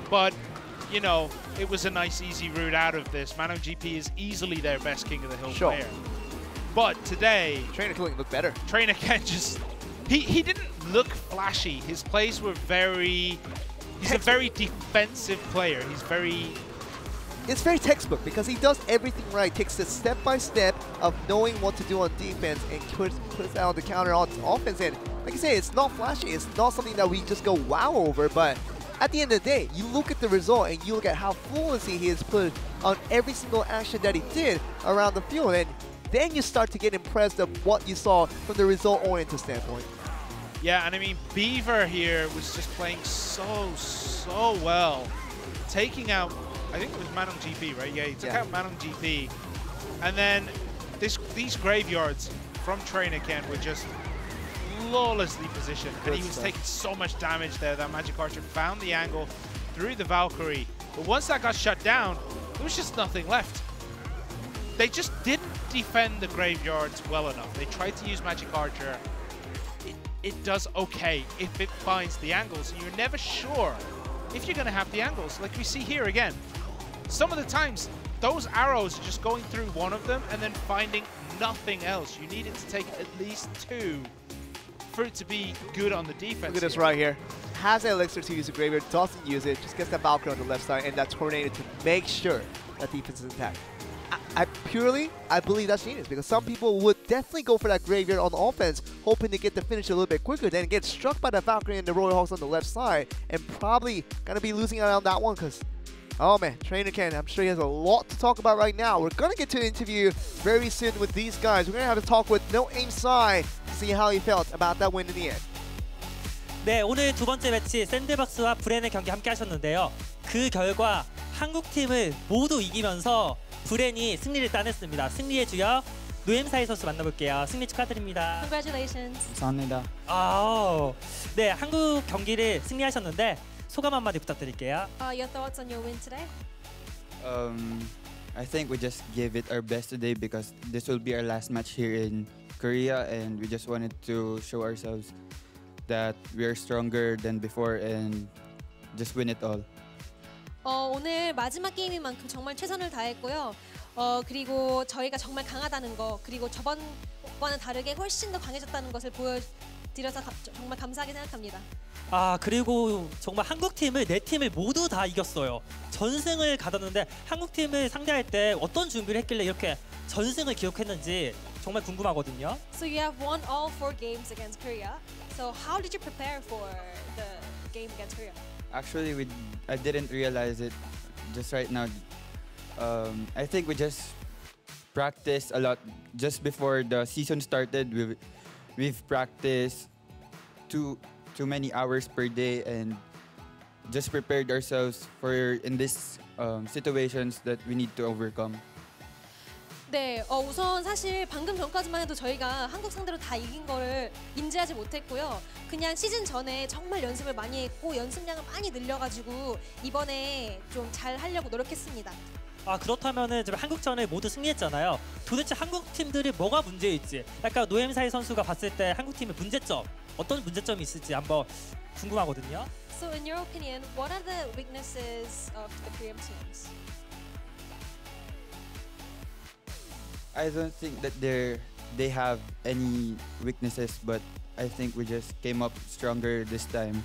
but, you know, it was a nice easy route out of this. Mainland GP is easily their best King of the Hill player. But today, Trainer Ken looked better. Trainer Ken just He didn't look flashy. His plays were very... He's a very defensive player. He's very... It's very textbook because he does everything right. Takes the step by step of knowing what to do on defense and puts that on the counter on offense. And like I say, it's not flashy. It's not something that we just go wow over. But at the end of the day, you look at the result and you look at how fluency he has put on every single action that he did around the field. And then you start to get impressed of what you saw from the result-oriented standpoint. Yeah, and I mean, Beaver here was just playing so well. Taking out, I think it was Manong GP, right? Yeah, he took out Manong GP. And then these graveyards from Trainer Ken were just flawlessly positioned. And he was taking so much damage there. That Magic Archer found the angle through the Valkyrie. But once that got shut down, there was just nothing left. They just didn't defend the graveyards well enough. They tried to use Magic Archer. It does okay if it finds the angles. You're never sure if you're going to have the angles. Like we see here again. Some of the times, those arrows are just going through one of them and then finding nothing else. You need it to take at least 2 for it to be good on the defense. Look at this right here. Has an elixir to use the graveyard, doesn't use it, just gets that Valkyrie on the left side and that Tornado to make sure that defense is intact. I believe that's genius because some people would definitely go for that graveyard on offense, hoping to get the finish a little bit quicker, then get struck by the Valkyrie and the Royal Hawks on the left side, and probably gonna be losing out on that one because, oh man, Trainer Ken, I'm sure he has a lot to talk about right now. We're gonna get to an interview very soon with these guys. We're gonna have a talk with No Aim Sai to see how he felt about that win in the end. 네, 오늘 두 번째 매치 샌드박스와 브렌의 경기 함께 하셨는데요. 그 결과 한국 팀을 모두 이기면서 브렌이 승리를 따냈습니다. 승리의 주역 노엠사이 선수 만나볼게요. 승리 축하드립니다. Congratulations. 감사합니다. 네, 한국 경기를 승리하셨는데 소감 한마디 부탁드릴게요. Your thoughts on your win today? I think we just gave it our best today because this will be our last match here in Korea, and we just wanted to show ourselves that we are stronger than before and just win it all. 오늘 마지막 게임인 만큼 정말 최선을 다했고요. 그리고 저희가 정말 강하다는 거, 그리고 저번과는 다르게 훨씬 더 강해졌다는 것을 보여드려서 정말 감사하게 생각합니다. 그리고 정말 한국 팀을 4팀을 모두 다 이겼어요. 전승을 가뒀는데 한국 팀을 상대할 때 어떤 준비를 했길래 이렇게 전승을 기록했는지 정말 궁금하거든요. So you have won all 4 games against Korea. So how did you prepare for the game against Korea? Actually, I didn't realize it just right now. I think we just practiced a lot just before the season started. We've practiced too many hours per day and just prepared ourselves for in these situations that we need to overcome. 네, 우선 사실 방금 전까지만 해도 저희가 한국 상대로 다 이긴 거를 인지하지 못했고요. 그냥 시즌 전에 정말 연습을 많이 했고 연습량을 많이 늘려가지고 이번에 좀 잘 하려고 노력했습니다. 그렇다면은 지금 한국전을 모두 승리했잖아요. 도대체 한국 팀들이 뭐가 문제일지, 약간 노엠사이 선수가 봤을 때 한국 팀의 문제점, 어떤 문제점이 있을지 한번 궁금하거든요. So in your opinion, what are the weaknesses of the Korean teams? I don't think that they have any weaknesses, but I think we just came up stronger this time.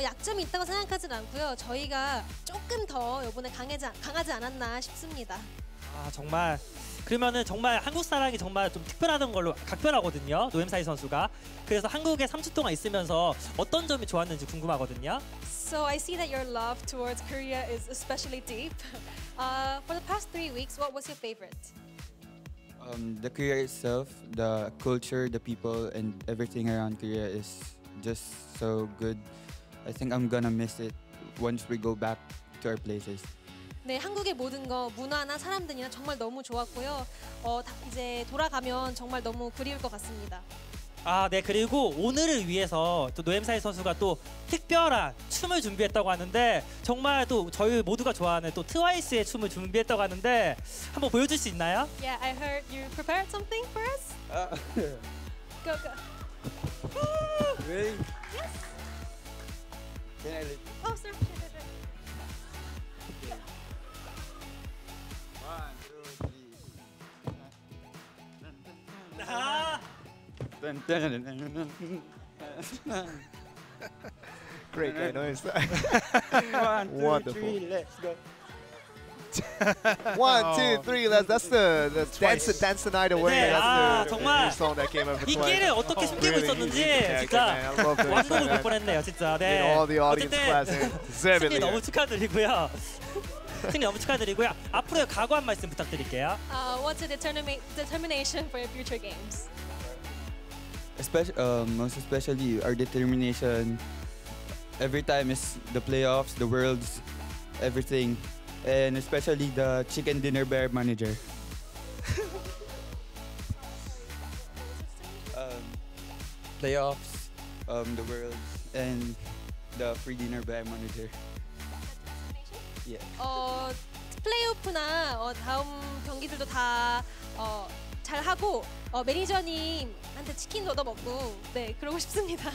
약점이 있다고 생각하진 않고요. 저희가 조금 더 이번에 강하지 않았나 싶습니다. 정말 그러면은 정말 한국 사랑이 정말 좀 특별하던 걸로 각별하거든요. 노엠사이 선수가. 그래서 한국에 3주 동안 있으면서 어떤 점이 좋았는지 궁금하거든요. So I see that your love towards Korea is especially deep. For the past 3 weeks, what was your favorite? The Korea itself, the culture, the people, and everything around Korea is just so good. I think I'm gonna miss it once we go back to our places. 네, 한국의 모든 거, 문화나 사람들이나 정말 너무 좋았고요. 이제 돌아가면 정말 너무 그리울 것 같습니다. 네, 그리고 오늘을 위해서 또 노엠사이 선수가 또 특별한 춤을 준비했다고 하는데 정말 또 저희 모두가 좋아하는 또 트와이스의 춤을 준비했다고 하는데 한번 보여줄 수 있나요? Yeah, I heard you prepared something for us. Go. Really? Yes. Can I leave? Oh, sir. Sure. 1, 2, 3. Great guy noise. 1, 2, 3, let's go. 1, 2, 3, let's. That's the dance the night away. 네, That's 정말 the song that came over. 이 끼를 어떻게 숨기고 있었는지 진짜 완곡을 볼 뻔했네요, 진짜. 네. 어쨌든 승리 너무 축하드리고요. 승리 너무 축하드리고요. 앞으로의 각오 한 말씀 부탁드릴게요. What's the determination for your future games? Most especially our determination. Every time is the playoffs, the worlds, everything. And especially the chicken dinner bear manager. Playoffs, the worlds, and the free dinner bear manager. Yeah. 플레이오프나 다음 경기들도 다 잘하고 매니저님한테 치킨도 얻어먹고 네 그러고 싶습니다.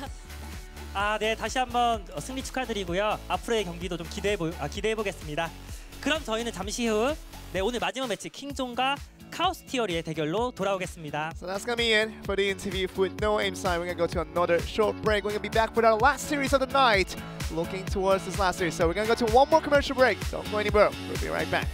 네, 다시 한번 승리 축하드리고요. 앞으로의 경기도 좀 기대해 보겠습니다. 그럼 저희는 잠시 후 오늘 마지막 매치 킹존과 카오스 티어리의 대결로 돌아오겠습니다. So that's gonna be it for the interview with No Aim Sign. We're gonna go to another short break. We're gonna be back with our last series of the night, looking towards this last series. So we're gonna go to one more commercial break. Don't go anywhere. We'll be right back.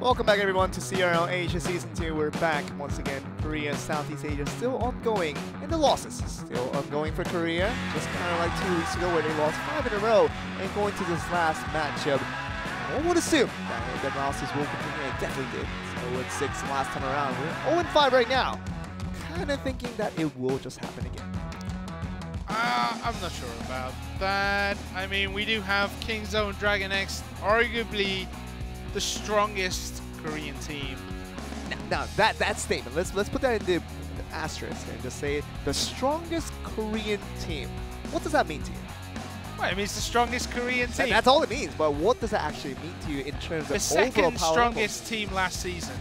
Welcome back everyone to CRL Asia Season 2. We're back once again. Korea, Southeast Asia still ongoing, and the losses still ongoing for Korea. Just kind of like 2 weeks ago where they lost 5 in a row, and going to this last matchup, one would assume that the losses will continue, and it definitely did. So with 6 last time around, we're 0-5 right now. Kind of thinking that it will just happen again. I'm not sure about that. I mean, we do have Kingzone DragonX, arguably the strongest Korean team. Now that statement, let's put that into asterisk and just say the strongest Korean team. What does that mean to you? Well, it means the strongest Korean team. That's all it means, but what does that actually mean to you in terms of the overall power? The second strongest team last season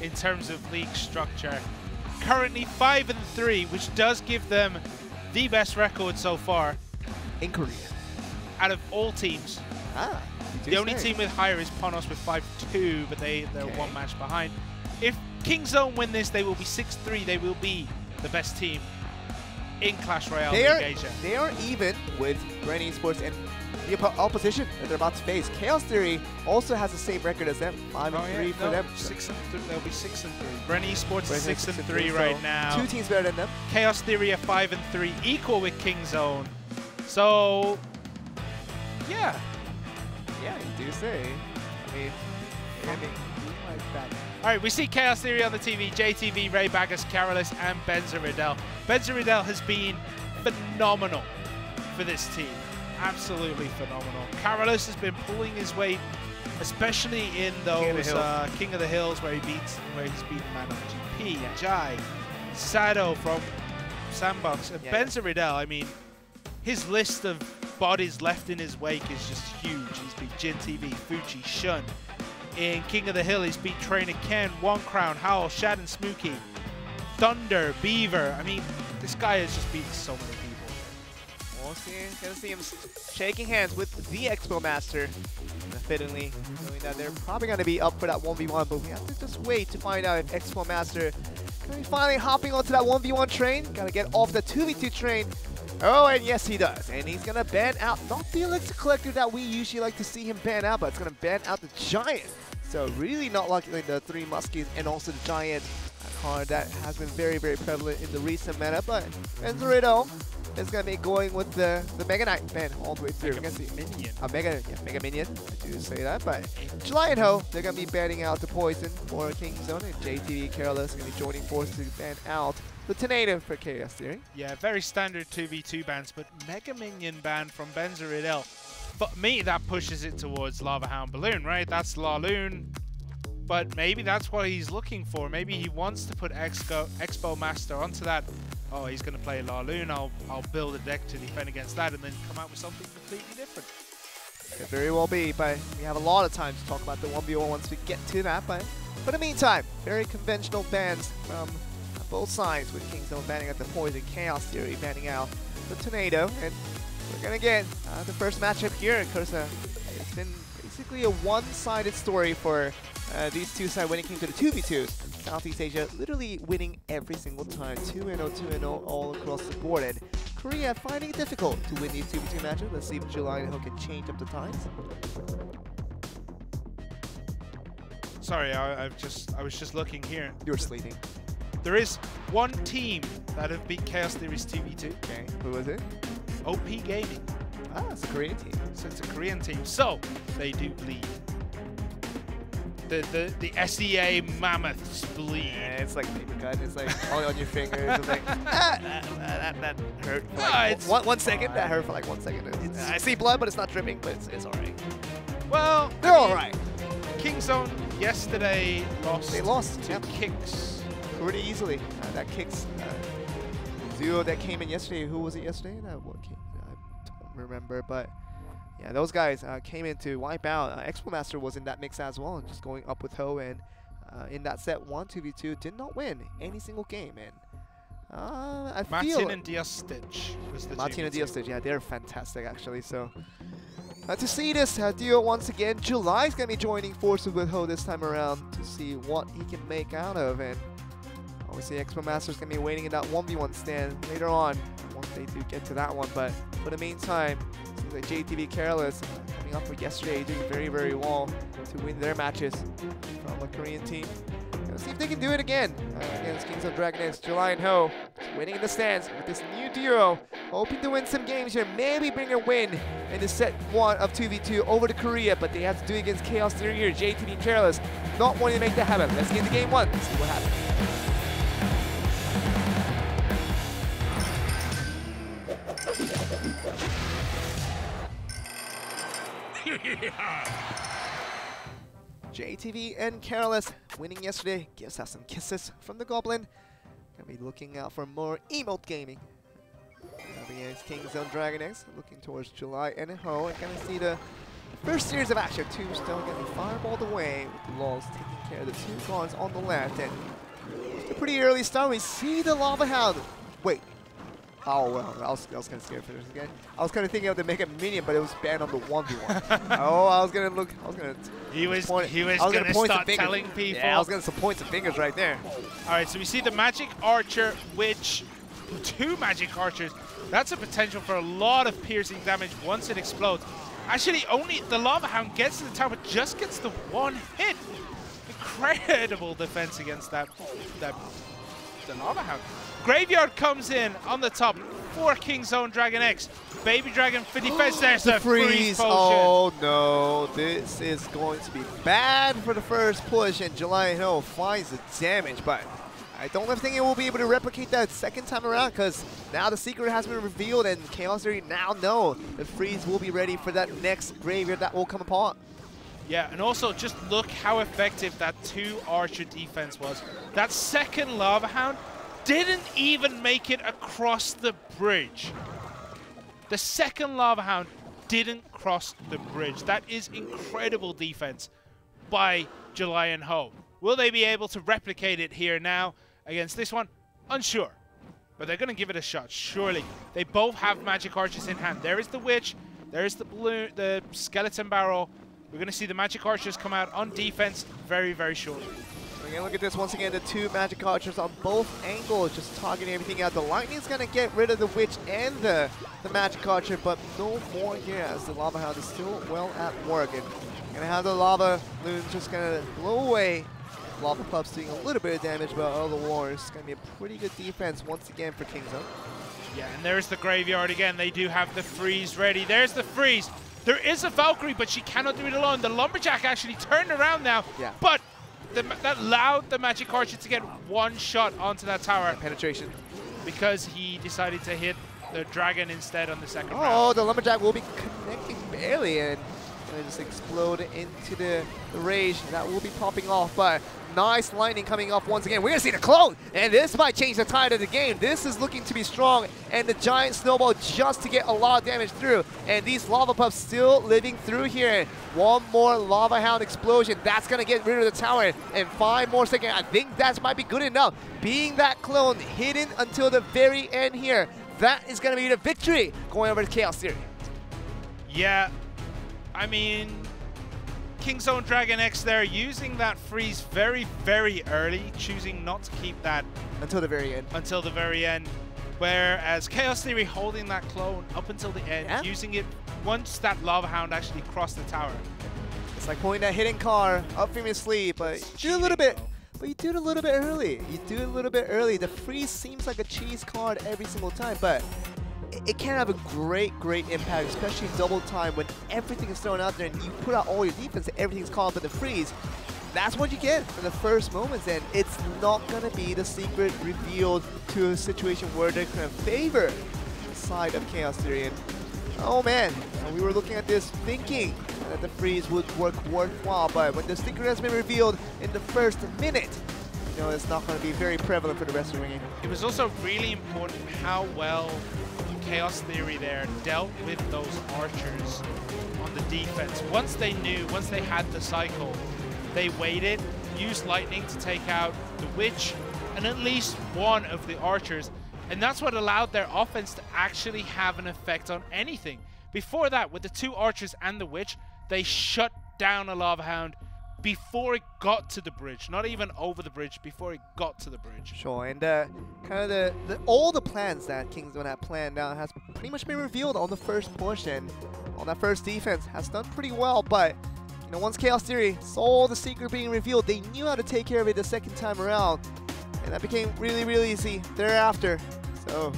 in terms of league structure. Currently 5-3, which does give them the best record so far in Korea out of all teams. The only team with higher is Ponos with 5-2, but they're one match behind. If Kingzone win this, they will be 6-3. They will be the best team in Clash Royale League Asia. They are even with Bren eSports and the opposition that they're about to face. Chaos Theory also has the same record as them, 5-3 for them. 6-3. They'll be 6-3. Bren eSports is 6-3 right now. 2 teams better than them. Chaos Theory are 5-3, equal with Kingzone. So, yeah. Yeah, you do say. I mean, like that. All right, we see Chaos Theory on the TV. JTV, Ray Baggers, Carolus, and Benza Riddell. Benza Riddell has been phenomenal for this team. Absolutely phenomenal. Carolus has been pulling his weight, especially in those King of the Hills where he's beaten Man of GP, Jai, Sado from Sandbox. And Benza Riddell, I mean, his list of bodies left in his wake is just huge. He's beat Jin TV, Fuji, Shun. In King of the Hill, he's beat Trainer Ken, One Crown, Howl, Shad and Smooky, Thunder, Beaver. I mean, this guy has just beaten so many people. We'll see. Gonna see him shaking hands with the Expo Master. Fittingly, knowing that they're probably gonna be up for that 1v1, but we have to just wait to find out if Expo Master gonna be finally hopping onto that 1v1 train. Gotta get off the 2v2 train. Oh, and yes, he does. And he's gonna ban out not the Elixir Collector that we usually like to see him ban out, but it's gonna ban out the Giant. So really not lucky the 3 Muskies and also the Giant card that has been very, very prevalent in the recent meta. But Benza Riddell is going to be going with the Mega Knight ban all the way through. Mega Minion. Mega Minion. I do say that. But July and Ho, they're going to be banning out the Poison for King's Zone. And JTV Careless going to be joining forces to ban out the Tornado for Chaos Theory. Yeah, very standard 2v2 bans, but Mega Minion ban from Benza Riddell. For me, that pushes it towards Lava Hound Balloon, right? That's La Loon. But maybe that's what he's looking for. Maybe he wants to put Expo Master onto that. Oh, he's going to play La Loon. I'll build a deck to defend against that and then come out with something completely different. Could very well be, but we have a lot of time to talk about the 1v1 once we get to that. But for the meantime, very conventional bans from both sides, with King's Zone banning out the Poison, Chaos Theory banning out the Tornado. And we're going to get the first matchup here, because it's been basically a one-sided story for these two sides when it came to the 2v2s. Southeast Asia literally winning every single time, 2-0, 2-0 all across the board. And Korea finding it difficult to win these 2v2 matches. Let's see if July and Ho can change up the times. Sorry, I was just looking here. You were sleeping. There is one team that have beat Chaos Theory's 2v2. Okay, who was it? OP Gaming. Ah, it's a Korean team. So it's a Korean team. So they do bleed. The SEA mammoths bleed. Yeah, it's like paper cut. It's like all on your fingers. It's like that hurt for like 1 second. That hurt for like 1 second. I see blood, but it's not dripping. But it's all right. Well, they're all right. King's Zone yesterday lost. They lost to Kicks pretty easily. That Kicks duo that came in yesterday. Who was it yesterday? I don't remember, but. Yeah, those guys came in to wipe out. Expo Master was in that mix as well, just going up with Ho, and in that set 1-2v2 did not win any single game. And Martin and Diaz Stitch was the Martin and Diaz Stitch, yeah, they're fantastic actually. So to see this duo once again, July's gonna be joining forces with Ho this time around to see what he can make out of, and obviously Expo Master's gonna be waiting in that 1v1 stand later on once they do get to that one. But for the meantime, seems like JTV Careless coming up for yesterday, doing very, very well to win their matches from a Korean team. Let's see if they can do it again against Kings of DragonX. July and Ho winning in the stands with this new duo, hoping to win some games here, maybe bring a win in the set 1 of 2v2 over to Korea, but they have to do it against Chaos Theory here. JTV Careless not wanting to make that happen. Let's get into game 1 and see what happens. JTV and Careless winning yesterday gives us some kisses from the Goblin. Gonna be looking out for more emote gaming. Against King's Zone DragonX, looking towards July and Ho, and gonna see the first series of action. Tombstone gonna be fireballed away with the Laws taking care of the 2 guards on the left. And a pretty early start, we see the Lava Hound. Wait. Oh, well, I was kind of scared for this again. I was kind of thinking of the Mega Minion, but it was banned on the 1v1. Oh, I was going to look. He was going to start telling people. Yeah, I was going to point some fingers right there. All right, so we see the Magic Archer, which 2 Magic Archers. That's a potential for a lot of piercing damage once it explodes. Actually, only the Lava Hound gets to the tower, but just gets the 1 hit. Incredible defense against the Lava Hound. Graveyard comes in on the top for King's Zone DragonX. Baby Dragon for defense. There's the freeze potion. Oh no, this is going to be bad for the first push, and July and Ho finds the damage, but I don't think it will be able to replicate that second time around, because now the secret has been revealed and Chaos Theory now know the freeze will be ready for that next graveyard that will come apart. Yeah, and also just look how effective that 2 Archer defense was. That second Lava Hound didn't even make it across the bridge. The second Lava Hound didn't cross the bridge. That is incredible defense by July and Ho. Will they be able to replicate it here now against this one? Unsure. But they're going to give it a shot, surely. They both have magic archers in hand. There is the witch. There is the balloon, the skeleton barrel. We're going to see the magic archers come out on defense very, very shortly. Again, look at this once again. The two magic archers on both angles, just targeting everything out. The lightning's going to get rid of the witch and the magic archer, but no more here as the lava hound is still well at work. And going to have the lava loon just going to blow away. Lava Pups doing a little bit of damage, but all the wars. It's going to be a pretty good defense once again for Kingzone. Yeah, and there's the graveyard again. They do have the freeze ready. There's the freeze. There is a Valkyrie, but she cannot do it alone. The Lumberjack actually turned around now, but that allowed the Magic Archer to get one shot onto that tower. Penetration. Because he decided to hit the Dragon instead on the second round. Oh, the Lumberjack will be connecting barely, and just explode into the rage. That will be popping off, but nice lightning coming off once again. We're going to see the clone, and this might change the tide of the game. This is looking to be strong, and the giant snowball just to get a lot of damage through. And these lava pups still living through here. One more lava hound explosion. That's going to get rid of the tower. And 5 more seconds. I think that might be good enough. Being that clone hidden until the very end here, that is going to be the victory going over to Chaos Theory. Yeah. I mean, Kingzone DragonX there using that freeze very, very early, choosing not to keep that until the very end. Until the very end. Whereas Chaos Theory holding that clone up until the end, using it once that Lava Hound actually crossed the tower. It's like pulling that hidden car up from your sleeve, but you do a little bit. But you do it a little bit early. You do it a little bit early. The freeze seems like a cheese card every single time, but it can have a great impact, especially double time when everything is thrown out there and you put out all your defense and everything's caught up in the freeze. That's what you get in the first moments, and it's not going to be the secret revealed to a situation where they're going to favor the side of Chaos Theory. And oh man, we were looking at this thinking that the freeze would work worthwhile, but when the secret has been revealed in the first minute, you know, it's not going to be very prevalent for the rest of the game. It was also really important how well Chaos Theory there dealt with those archers on the defense. Once they knew, once they had the cycle, they waited, used lightning to take out the witch and at least one of the archers, and that's what allowed their offense to actually have an effect on anything. Before that, with the 2 archers and the witch, they shut down a Lava Hound before it got to the bridge, not even over the bridge, before it got to the bridge. Sure, and kind of all the plans that Kingzone had planned now has pretty much been revealed on the first portion. On that first defense has done pretty well, but you know, once Chaos Theory saw the secret being revealed, they knew how to take care of it the second time around, and that became really easy thereafter. So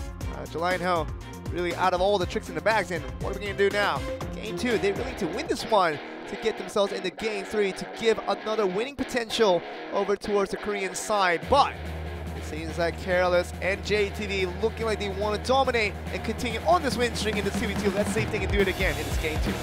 July and Ho really out of all the tricks in the bags, and what are we going to do now? Game 2, they really need to win this one to get themselves into Game 3 to give another winning potential over towards the Korean side. But it seems like Careless and JTV looking like they want to dominate and continue on this win string in the 2v2. Let's see if they can do it again in this Game 2.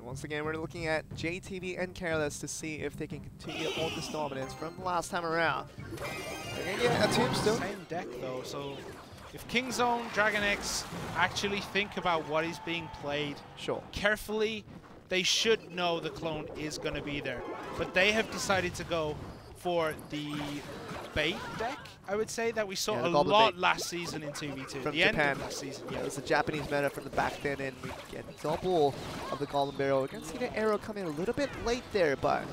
Once again, we're looking at JTV and Careless to see if they can continue on this dominance from last time around. They're going to get a tombstone. Same deck though, so if Kingzone DragonX actually think about what is being played carefully, they should know the clone is going to be there. But they have decided to go for the bait deck, I would say, that we saw a lot last season in 2v2. From the Japan. End of last season, yeah, it's a Japanese meta from the back then, and we get double of the Golden Barrel. We're going to see the arrow coming a little bit late there, but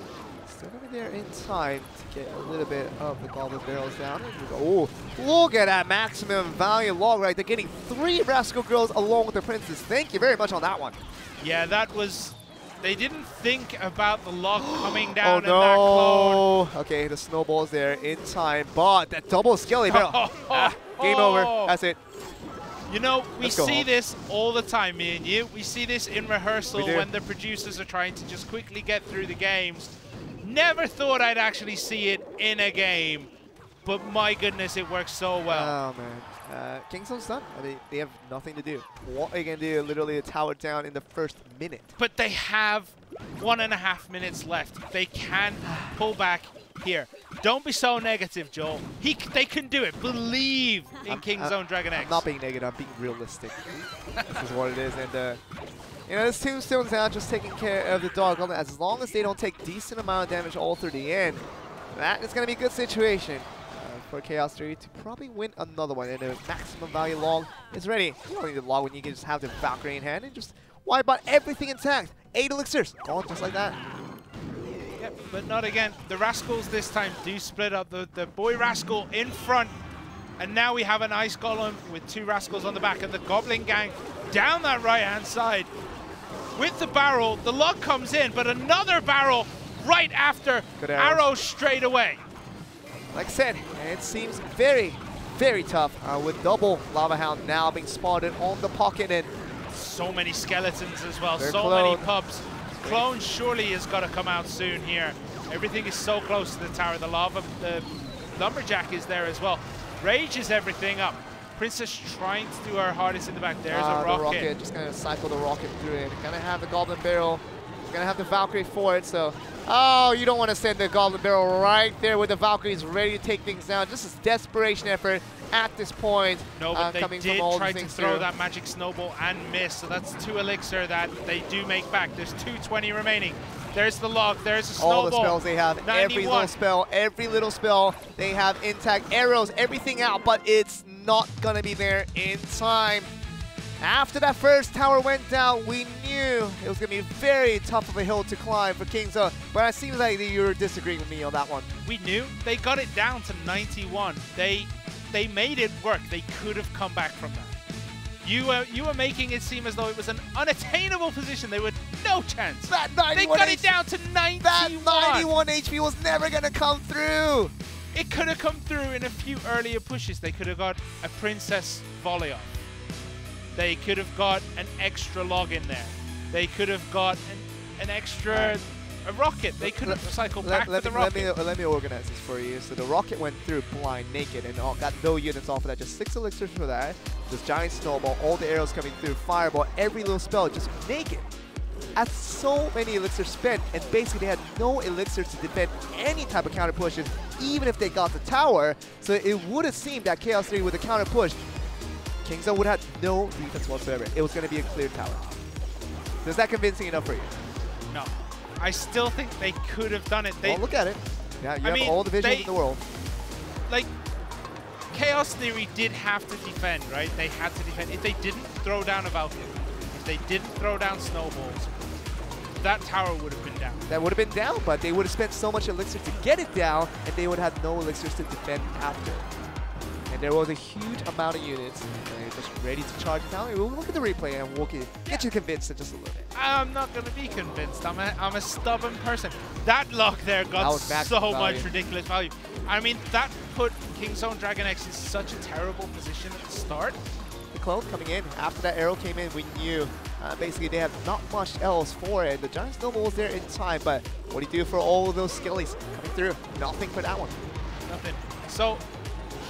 still going to be there in time to get a little bit of the Golden Barrels down. Oh, look at that maximum value log right. They're getting 3 Rascal Girls along with the Princess. Thank you very much on that one. Yeah, that was... They didn't think about the log coming down in that clone. Okay, the snowball's there in time, but that double Skelly Barrel. Game over. That's it. You know, we see this all the time, me and you. We see this in rehearsal when the producers are trying to just quickly get through the games. Never thought I'd actually see it in a game. but my goodness, it works so well. Oh, man. Kingzone's done. I mean, they have nothing to do. What are you going to do? Literally a tower down in the first minute. But they have 1.5 minutes left. They can pull back here. Don't be so negative, Joel. They can do it. Believe in Kingzone DragonX. I'm not being negative. I'm being realistic. This is what it is. And, you know, this Tombstone's now just taking care of the dog. As long as they don't take decent amount of damage all through the end, that is going to be a good situation for Chaos Theory to probably win another one. And the maximum value log is ready. You don't need the log when you can just have the Valkyrie in hand and just wipe out everything intact. 8 elixirs, gone just like that. Yep, but not again. The Rascals this time do split up. The boy Rascal in front. And now we have an Ice Golem with 2 Rascals on the back. And the Goblin Gang down that right-hand side. With the barrel, the log comes in, but another barrel right after. Arrows straight away. Like I said, it seems very, very tough with double Lava Hound now being spotted on the pocket. And so many skeletons as well, so clone. many pubs. Clone surely has got to come out soon here. Everything is so close to the tower. The Lumberjack is there as well. Rages everything up. Princess trying to do her hardest in the back. There's a rocket. The rocket, just going to cycle the rocket through it. Going to have the Goblin Barrel. Going to have the Valkyrie for it, so... Oh, you don't want to send the Goblin Barrel right there with the Valkyries ready to take things down. Just a desperation effort at this point. No, but they did try to throw that magic snowball and miss, so that's 2 elixir that they do make back. There's 220 remaining. There's the log, there's a snowball. All the spells they have, 91. every little spell they have intact. Arrows, everything out, but it's not going to be there in time. After that first tower went down, we knew it was going to be very tough of a hill to climb for Kingzone, but it seems like you're disagreeing with me on that one. We knew. They got it down to 91. They made it work. They could have come back from that. You were making it seem as though it was an unattainable position. They would no chance. That 91 they got it down to 91. That 91 HP was never going to come through. It could have come through in a few earlier pushes. They could have got a Princess volley off. They could have got an extra log in there. They could have got an extra a rocket. They could have cycled back with the rocket. Let me organize this for you. So the rocket went through blind, naked, and got no units off of that. Just 6 elixirs for that. This giant snowball, all the arrows coming through, fireball, every little spell, just naked. At so many elixirs spent, and basically they had no elixirs to defend any type of counter pushes, even if they got the tower. So it would have seemed that Chaos 3 with a counter push, Kingzone would have no defense whatsoever. It was going to be a clear tower. Is that convincing enough for you? No. I still think they could have done it. Well, look at it. Yeah, you have all the visions in the world. Like, Chaos Theory did have to defend, right? They had to defend. If they didn't throw down a Valkyrie, if they didn't throw down snowballs, that tower would have been down. That would have been down, but they would have spent so much elixir to get it down, and they would have no elixirs to defend after. And there was a huge amount of units just ready to charge it down. We'll look at the replay and we'll get you convinced in just a little bit. I'm not going to be convinced. I'm a stubborn person. That lock there got so much ridiculous value. I mean, that put Kingzone DragonX in such a terrible position at the start. The clone coming in. After that arrow came in, we knew basically they had not much else for it. The giant snowball was there in time, but what do you do for all of those skellies coming through? Nothing for that one. Nothing. So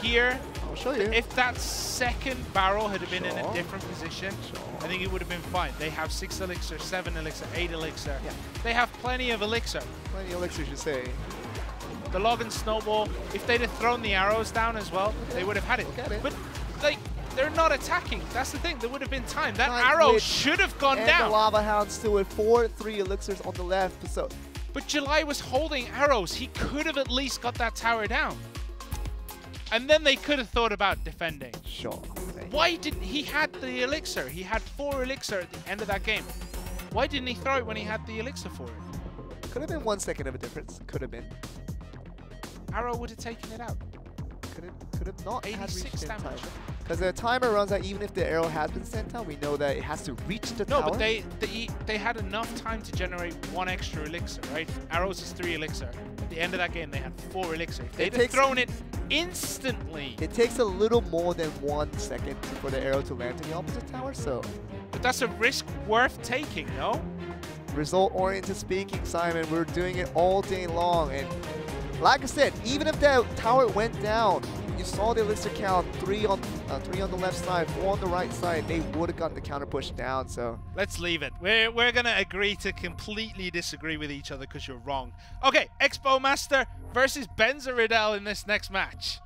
here, I'll show you. If that second barrel had been in a different position, I think it would have been fine. They have 6 elixir, 7 elixir, 8 elixir. Yeah. They have plenty of elixir. Plenty of elixir, you say. The log and snowball, if they'd have thrown the arrows down as well, they would have had it. But like, they're not attacking. That's the thing. There would have been time. That arrow should have gone down. And the Lava Hound still with 3 elixirs on the left. So, but July was holding arrows. He could have at least got that tower down. And then they could have thought about defending. Sure. Why didn't he had the elixir? He had 4 elixir at the end of that game. Why didn't he throw it when he had the elixir for it? Could have been 1 second of a difference. Could have been. Arrow would have taken it out. Could have not 86 damage. Because the timer runs out even if the arrow has been sent out. We know that it has to reach the tower. No, but they had enough time to generate 1 extra elixir, right? Arrows is 3 elixir. At the end of that game, they had 4 elixir. If they'd have thrown it instantly. It takes a little more than 1 second for the arrow to land in the opposite tower, so. But that's a risk worth taking, no? Result-oriented speaking, Simon. We're doing it all day long, and like I said, even if that tower went down, you saw the elixir count, 3 on the left side, 4 on the right side, they would have gotten the counter push down, so. Let's leave it. We're going to agree to completely disagree with each other because you're wrong. Okay, Expo Master versus Benzaridel in this next match.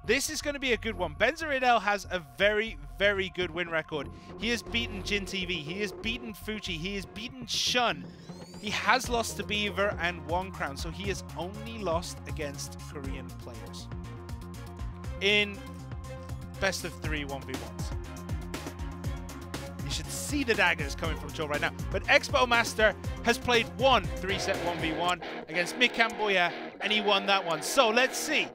This is going to be a good one. Benzaridel has a very, very good win record. He has beaten Jin TV, he has beaten Fuji, he has beaten Shun. He has lost to Beaver and One Crown, so he has only lost against Korean players in best of 3 1v1s. You should see the daggers coming from Joe right now. But Expo Master has played one 3-set 1v1 against Mick Camboya, and he won that one. So let's see.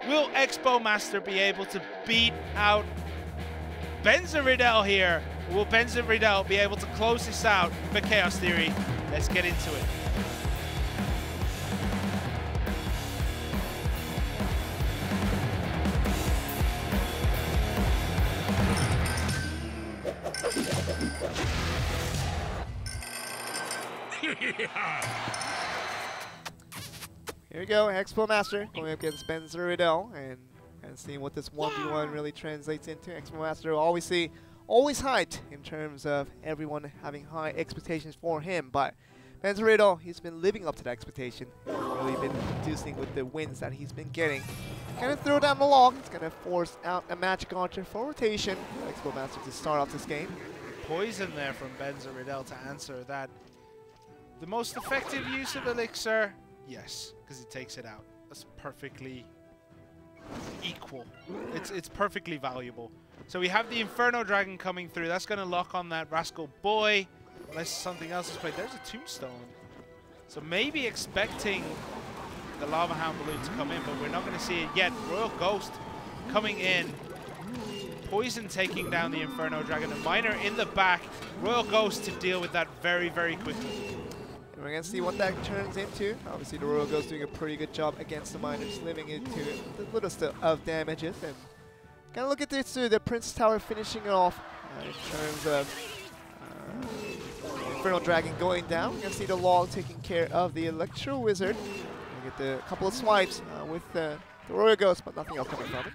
Will Expo Master be able to beat out Benzaridel here? Will Benzaridel be able to close this out for Chaos Theory? Let's get into it. Here we go, Expo Master going up against Benzaridel and seeing what this 1v1 really translates into. Expo Master always hyped in terms of everyone having high expectations for him, but Benzaridel, he's been living up to that expectation. He's really been producing with the wins that he's been getting. Gonna throw down the log. It's gonna force out a Magic Archer for rotation. Expo Master to start off this game. Poison there from Benzaridel to answer that. The most effective use of Elixir, yes, because it takes it out. That's perfectly equal. It's perfectly valuable. So we have the Inferno Dragon coming through. That's going to lock on that Rascal Boy, unless something else is played. There's a Tombstone. So maybe expecting the Lava Hound Balloon to come in, but we're not going to see it yet. Royal Ghost coming in. Poison taking down the Inferno Dragon. A Miner in the back. Royal Ghost to deal with that very, very quickly. And we're going to see what that turns into. Obviously, the Royal Ghost doing a pretty good job against the Miners, living into the littlest of damages. And kind of look at this too, the Princess Tower finishing it off in terms of Inferno Dragon going down. We're going to see the log taking care of the Electro Wizard. We get the couple of swipes with the Royal Ghost, but nothing else coming from it.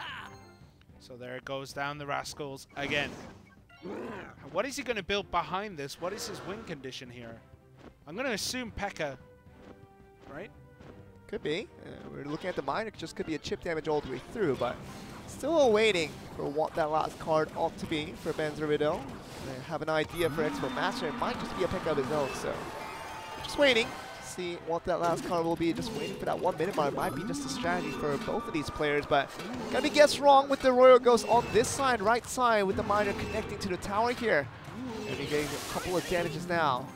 So there it goes down the Rascals again. What is he going to build behind this? What is his win condition here? I'm going to assume P.E.K.K.A, right? Could be. We're looking at the Miner. It just could be a chip damage all the way through, but still waiting for what that last card ought to be for Benzaridel. I have an idea for Expo Master. It might just be a P.E.K.K.A of his own, so just waiting to see what that last card will be. Just waiting for that 1 minute mark. Might be just a strategy for both of these players, but gonna be guessed wrong with the Royal Ghost on this side, right side, with the Miner connecting to the tower here. And we're getting a couple of damages now.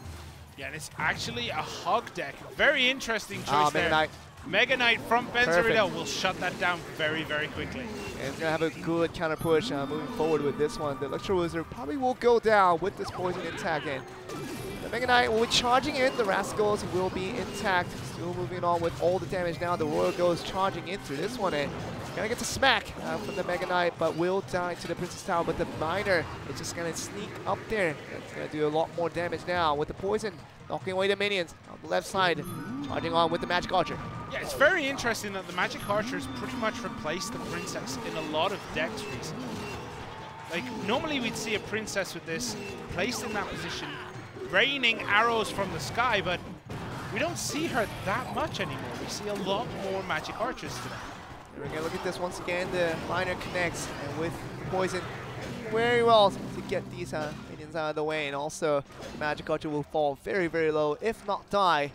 Yeah, and it's actually a hog deck. Very interesting choice there. Mega Knight. Mega Knight from Benzaridel will shut that down very, very quickly. And it's going to have a good counter push moving forward with this one. The Electro Wizard probably will go down with this poison intact. And the Mega Knight will be charging in. The Rascals will be intact. Still moving on with all the damage now. The Royal goes charging in through this one. And gonna get the smack from the Mega Knight, but will die to the Princess Tower. But the Miner is just gonna sneak up there. It's gonna do a lot more damage now with the poison, knocking away the minions on the left side, charging on with the Magic Archer. Yeah, it's very interesting that the Magic Archer has pretty much replaced the Princess in a lot of decks recently. Like, normally we'd see a Princess with this placed in that position, raining arrows from the sky, but we don't see her that much anymore. We see a lot more Magic Archers today. We're going to look at this once again. The Miner connects, and with poison very well to get these minions out of the way. And also, the Magic Archer will fall very, very low, if not die.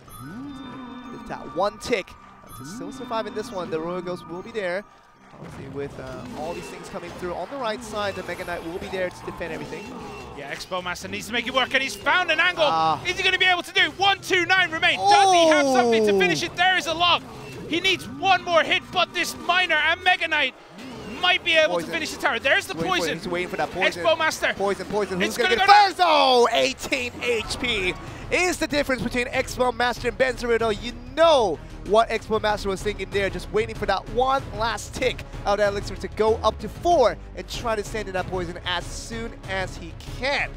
With that one tick to still survive in this one. The Royal Ghost will be there. Obviously, with all these things coming through on the right side, the Mega Knight will be there to defend everything. Yeah, Expo Master needs to make it work, and he's found an angle. Is he going to be able to do 1, 2, 9 remain? Does he have something to finish it? There is a log. He needs one more hit, but this Miner and Mega Knight might be able to finish the tower. There's the poison. He's waiting for that poison. Expo Master. Poison. Who's going to get it first? Oh, 18 HP is the difference between Expo Master and Benzaridel. You know what Expo Master was thinking there, just waiting for that one last tick of that elixir to go up to 4 and try to send in that poison as soon as he can.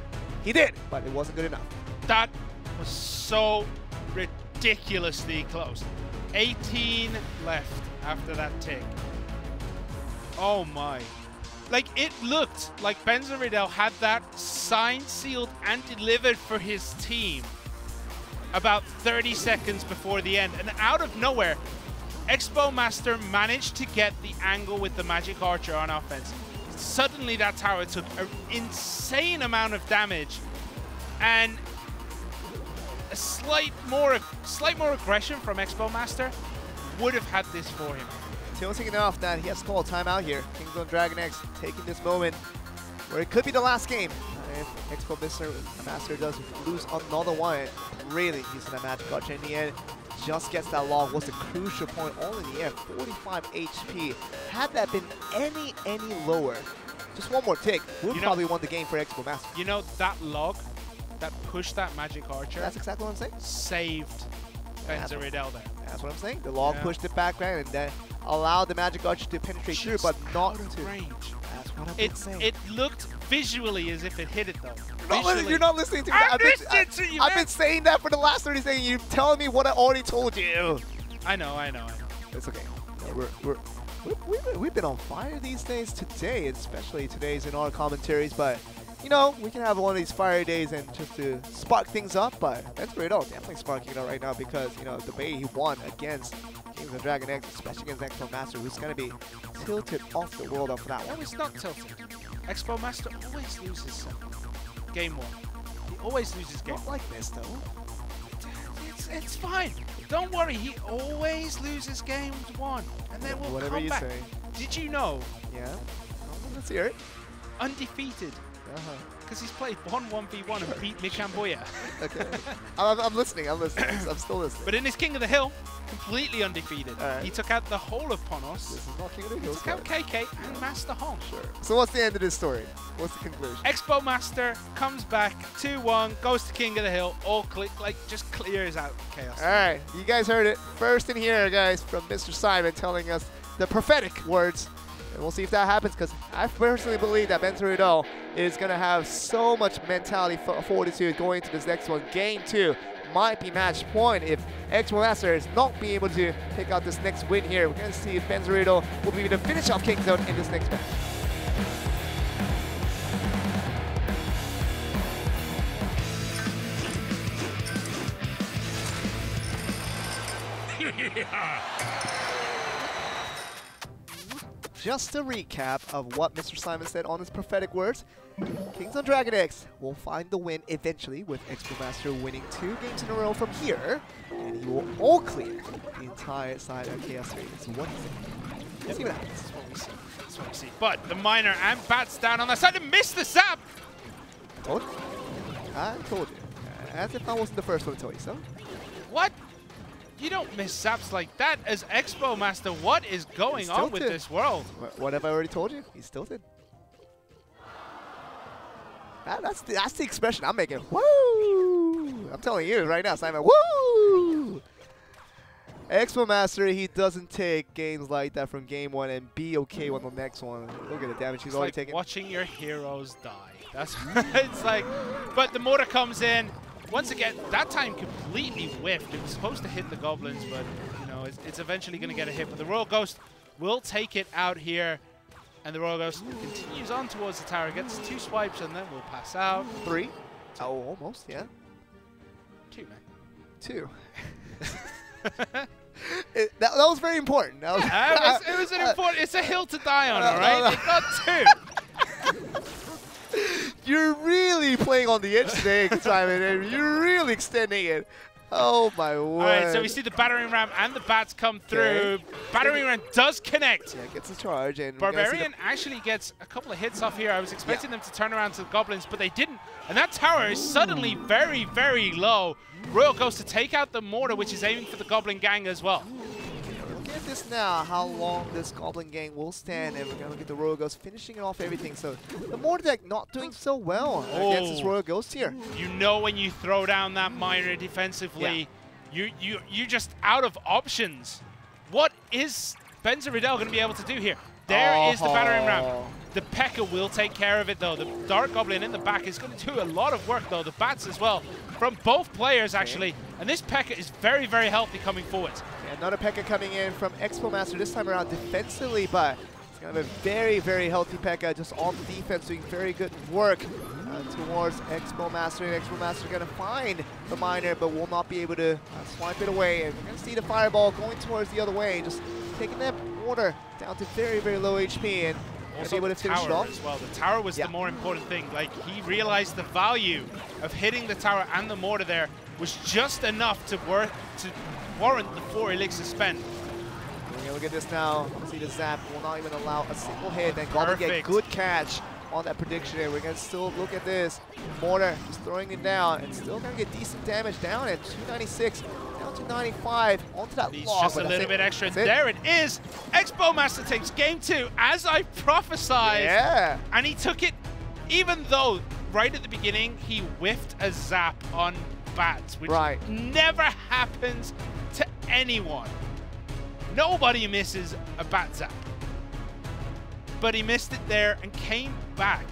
He did, but it wasn't good enough. That was so ridiculously close. 18 left after that tick. Oh my. Like, it looked like Benzaridel had that signed, sealed, and delivered for his team about 30 seconds before the end. And out of nowhere, Expo Master managed to get the angle with the Magic Archer on offense. Suddenly that tower took an insane amount of damage, and a slight more aggression from Expo Master would have had this for him. Tilting enough that he has to call a timeout here. Kings on DragonX taking this moment where it could be the last game. If Expo Master does lose another one, really using that Magic Archer in the end, just gets that log. Was a crucial point all in the air. 45 HP. Had that been any lower, just one more tick, would probably won the game for Expo Master. You know, that log that pushed that Magic Archer. That's exactly what I'm saying. Saved Benzaridel there. That's what I'm saying. The log pushed it back and then allowed the Magic Archer to penetrate through, but not to range. That's what I'm saying. It looked visually as if it hit it though. You're not listening to me. I'm listening to you, I've been saying that for the last 30 seconds. You're telling me what I already told you. I know. It's okay. We've been on fire these days today, especially today's in our commentaries, but you know, we can have one of these fire days and just to spark things up, but Benzaridel definitely sparking it up right now because, you know, the way he won against Kings of DragonX, especially against Expo Master, who's going to be tilted off the world after that one. No, he's not tilted. Expo Master always loses game one. He always loses game one. Not like this, though. It's fine. Don't worry, he always loses game one, and then we'll Whatever come you back. say. Did you know? Yeah. Let's hear it. Undefeated. Because he's played 1-1v1 and beat Mikamboya. Okay. I'm listening. I'm still listening. But in his King of the Hill, completely undefeated. He took out the whole of Ponos. This is not King of the Hill. He took out KK and Master Hong. Sure. So what's the end of this story? What's the conclusion? Expo Master comes back 2-1, goes to King of the Hill, all just clears out chaos. All right, you guys heard it first in here, guys, from Mr. Simon telling us the prophetic words. And we'll see if that happens, because I personally believe that Benzaridel is going to have so much mentality fortitude going into this next one. Game 2 might be match point if Expo Master is not being able to pick out this next win here. We're going to see if Benzaridel will be able to finish off King Zone in this next match. Just a recap of what Mr. Simon said on his prophetic words. Kings on DragonX will find the win eventually, with Expo Master winning 2 games in a row from here, and he will all clear the entire side of Chaos 3. So what do you think? Let's see what happens. That's what we see. But the Miner and Bats down on the side and missed the zap! I told you. I told you. As if I wasn't the first one to tell you so. What? You don't miss zaps like that as Expo Master. What is going on with this world? What have I already told you? He's tilted. That's the expression I'm making. Woo! I'm telling you right now, Simon. Woo! Expo Master, he doesn't take games like that from game 1 and be okay on the next one. Look at the damage he's already taken. Watching your heroes die. That's it's like, but the mortar comes in. Once again, that time completely whiffed. It was supposed to hit the goblins, but you know it's eventually going to get a hit. But the Royal Ghost will take it out here, and the Royal Ghost continues on towards the tower. Gets 2 swipes, and then will pass out. 3. Oh, almost, yeah. 2, man. 2. that was very important. That was, it was an important. It's a hill to die on, all right? It got 2. You're really playing on the edge today, Simon, and you're really extending it. Oh my word. All right, so we see the battering ram and the bats come through. Battering ram does connect. Yeah, gets a charge. And Barbarian actually gets a couple of hits off here. I was expecting them to turn around to the goblins, but they didn't. And that tower is suddenly very, very low. Royal goes to take out the mortar, which is aiming for the goblin gang as well. Look at this now, how long this goblin gang will stand, and we're going to look at the Royal Ghost finishing off everything. So the mortar deck not doing so well against this Royal Ghost here. You know when you throw down that miner defensively, you're just out of options. What is Benzaridel going to be able to do here? There is the battering ram. The P.E.K.K.A. will take care of it, though. The Dark Goblin in the back is going to do a lot of work, though. The Bats as well, from both players, actually. And this P.E.K.K.A. is very, very healthy coming forward. Another P.E.K.K.A coming in from Expo Master, this time around defensively, but it's kind of a very, very healthy P.E.K.K.A just on the defense, doing very good work towards Expo Master. And Expo Master going to find the miner, but will not be able to swipe it away. And we're going to see the fireball going towards the other way, just taking that water down to very, very low HP, and also able to finish it off as well. The tower was the more important thing. Like, he realized the value of hitting the tower and the mortar there was just enough to warrant the 4 elixir spent. Look at this now. See the zap will not even allow a single hit, and Goblin get good catch on that prediction. And we're gonna still look at this. Mortar just throwing it down, and still gonna get decent damage down at 296, down to 95 onto that log. Just a little bit extra. There it is. Expo Master takes game 2, as I prophesied. Yeah. And he took it, even though right at the beginning he whiffed a zap on bats, which never happens to anyone. Nobody misses a bat zap. But he missed it there and came back.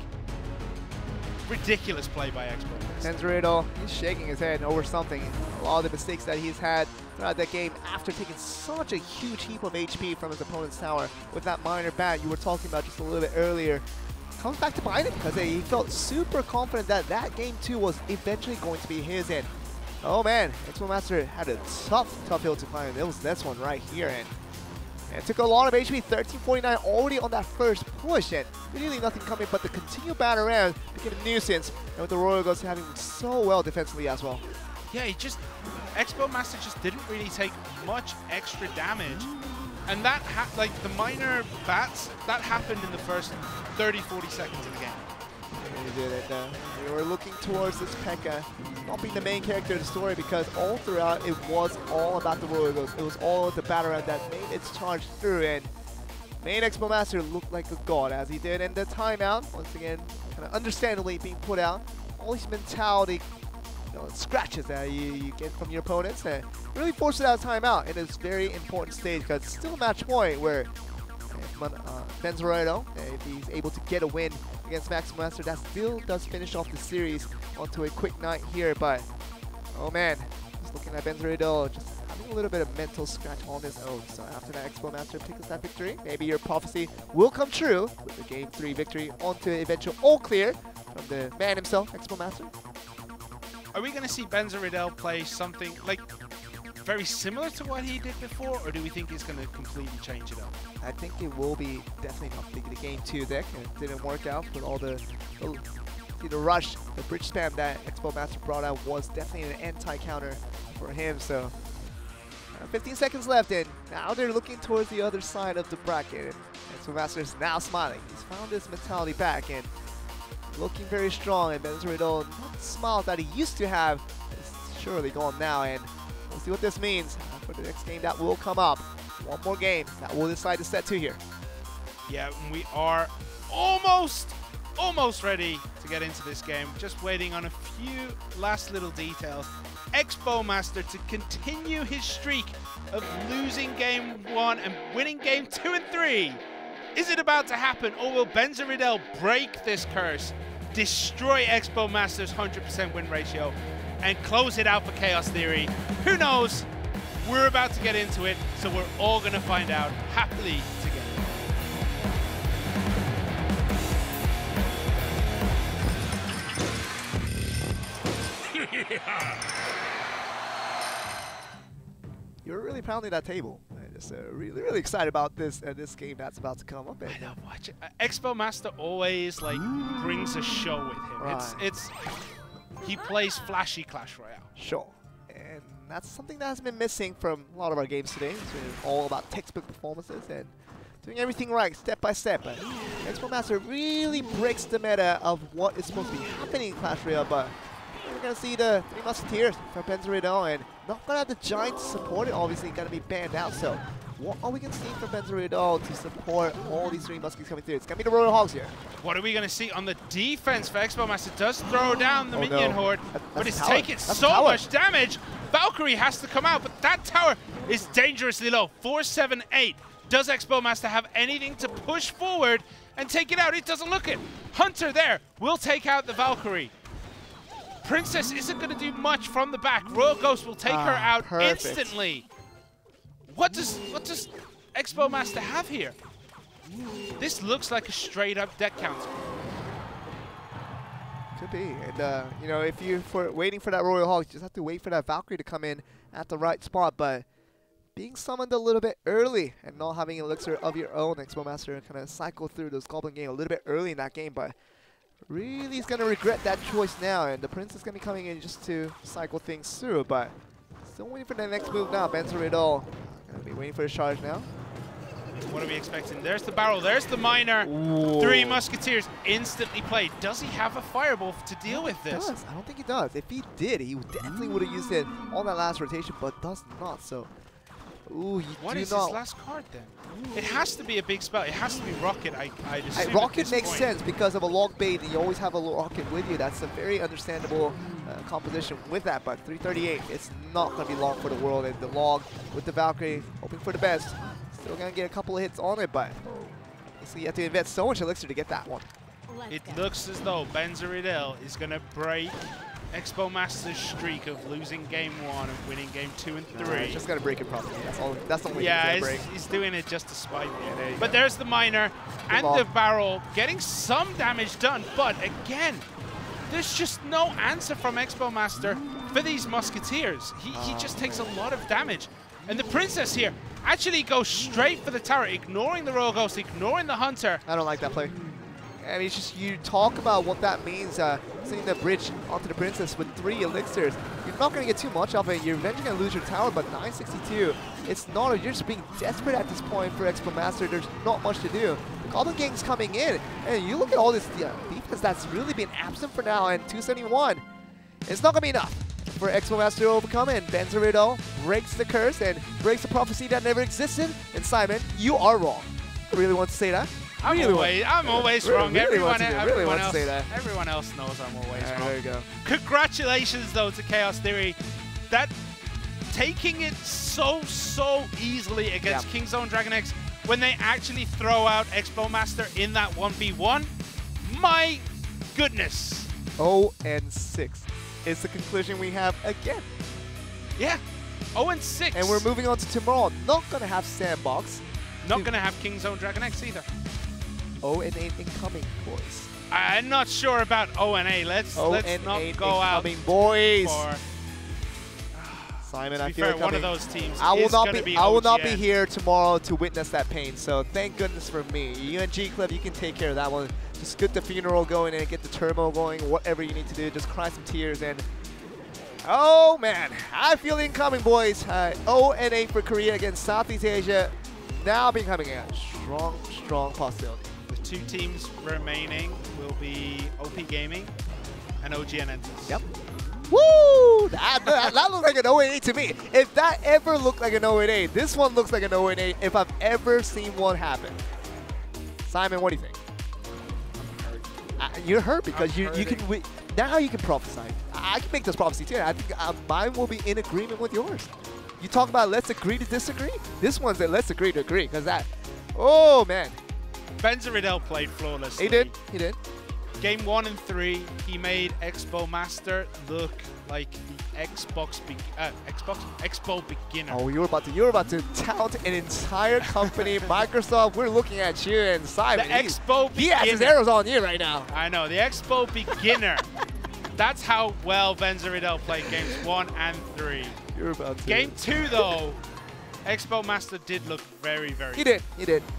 Ridiculous play by Expo. Benzeriddle, he's shaking his head over something. A lot of the mistakes that he's had throughout that game after taking such a huge heap of HP from his opponent's tower with that minor bat you were talking about just a little bit earlier. Comes back to bite it because he felt super confident that that game 2 was eventually going to be his end. Oh man, Expo Master had a tough hill to climb. It was this one right here, and it took a lot of HP, 1349 already on that first push, and really nothing coming but the continued battle around became a nuisance, and with the Royal Ghost having so well defensively as well. Yeah, Expo Master just didn't really take much extra damage. And that, like the minor bats, that happened in the first 30-40 seconds of the game. He did it. We were looking towards this P.E.K.K.A not being the main character of the story, because all throughout it was all about the Royal Ghost. It was all the battle round that made its charge through, and main Expo Master looked like a god as he did. And the timeout, once again, kind of understandably being put out. All his mentality, scratches that you get from your opponents, and really forces out a timeout in this very important stage, because it's still a match point where Benzeriddle, if he's able to get a win against Expo Master, that still does finish off the series onto a quick night here. But oh man, just looking at Benzeriddle just having a little bit of mental scratch on his own. So after that Expo Master picks up that victory, maybe your prophecy will come true with the game 3 victory onto eventual all clear from the man himself, Expo Master. Are we going to see Benzeriddle play something like very similar to what he did before, or do we think he's going to completely change it up? I think it will be definitely not the game 2 deck. It didn't work out with all the rush, the bridge spam that Expo Master brought out was definitely an anti-counter for him. So 15 seconds left, and now they're looking towards the other side of the bracket. Expo Master is now smiling. He's found his mentality back and looking very strong, and Benzeriddle, not the smile that he used to have, is surely gone now, and we'll see what this means for the next game that will come up. One more game that will decide the set 2 here. Yeah, we are almost ready to get into this game. Just waiting on a few last little details. Expo Master to continue his streak of losing game 1 and winning game 2 and 3. Is it about to happen, or will Benzeriddle break this curse, destroy Expo Master's 100% win ratio, and close it out for Chaos Theory? Who knows? We're about to get into it, so we're all going to find out happily together. You're really pounding that table. I'm just really excited about this game that's about to come up. I know, watch it. Expo Master always brings a show with him. Right. He plays flashy Clash Royale. Sure. And that's something that has been missing from a lot of our games today. It's all about textbook performances and doing everything right, step by step. But Expo Master really breaks the meta of what is supposed to be happening in Clash Royale, but we're going to see the 3 Musketeers from Benzeriddle, and not going to have the Giants support it, obviously going to be banned out. So what are we going to see from Benzeriddle to support all these 3 Musketeers coming through? It's going to be the Royal Hogs here. What are we going to see on the defense for Expo Master? Does throw down the minion horde, but it's taking so much damage. Valkyrie has to come out, but that tower is dangerously low. 478. Does Expo Master have anything to push forward and take it out? It doesn't look it. Hunter there will take out the Valkyrie. Princess isn't going to do much from the back. Royal Ghost will take her out instantly. What does Expo Master have here? This looks like a straight up deck counter. Could be. And you know, if you're waiting for that Royal Hawk, you just have to wait for that Valkyrie to come in at the right spot. But being summoned a little bit early and not having an elixir of your own, Expo Master kind of cycle through those Goblin game a little bit early in that game, but really is going to regret that choice now, and the Prince is going to be coming in just to cycle things through, but still waiting for the next move now. Benzeriddle going to be waiting for the charge now. What are we expecting? There's the barrel, there's the miner. Ooh. 3 Musketeers instantly played. Does he have a fireball to deal with this? He does. I don't think he does. If he did, he definitely would have used it on that last rotation, but does not. So, ooh, what is his last card then? Ooh. It has to be a big spell. It has to be Rocket, I assume. Rocket makes sense because of a log bait, and you always have a Rocket with you. That's a very understandable composition with that, but 338, it's not going to be long for the world. And the log with the Valkyrie, hoping for the best. Still going to get a couple of hits on it, but you have to invest so much elixir to get that one. It looks as though Benzeriddle is going to break Expo Master's streak of losing game 1 and winning game 2 and 3. He's just got to break it properly. That's the only thing he's break. He's doing it just to spite me. Yeah, but there's the miner and the barrel getting some damage done, but again, there's just no answer from Expo Master for these Musketeers. He just takes a lot of damage. And the Princess here actually goes straight for the tower, ignoring the Royal Ghost, ignoring the Hunter. I don't like that play. I mean, it's just, you talk about what that means, sending the bridge onto the Princess with 3 elixirs. You're not going to get too much of it. You're eventually going to lose your tower, but 962, it's not, you're just being desperate at this point for Expo Master. There's not much to do. The Goblin Gang's coming in, and you look at all this defense that's really been absent for now, and 271. It's not going to be enough for Expo Master to overcome, and Benzeriddle breaks the curse and breaks the prophecy that never existed. And Simon, you are wrong. I really want to say that. I'm always wrong. Everyone else knows I'm always wrong. There you go. Congratulations, though, to Chaos Theory. That taking it so easily against Kingzone DragonX when they actually throw out Expo Master in that 1v1. My goodness. 0-6 is the conclusion we have again. Yeah, 0-6. And we're moving on to tomorrow. Not going to have Sandbox. Not going to have Kingzone DragonX either. 0-8 incoming, boys. I'm not sure about 0-8. Let's not go out. Boys. Simon, I feel like one of those teams I will not be here tomorrow to witness that pain. So thank goodness for me. You and G-Clip, you can take care of that one. Just get the funeral going and get the turbo going. Whatever you need to do, just cry some tears. And oh man, I feel the incoming, boys. 0-8 for Korea against Southeast Asia. Now becoming a strong possibility. The 2 teams remaining will be OP Gaming and OGN ENTUS. Yep. Woo! That looks like an 0-8 to me. If that ever looked like an 0-8, this one looks like an 0-8 if I've ever seen one happen. Simon, what do you think? You're hurt because you can now you can prophesy. I can make this prophecy too. I think mine will be in agreement with yours. You talk about let's agree to disagree. This one's that let's agree to agree because that. Oh man. Benzeriddle played flawlessly. He did. Game 1 and 3, he made Expo Master look like the Expo beginner. Oh, you're about to tout an entire company, Microsoft. We're looking at you and Simon. The Expo beginner. He has his arrows on you right now. I know, the Expo beginner. That's how well Benzeriddle played games 1 and 3. You're about to. Game 2, though, Expo Master did look very He did.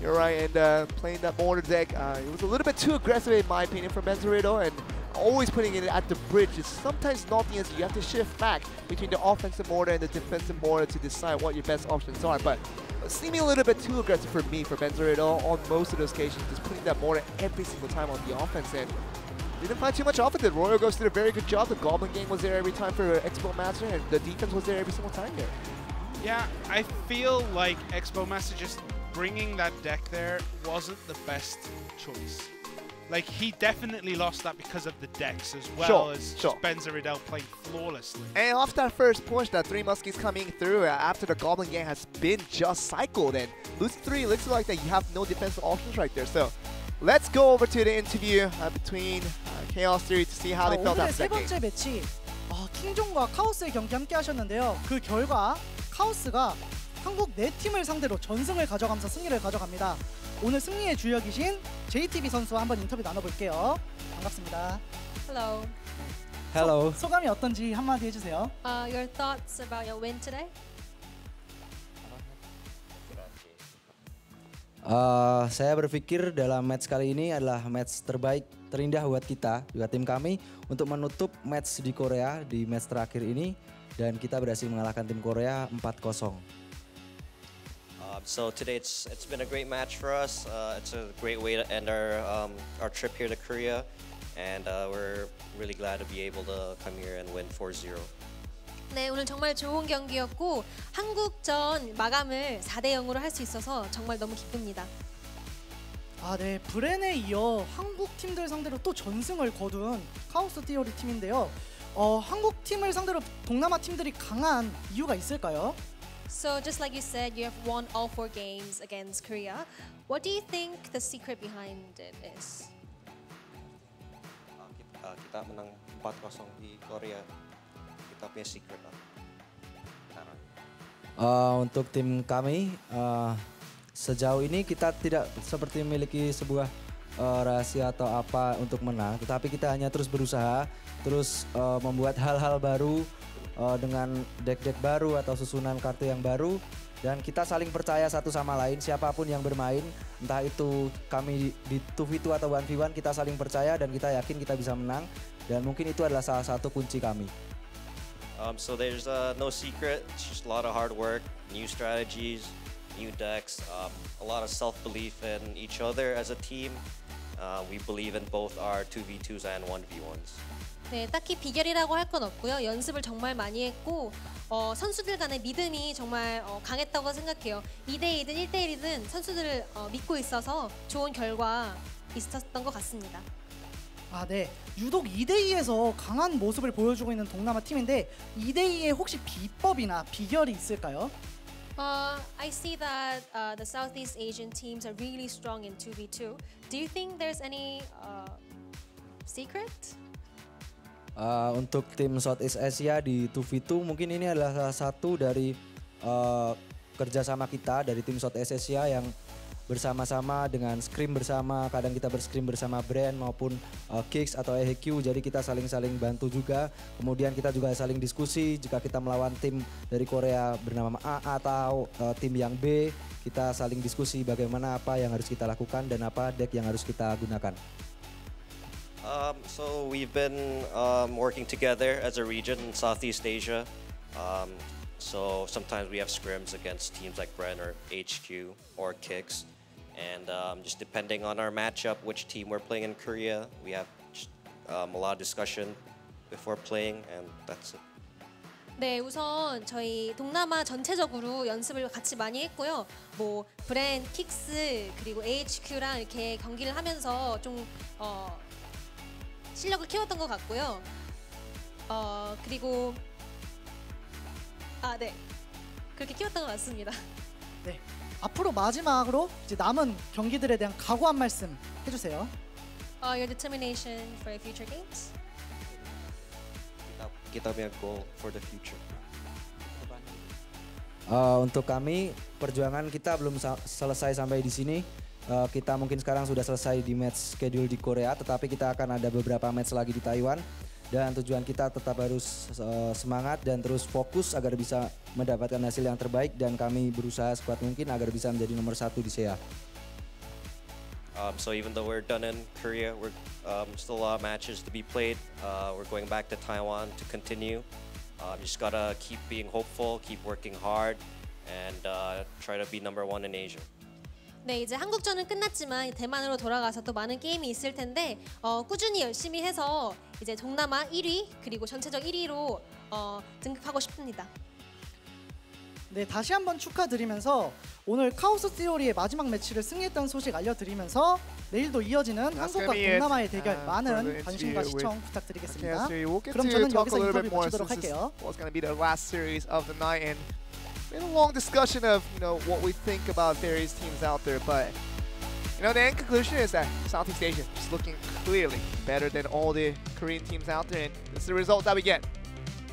You're right. And playing that mortar deck, it was a little bit too aggressive in my opinion for Benzeriddle, and always putting it at the bridge is sometimes not the answer. You have to shift back between the offensive mortar and the defensive mortar to decide what your best options are. But seeming a little bit too aggressive for me for Benzeriddle on most of those occasions, just putting that mortar every single time on the offense end. Didn't find too much off of it. Royal Ghost did a very good job. The Goblin Gang was there every time for Expo Master, and the defense was there every single time there. Yeah, I feel like Expo Master just bringing that deck there wasn't the best choice. Like, he definitely lost that because of the decks as well as Benzeriddle playing flawlessly. And off that first push, that 3 Muskies coming through after the Goblin Gang has been just cycled, and losing 3 elixirs like that, you have no defensive options right there. So let's go over to the interview between Chaos Theory to see how they felt after that game. 세 번째 매치 킹존과 카오스의 경기 함께 하셨는데요. 그 결과 카오스가 한국 4팀을 상대로 전승을 가져가면서 승리를 가져갑니다. 오늘 승리의 주역이신 JTB 선수와 한번 인터뷰 나눠볼게요. 반갑습니다. Hello. Hello. 소감이 어떤지 한마디 해주세요. Your thoughts about your win today? Saya berpikir dalam match kali ini adalah match terbaik, terindah buat kita, juga tim kami untuk menutup match di Korea di match terakhir ini dan kita berhasil mengalahkan tim Korea 4-0. So today it's been a great match for us. It's a great way to end our trip here to Korea, and we're really glad to be able to come here and win 4-0. 네, 오늘 정말 좋은 경기였고 한국전 마감을 4대0으로 할 수 있어서 정말 너무 기쁩니다. 네, 브렌에 이어 한국 팀들 상대로 또 전승을 거둔 카오스 티오리 팀인데요. 한국 팀을 상대로 동남아 팀들이 강한 이유가 있을까요? So just like you said, you have won all 4 games against Korea. What do you think the secret behind it is? Kita menang 4-0 di Korea. Kita punya secret. Untuk tim kami, sejauh ini kita tidak seperti memiliki sebuah rahasia atau apa untuk menang, tetapi kita hanya terus berusaha, terus membuat hal-hal baru dengan deck-deck baru atau susunan kartu yang baru, dan kita saling percaya satu sama lain. Siapapun yang bermain, entah itu kami di 2v2 atau 1v1, kita saling percaya dan kita yakin kita bisa menang, dan mungkin itu adalah salah satu kunci kami. So there's no secret, it's just a lot of hard work, new strategies, new decks, a lot of self-belief in each other as a team. We believe in both our 2v2s and 1v1s. 네, 딱히 비결이라고 할 건 없고요. 연습을 정말 많이 했고 선수들 간의 믿음이 정말 강했다고 생각해요. 2대2든 1대1이든 선수들을 믿고 있어서 좋은 결과 있었던 것 같습니다. 네. 유독 2대2에서 강한 모습을 보여주고 있는 동남아 팀인데 2대2에 혹시 비법이나 비결이 있을까요? I see that the Southeast Asian teams are really strong in 2v2. Do you think there's any secret? Untuk tim Southeast Asia di 2v2 mungkin ini adalah salah satu dari kerjasama kita dari tim Southeast Asia yang bersama-sama dengan scrim bersama, kadang kita berscrim bersama Bren maupun Kicks atau EHQ, jadi kita saling-saling bantu juga. Kemudian kita juga saling diskusi jika kita melawan tim dari Korea bernama A atau tim yang B, kita saling diskusi bagaimana apa yang harus kita lakukan dan apa deck yang harus kita gunakan. So we've been working together as a region in Southeast Asia. So sometimes we have scrims against teams like Bren or HQ or Kicks. And just depending on our matchup, which team we're playing in Korea, we have a lot of discussion before playing, and that's it. 네, 우선 저희 동남아 전체적으로 연습을 같이 많이 했고요. 뭐 브렌, 킥스 그리고 AHQ랑 이렇게 경기를 하면서 좀 실력을 키웠던 것 같고요. 그리고 네, 그렇게 키웠던 것 같습니다. 네, 앞으로 마지막으로 이제 남은 경기들에 대한 각오 한 말씀 해주세요. Your determination for your future games. Kita punya goal for the future. Untuk kami, perjuangan kita belum selesai sampai di sini. Kita mungkin sekarang sudah selesai di match schedule di Korea, tetapi kita akan ada beberapa match lagi di Taiwan. Dan tujuan kita tetap harus semangat dan terus fokus agar bisa mendapatkan hasil yang terbaik, dan kami berusaha sekuat mungkin agar bisa menjadi nomor 1 di SEA. So even though we're done in Korea, we're still a lot of matches to be played. We're going back to Taiwan to continue. You just gotta keep being hopeful, keep working hard, and try to be number 1 in Asia. 네, 이제 한국전은 끝났지만 대만으로 돌아가서 또 많은 게임이 있을 텐데 꾸준히 열심히 해서 이제 동남아 1위 그리고 전체적 1위로 등극하고 싶습니다. 네, 다시 한번 축하드리면서 오늘 카오스 티오리의 마지막 매치를 승리했다는 소식 알려드리면서 내일도 이어지는 한국과 동남아의 대결 많은 관심과 시청 부탁드리겠습니다. 그럼 저는 여기서 인터뷰 마치도록 할게요. What's going to be the last series of the night, and we had a long discussion of what we think about various teams out there, but the end conclusion is that Southeast Asia is looking clearly better than all the Korean teams out there, and this is the result that we get.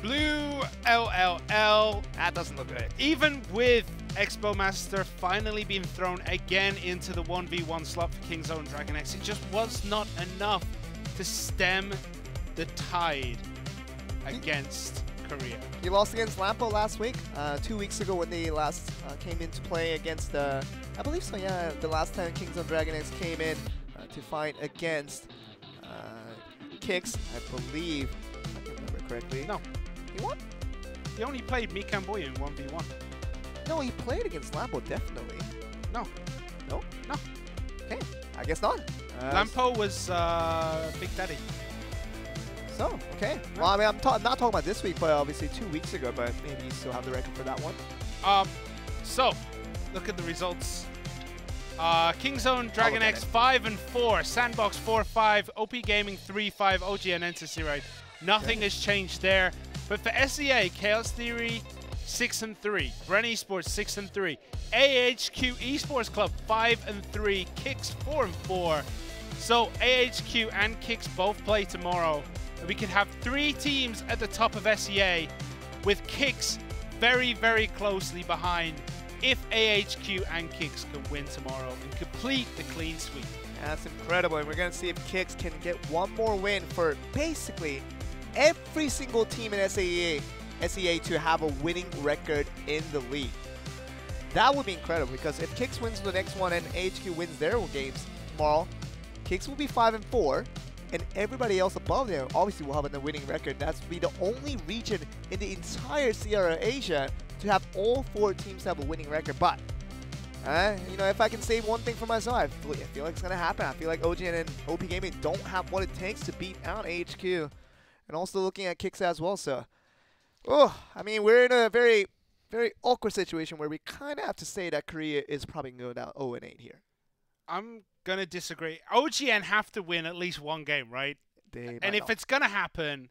Blue LLL. That doesn't look good. Even with Expo Master finally being thrown again into the 1v1 slot for Kingzone DragonX. It just was not enough to stem the tide against Korea. He lost against Lampo last week, 2 weeks ago when they last came into play against, I believe so, yeah, the last time Kingzone DragonX came in to fight against Kicks, I believe, if I can remember correctly. No. He won? He only played Mikanboyu in 1v1. No, he played against Lampo, definitely. No. No? No. Okay, I guess not. Lampo was Big Daddy. So, okay. Well, I mean, I'm not talking about this week, but obviously 2 weeks ago, but maybe you still have the record for that one. So, look at the results. Kingzone DragonX 5-4, Sandbox 4-5, OP Gaming 3-5, OGN ENTUS 0-8. Nothing has changed there. But for SEA, Chaos Theory 6-3, Bren eSports 6-3, AHQ eSports Club 5-3, Kicks 4-4. So AHQ and Kicks both play tomorrow. And we could have 3 teams at the top of SEA with Kicks very, very closely behind if AHQ and Kicks can win tomorrow and complete the clean sweep. That's incredible. And we're going to see if Kicks can get one more win for basically every single team in SEA to have a winning record in the league. That would be incredible because if Kicks wins the next one and AHQ wins their games tomorrow, Kicks will be 5-4, and everybody else above them obviously will have a winning record. That's be the only region in the entire Sierra Asia to have all 4 teams have a winning record. But you know, if I can say one thing for myself, I feel like it's gonna happen. I feel like OGN and OP Gaming don't have what it takes to beat out AHQ, and also looking at Kicks as well. So, I mean, we're in a very, very awkward situation where we kind of have to say that Korea is probably going down 0-8 here. I'm gonna disagree. OGN have to win at least one game, right? And if it's gonna happen,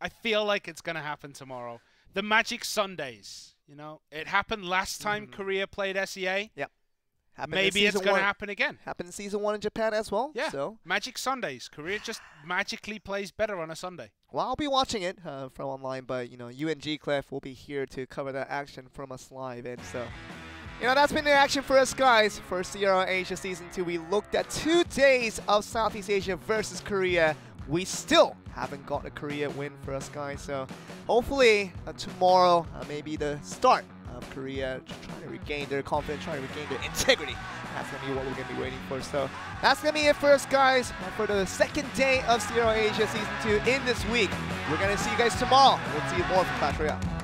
I feel like it's gonna happen tomorrow. The Magic Sundays, you know, it happened last time Korea played SEA. Yep. Maybe it's going to happen again. Happened in Season 1 in Japan as well. Yeah. So. Magic Sundays. Korea just magically plays better on a Sunday. Well, I'll be watching it from online, but, you know, you and G-Clef will be here to cover that action from us live. And so, you know, that's been the action for us guys for Sierra Asia Season 2. We looked at 2 days of Southeast Asia versus Korea. We still haven't got a Korea win for us guys. So hopefully tomorrow, maybe the start of Korea trying to regain their confidence, trying to regain their integrity. That's going to be what we're going to be waiting for. So that's going to be it for us guys for the 2nd day of Sierra Asia Season 2 in this week. We're going to see you guys tomorrow. We'll see you more for Clash Royale.